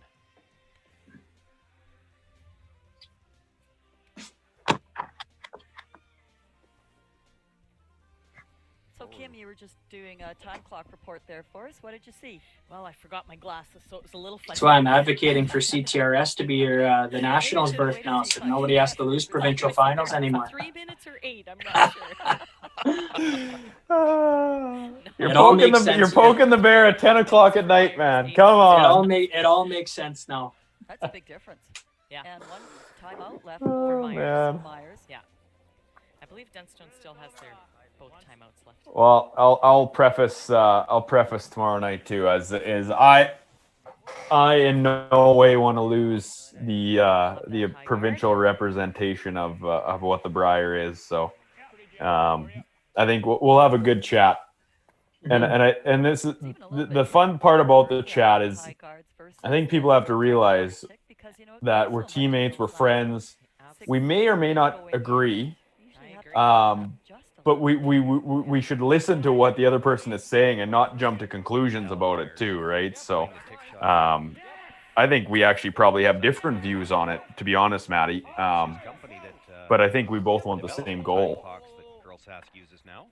So, Kim, you were just doing a time clock report there for us. What did you see? Well, I forgot my glasses, so it was a little funny. That's why I'm advocating for CTRS to be the Nationals' birth now, so nobody has to lose provincial finals anymore. 3 minutes or 8, I'm not sure. You're poking the bear at 10 o'clock at night, man. Come on. It all makes sense now. That's a big difference. Yeah. And 1 timeout left for Muyres. Yeah. I believe Dunstone still has their both timeouts left. Well, I'll preface tomorrow night too, as I in no way want to lose the provincial representation of what the Briar is. So I think we'll have a good chat. And this is the fun part about the chat is I think people have to realize that we're teammates, we're friends. We may or may not agree, but we should listen to what the other person is saying and not jump to conclusions about it too, right? So I think we actually probably have different views on it, to be honest, Matty. But I think we both want the same goal. Curlsask uses now.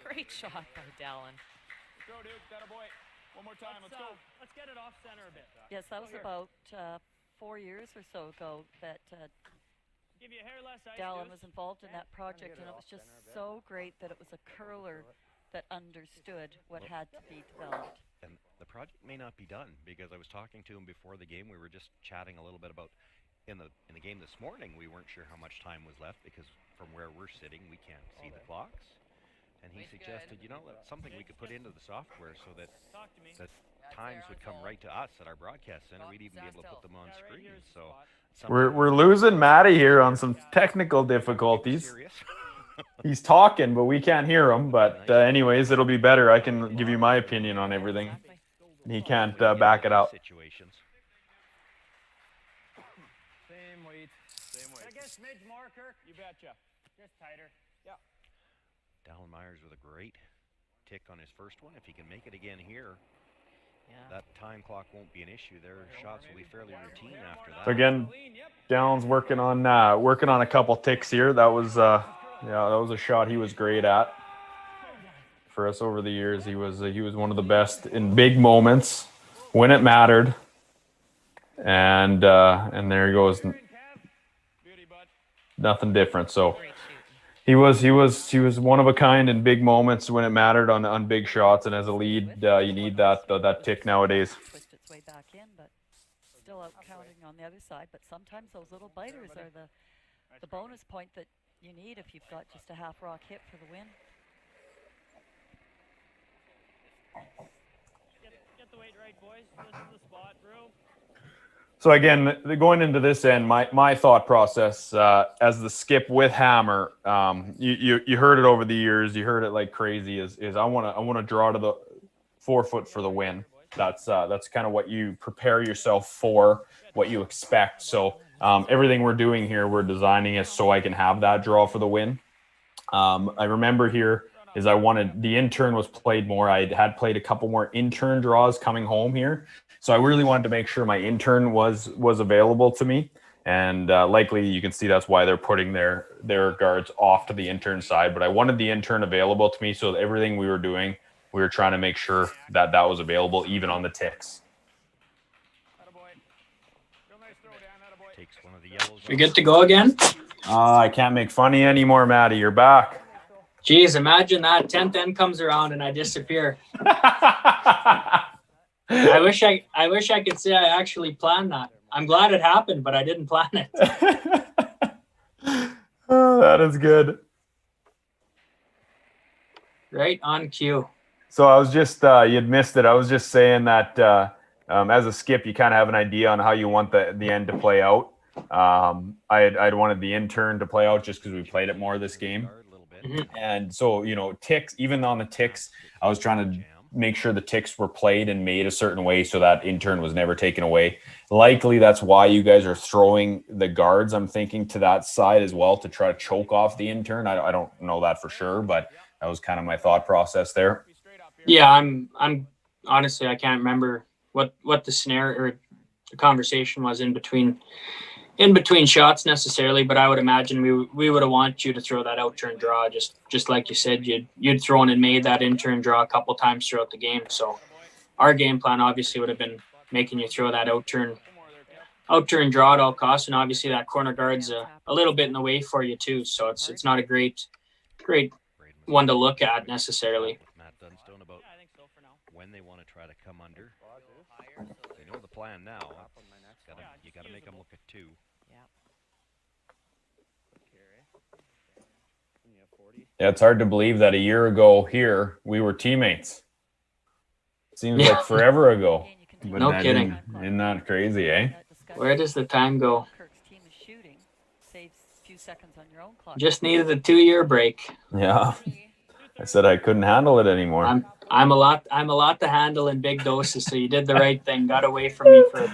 Great shot by Dallin. Let's go, Duke. That a boy. One more time. Let's go. Let's get it off center a bit. Yes, that was about 4 years or so ago that Give you a hair less ice, Dallin was involved in that project, and it was just so great that it was a curler that understood what had to be developed. And the project may not be done because I was talking to him before the game. We were just chatting a little bit about in the game this morning. We weren't sure how much time was left because from where we're sitting, we can't see the clocks. And he suggested, that's something we could put into the software so that times would come right to us at our broadcast center. We'd even be able to put them on screen. So we're losing Matty here on some technical difficulties. He's talking, but we can't hear him. But anyways, it'll be better. I can give you my opinion on everything. He can't back it up. Same weight. I guess smidge more, Kirk. You betcha. Just tighter. Yeah. Dallin Muyres with a great tick on his first one. If he can make it again here, that time clock won't be an issue. Their shots will be fairly routine after that. So again, Dallin's working on a couple ticks here. That was that was a shot he was great at. For us over the years, he was one of the best in big moments when it mattered. And there he goes. Nothing different. So he was one of a kind in big moments when it mattered on big shots. And as a lead, you need that tick nowadays. Twist its way back in, but still out counting on the other side. But sometimes those little biters are the bonus point that you need if you've got just a half rock hit for the win. Get the weight right, boys. This is the spot, bro. So again, going into this end, my thought process as the skip with hammer, you heard it over the years, you heard it like crazy. Is I want to draw to the 4 foot for the win. That's kind of what you prepare yourself for, what you expect. So everything we're doing here, we're designing it so I can have that draw for the win. I remember here is I wanted the intern was played more. I had played a couple more intern draws coming home here. So I really wanted to make sure my intern was available to me. And likely you can see that's why they're putting their guards off to the intern side. But I wanted the intern available to me. So everything we were doing, we were trying to make sure that was available even on the ticks. Takes one of the yellows. We good to go again? I can't make fun of you anymore, Maddie. You're back. Geez, imagine that 10th end comes around and I disappear. I wish I could say I actually planned that. I'm glad it happened, but I didn't plan it. Oh, that is good. Right on cue. So I was just you'd missed it. I was just saying that as a skip, you kind of have an idea on how you want the end to play out. I'd wanted the intern to play out just because we played it more this game. And so, ticks, even on the ticks, I was trying to make sure the ticks were played and made a certain way so that intern was never taken away. Likely that's why you guys are throwing the guards, I'm thinking, to that side as well to try to choke off the intern. I don't know that for sure, but that was kind of my thought process there. Yeah, I'm honestly, I can't remember what the scenario or the conversation was in between shots necessarily, but I would imagine we would have wanted you to throw that out turn draw, just like you said, you'd thrown and made that in turn draw a couple times throughout the game. So our game plan obviously would have been making you throw that out turn draw at all costs, and obviously that corner guard's a little bit in the way for you too. So it's not a great one to look at necessarily. Matt Dunstone about when they want to try to come under. They know the plan now. You got to make them look at 2. Yeah, it's hard to believe that a year ago here we were teammates. Seems like forever ago. But no kidding. Isn't that crazy, eh? Where does the time go? Kirk's team is shooting, saves a few seconds on your own clock. Just needed a 2-year break. Yeah. I said I couldn't handle it anymore. I'm a lot to handle in big doses, so you did the right thing. Got away from me for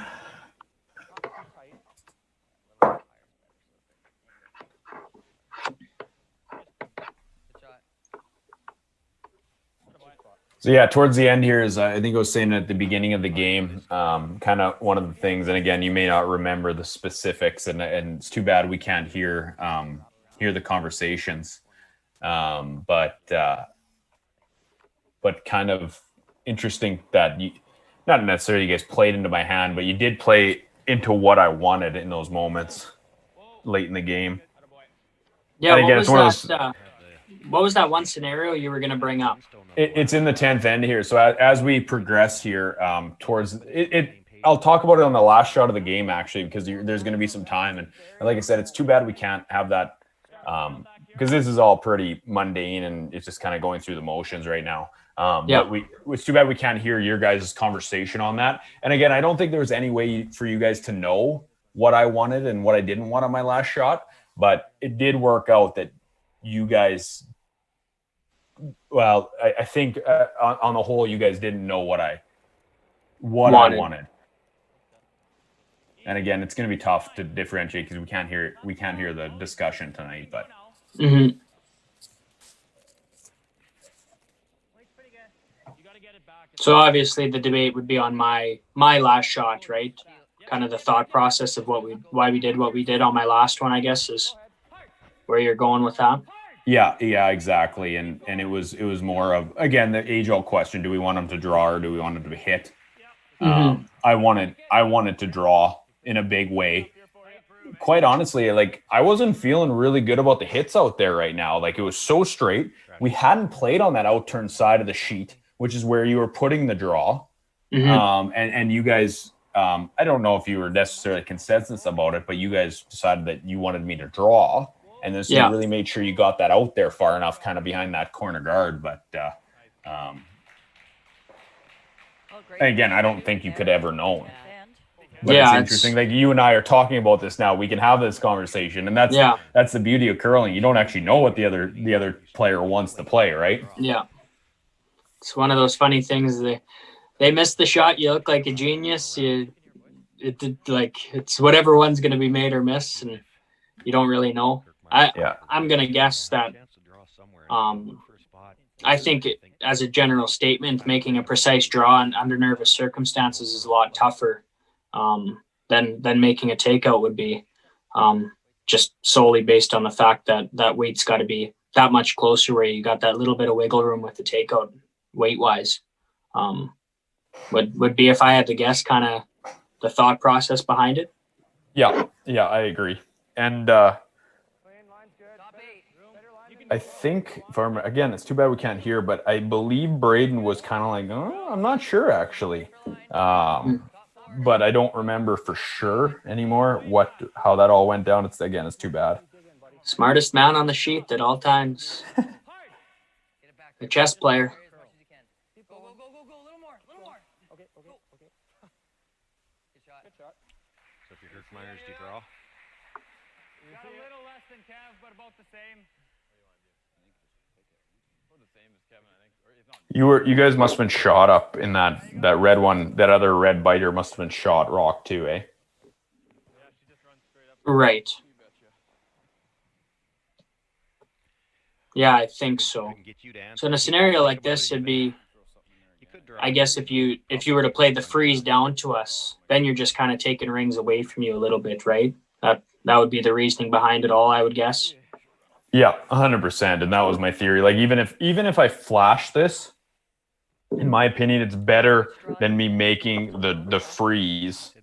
So yeah, towards the end here is I think I was saying at the beginning of the game, kind of one of the things, and again, you may not remember the specifics, and it's too bad we can't hear the conversations, but kind of interesting that not necessarily you guys played into my hand, but you did play into what I wanted in those moments late in the game. Yeah, what was that one scenario you were going to bring up? It's in the 10th end here. So as we progress here towards it, I'll talk about it on the last shot of the game, actually, because there's going to be some time. And like I said, it's too bad we can't have that because this is all pretty mundane and it's just kind of going through the motions right now. But it's too bad we can't hear your guys' conversation on that. And again, I don't think there was any way for you guys to know what I wanted and what I didn't want on my last shot. But it did work out that you guys, well, I think on the whole, you guys didn't know what I wanted. And again, it's going to be tough to differentiate because we can't hear the discussion tonight. But So obviously the debate would be on my last shot, right? Kind of the thought process of why we did what we did on my last one, I guess, is where you're going with that. Yeah, exactly. And it was more of, again, the age-old question: do we want him to draw or do we want him to hit? I wanted to draw in a big way. Quite honestly, like, I wasn't feeling really good about the hits out there right now. Like, it was so straight. We hadn't played on that out-turn side of the sheet, which is where you were putting the draw. And you guys, I don't know if you were necessarily consensus about it, but you guys decided that you wanted me to draw. And then so you really made sure you got that out there far enough, kind of behind that corner guard. But again, I don't think you could ever know. But it's interesting. Like, you and I are talking about this now. We can have this conversation, and that's the beauty of curling. You don't actually know what the other player wants to play, right? Yeah, it's one of those funny things. They missed the shot. You look like a genius. It's whatever one's going to be made or miss, and you don't really know. I'm going to guess that. I think as a general statement, making a precise draw under nervous circumstances is a lot tougher than making a takeout would be, just solely based on the fact that weight's got to be that much closer, where you got that little bit of wiggle room with the takeout weight wise. Would be, if I had to guess, kind of the thought process behind it. Yeah, I agree. And I think, again, it's too bad we can't hear, but I believe Braden was kind of like, oh, I'm not sure actually. But I don't remember for sure anymore how that all went down. It's too bad. Smartest man on the sheet at all times. A chess player. Go, a little more. Okay. Good shot. So if you're Kirk Muyres, do you draw? Got a little less than Kev, but about the same. You guys must have been shot up in that red one. That other red biter must have been shot rock too, eh? Right. Yeah, I think so. So in a scenario like this, it'd be, I guess, if you were to play the freeze down to us, then you're just kind of taking rings away from you a little bit, right? That would be the reasoning behind it all, I would guess. Yeah, 100%. And that was my theory. Like, even if I flash this, in my opinion, it's better than me making the freeze,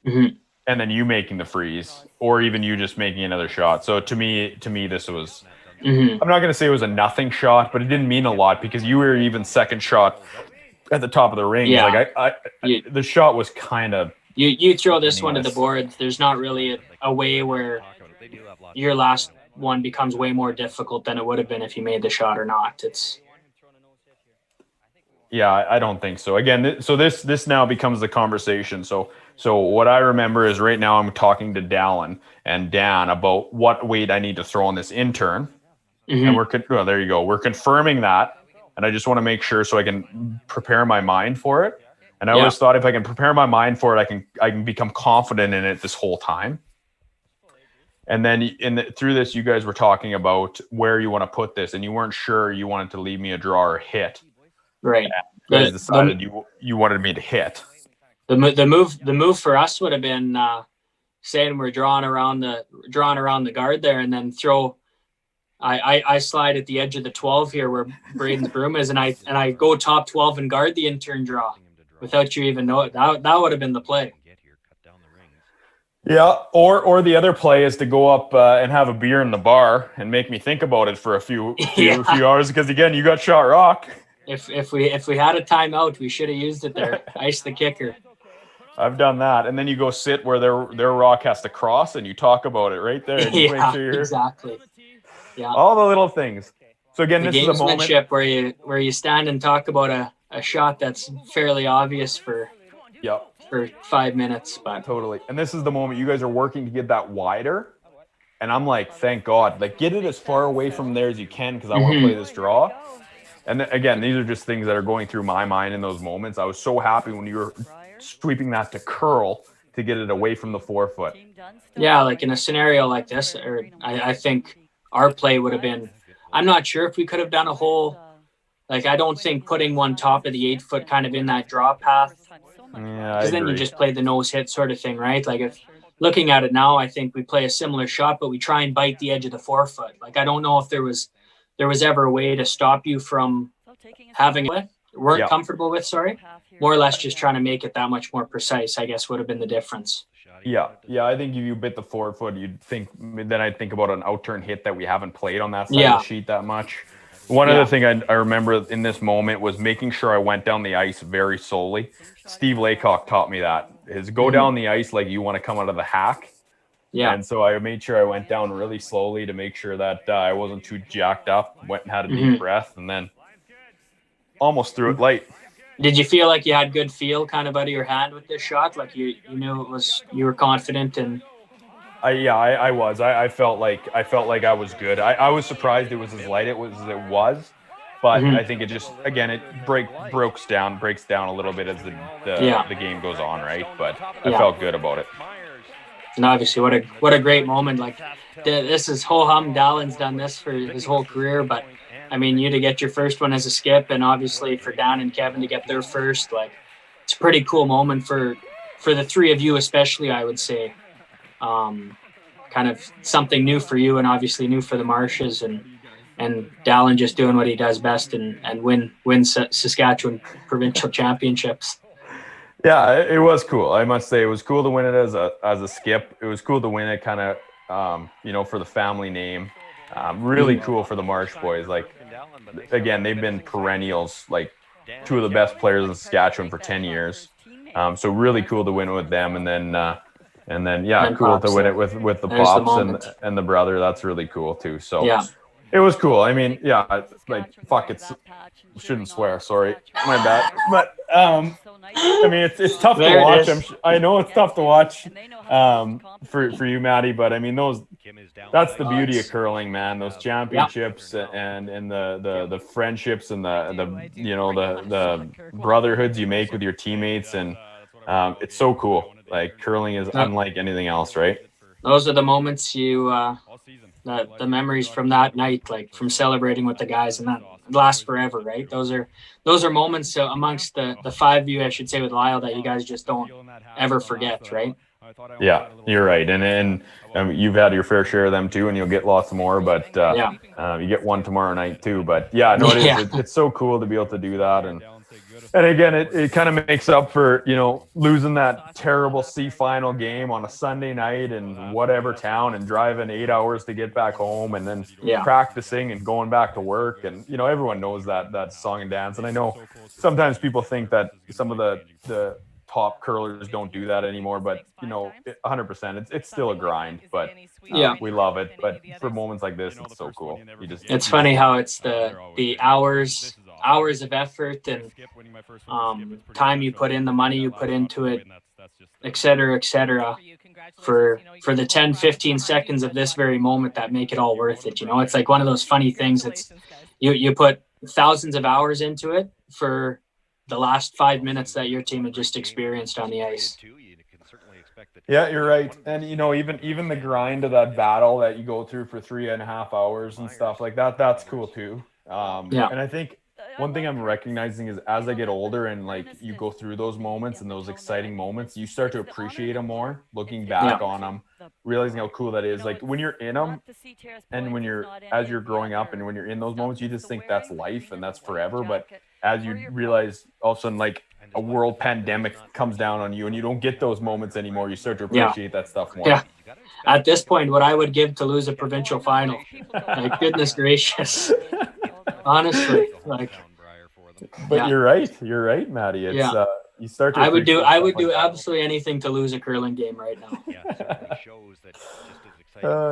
and then you making the freeze, or even you just making another shot. So to me, this was. I'm not going to say it was a nothing shot, but it didn't mean a lot because you were even second shot at the top of the ring. Yeah. Like the shot was kind of. You throw this one to the board. There's not really a way where your last one becomes way more difficult than it would have been if you made the shot or not. Yeah, I don't think so. Again, so this now becomes the conversation. So what I remember is right now I'm talking to Dallin and Dan about what weight I need to throw on this intern. And there you go. We're confirming that. And I just want to make sure so I can prepare my mind for it. And I always thought if I can prepare my mind for it, I can become confident in it this whole time. And then through this, you guys were talking about where you want to put this, and you weren't sure you wanted to leave me a draw or hit. Right. You guys decided you wanted me to hit. The move for us would have been saying we're drawing around the guard there, and then throw. I slide at the edge of the 12 here where Braden's broom is, and I go top 12 and guard the intern draw without you even know it. That would have been the play. Yeah, or the other play is to go up and have a beer in the bar and make me think about it for a few hours because again, you got shot rock. If we had a timeout, we should have used it there. Ice the kicker. I've done that, and then you go sit where their rock has to cross, and you talk about it right there. And you make sure exactly. Yeah, all the little things. So again, this is a moment where you stand and talk about a shot that's fairly obvious for 5 minutes, but totally. And this is the moment you guys are working to get that wider, and I'm like, thank God, like get it as far away from there as you can because I want to play this draw. And again, these are just things that are going through my mind in those moments. I was so happy when you were sweeping that to curl to get it away from the 4-foot. Yeah, like in a scenario like this, I think our play would have been. I'm not sure if we could have done a whole Like, I don't think putting one top of the 8-foot kind of in that draw path, Yeah, I because then you agree. just play the nose hit sort of thing, right? Like, if looking at it now, I think we play a similar shot, but we try and bite the edge of the 4-foot. Like, I don't know if there was ever a way to stop you from having it, weren't comfortable with, more or less just trying to make it that much more precise, I guess, would have been the difference. Yeah. I think if you bit the 4-foot, I'd think about an out-turn hit that we haven't played on that side of the sheet that much. One other thing I remember in this moment was making sure I went down the ice very slowly. Steve Laycock taught me that, is go down the ice like you want to come out of the hack. Yeah. And so I made sure I went down really slowly to make sure that I wasn't too jacked up, went and had a deep breath, and then almost threw it light. Did you feel like you had good feel kind of out of your hand with this shot? Like you knew you were confident and... I was. I felt like I was good. I was surprised it was as light as it was, but I think it just, again, it breaks down a little bit as the game goes on, right? But I felt good about it. And obviously, what a great moment! Like, this is ho-hum. Dallin's done this for his whole career, but I mean, you to get your first one as a skip, and obviously for Dan and Kevin to get their first, like, it's a pretty cool moment for the three of you, especially, I would say. Kind of something new for you, and obviously new for the Marshes, and Dallin just doing what he does best and win Saskatchewan provincial championships. Yeah, it was cool. I must say it was cool to win it as a skip. It was cool to win it kind of, for the family name. Really cool for the Marsh boys. Like, again, they've been perennials, like two of the best players in Saskatchewan for 10 years. So really cool to win it with them. And then cool to win it with the Pops and the brother. That's really cool too. So it was cool. I mean, shouldn't swear. Sorry, my bad. But I mean, it's tough to watch. I know it's tough to watch for you, Maddie. But I mean, that's the beauty of curling, man. Those championships and the friendships and the brotherhoods you make with your teammates, and it's so cool. Like, curling is unlike anything else, right? Those are the moments the memories from that night, like from celebrating with the guys, and that lasts forever, right? Those are moments amongst the five of you, I should say, with Lyle, that you guys just don't ever forget, right? Yeah, you're right. And you've had your fair share of them too, and you'll get lots more, but you get one tomorrow night too. But it's so cool to be able to do that. And again, it kind of makes up for, losing that terrible C final game on a Sunday night in whatever town and driving 8 hours to get back home, and then practicing and going back to work. And, everyone knows that song and dance. And I know sometimes people think that some of the top curlers don't do that anymore, but 100%, it's still a grind, but we love it. But for moments like this, it's so cool. It's funny how it's the hours of effort and time you put in, the money you put into it, et cetera, for the 10-15 seconds of this very moment that make it all worth it. It's like one of those funny things. It's you put thousands of hours into it for the last 5 minutes that your team had just experienced on the ice. Yeah, you're right. And even the grind of that battle that you go through for 3.5 hours and stuff like that, that's cool too. And I think one thing I'm recognizing is, as I get older and like you go through those moments and those exciting moments, you start to appreciate them more, looking back on them, realizing how cool that is. Like, when you're in them, and as you're growing up and when you're in those moments, you just think that's life and that's forever. But as you realize, all of a sudden, like, a world pandemic comes down on you and you don't get those moments anymore, you start to appreciate that stuff more. Yeah. At this point, what I would give to lose a provincial final, like, goodness gracious. Honestly, like. But you're right, Maddie. It's you start to. I would do absolutely anything to lose a curling game right now.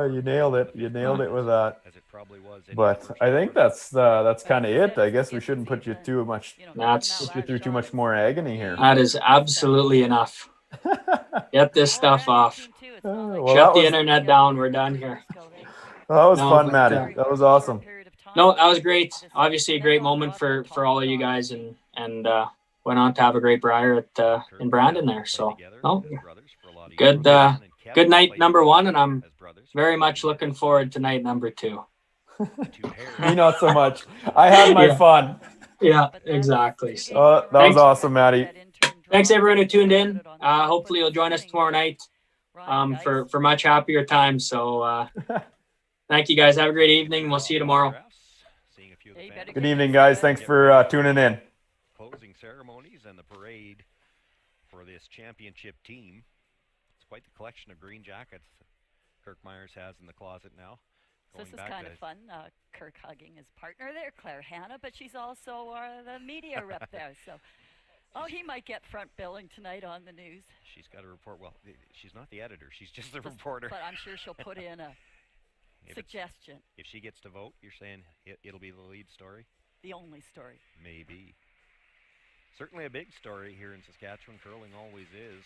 You nailed it. You nailed it with that. But I think that's kind of it. I guess we shouldn't put you through too much more agony here. That is absolutely enough. Get this stuff off. Shut the internet down. We're done here. Well, that was fun, Maddie. That was awesome. No, that was great. Obviously, a great moment for all of you guys, and went on to have a great Briar in Brandon there. So, good night number one, and I'm very much looking forward to night number two. Me not so much. I had my fun. Yeah, But that's exactly. 2 days So in a row That was Thanks. awesome, Maddie. that intern thanks draw. everyone who tuned Put in. it on Facebook Hopefully you'll this join us morning tomorrow was night Ryan Dice. for much happier times. So thank you guys. Have a great evening. We'll see you tomorrow. Seeing a few of Yeah, the you better fans Good get evening, used guys. to it. Thanks get for ready tuning for in. closing ceremonies and the parade for this championship team. It's quite the collection of green jackets Kirk Muyres has in the closet now. So this Going is back kind to of fun. Kirk hugging his partner there, Claire Hanna, but she's also the media rep there. So, he might get front billing tonight on the news. she's got a report. Well, she's not the editor. She's just the reporter. But I'm sure she'll put in a suggestion. If she gets to vote, you're saying it'll be the lead story? The only story. Maybe. Certainly a big story here in Saskatchewan. Curling always is.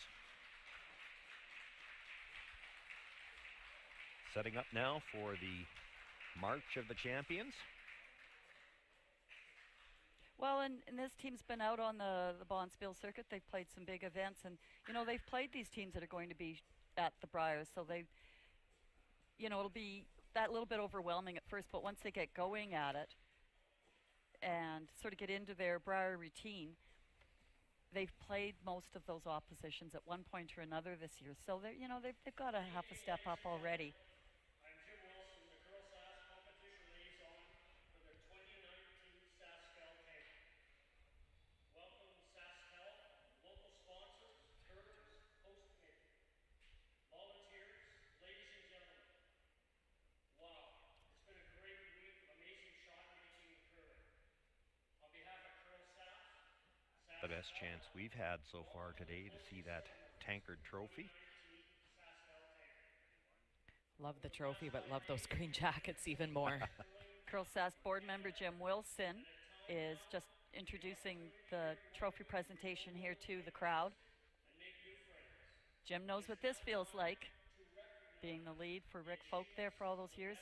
Setting up now for the March of the Champions. Well, and this team's been out on the Bonspiel circuit. They've played some big events, and they've played these teams that are going to be at the Briars. So they, it'll be that little bit overwhelming at first, but once they get going at it and sort of get into their Briar routine, they've played most of those oppositions at one point or another this year. So they're, they've got a half a step up already. I'm Jim Wilson, the Curlsask competition liaison for the 2019 Saskatchewan Tankard. Welcome, Saskatchewan, local sponsors, curlers, host committee, volunteers, ladies and gentlemen. Wow, it's been a great week of amazing shot making and curling. On behalf of Curlsask, The best chance we've had so far today to see that Tankard trophy. Love the trophy, but love those green jackets even more. Curlsask board member Jim Wilson is just introducing the trophy presentation here to the crowd. Jim knows what this feels like, being the lead for Rick Folk there for all those years.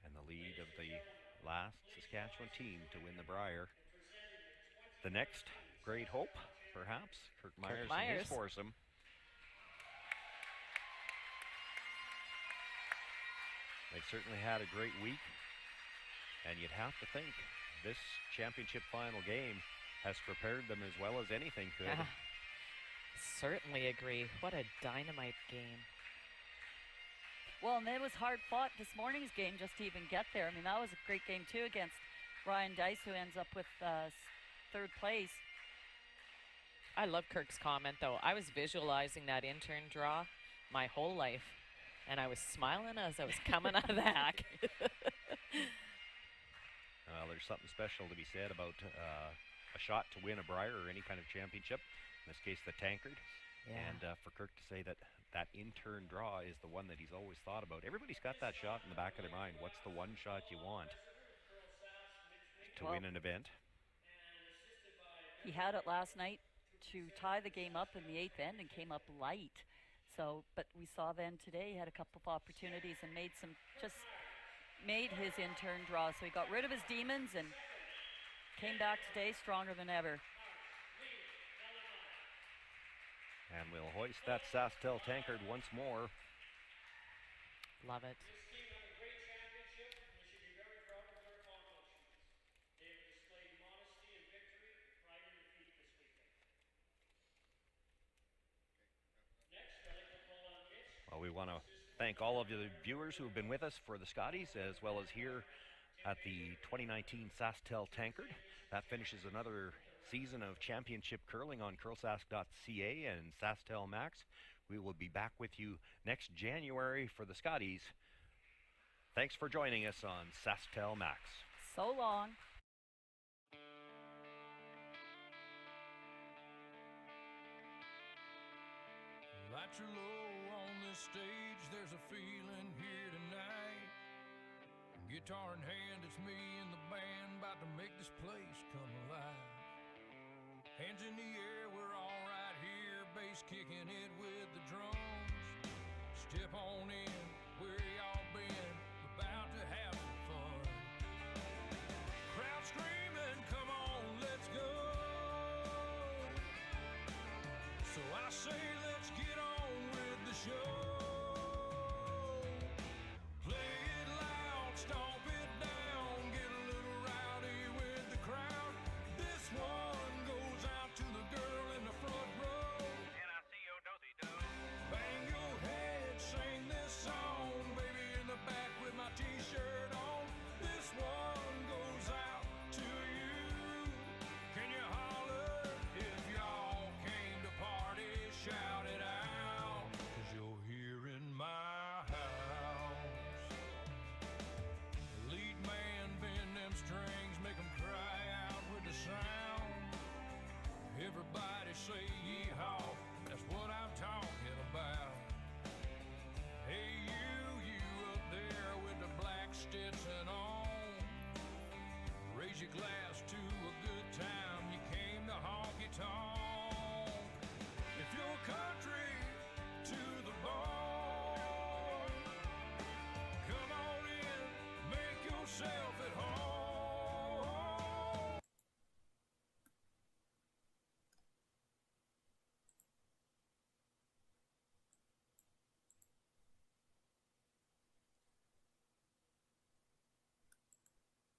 And the lead of the last Saskatchewan team to win the Briar. The next great hope, perhaps, Kirk Muyres and his foursome. They've certainly had a great week, and you'd have to think this championship final game has prepared them as well as anything could. Certainly agree. What a dynamite game. Well, and it was hard fought this morning's game just to even get there. I mean, that was a great game too against Ryan Dice, who ends up with third place. I love Kirk's comment, though. I was visualizing that intern draw my whole life, and I was smiling as I was coming out of the hack. Well, there's something special to be said about a shot to win a Briar or any kind of championship, in this case the Tankard. Yeah. And for Kirk to say that that intern draw is the one that he's always thought about. Everybody's got that shot in the back of their mind. What's the one shot you want to win an event? He had it last night to tie the game up in the eighth end and came up light. So, but we saw then today he had a couple of opportunities and made his intern draw. So he got rid of his demons and came back today stronger than ever. And we'll hoist that Saskatchewan Tankard once more. Love it. Well, we want to thank all of the viewers who have been with us for the Scotties, as well as here at the 2019 Saskatchewan Tankard. That finishes another season of championship curling on curlsask.ca and Saskatchewan Max. We will be back with you next January for the Scotties. Thanks for joining us on Saskatchewan Max. So long. Lights are low on this stage, there's a feeling here tonight. Guitar in hand, it's me and the band, about to make this place come alive. Hands in the air, we're all right here, bass kicking it with the drums. Step on in, where y'all been, about to have some fun. Crowd screaming, come on, let's go. So I say let's get on with the show. Play it loud, stomp it down, get a little say yeehaw, that's what I'm talking about. Hey, you up there with the black Stetson on. Raise your glass to a good time, you came to honky tonk. If your country to the bone, come on in, make yourself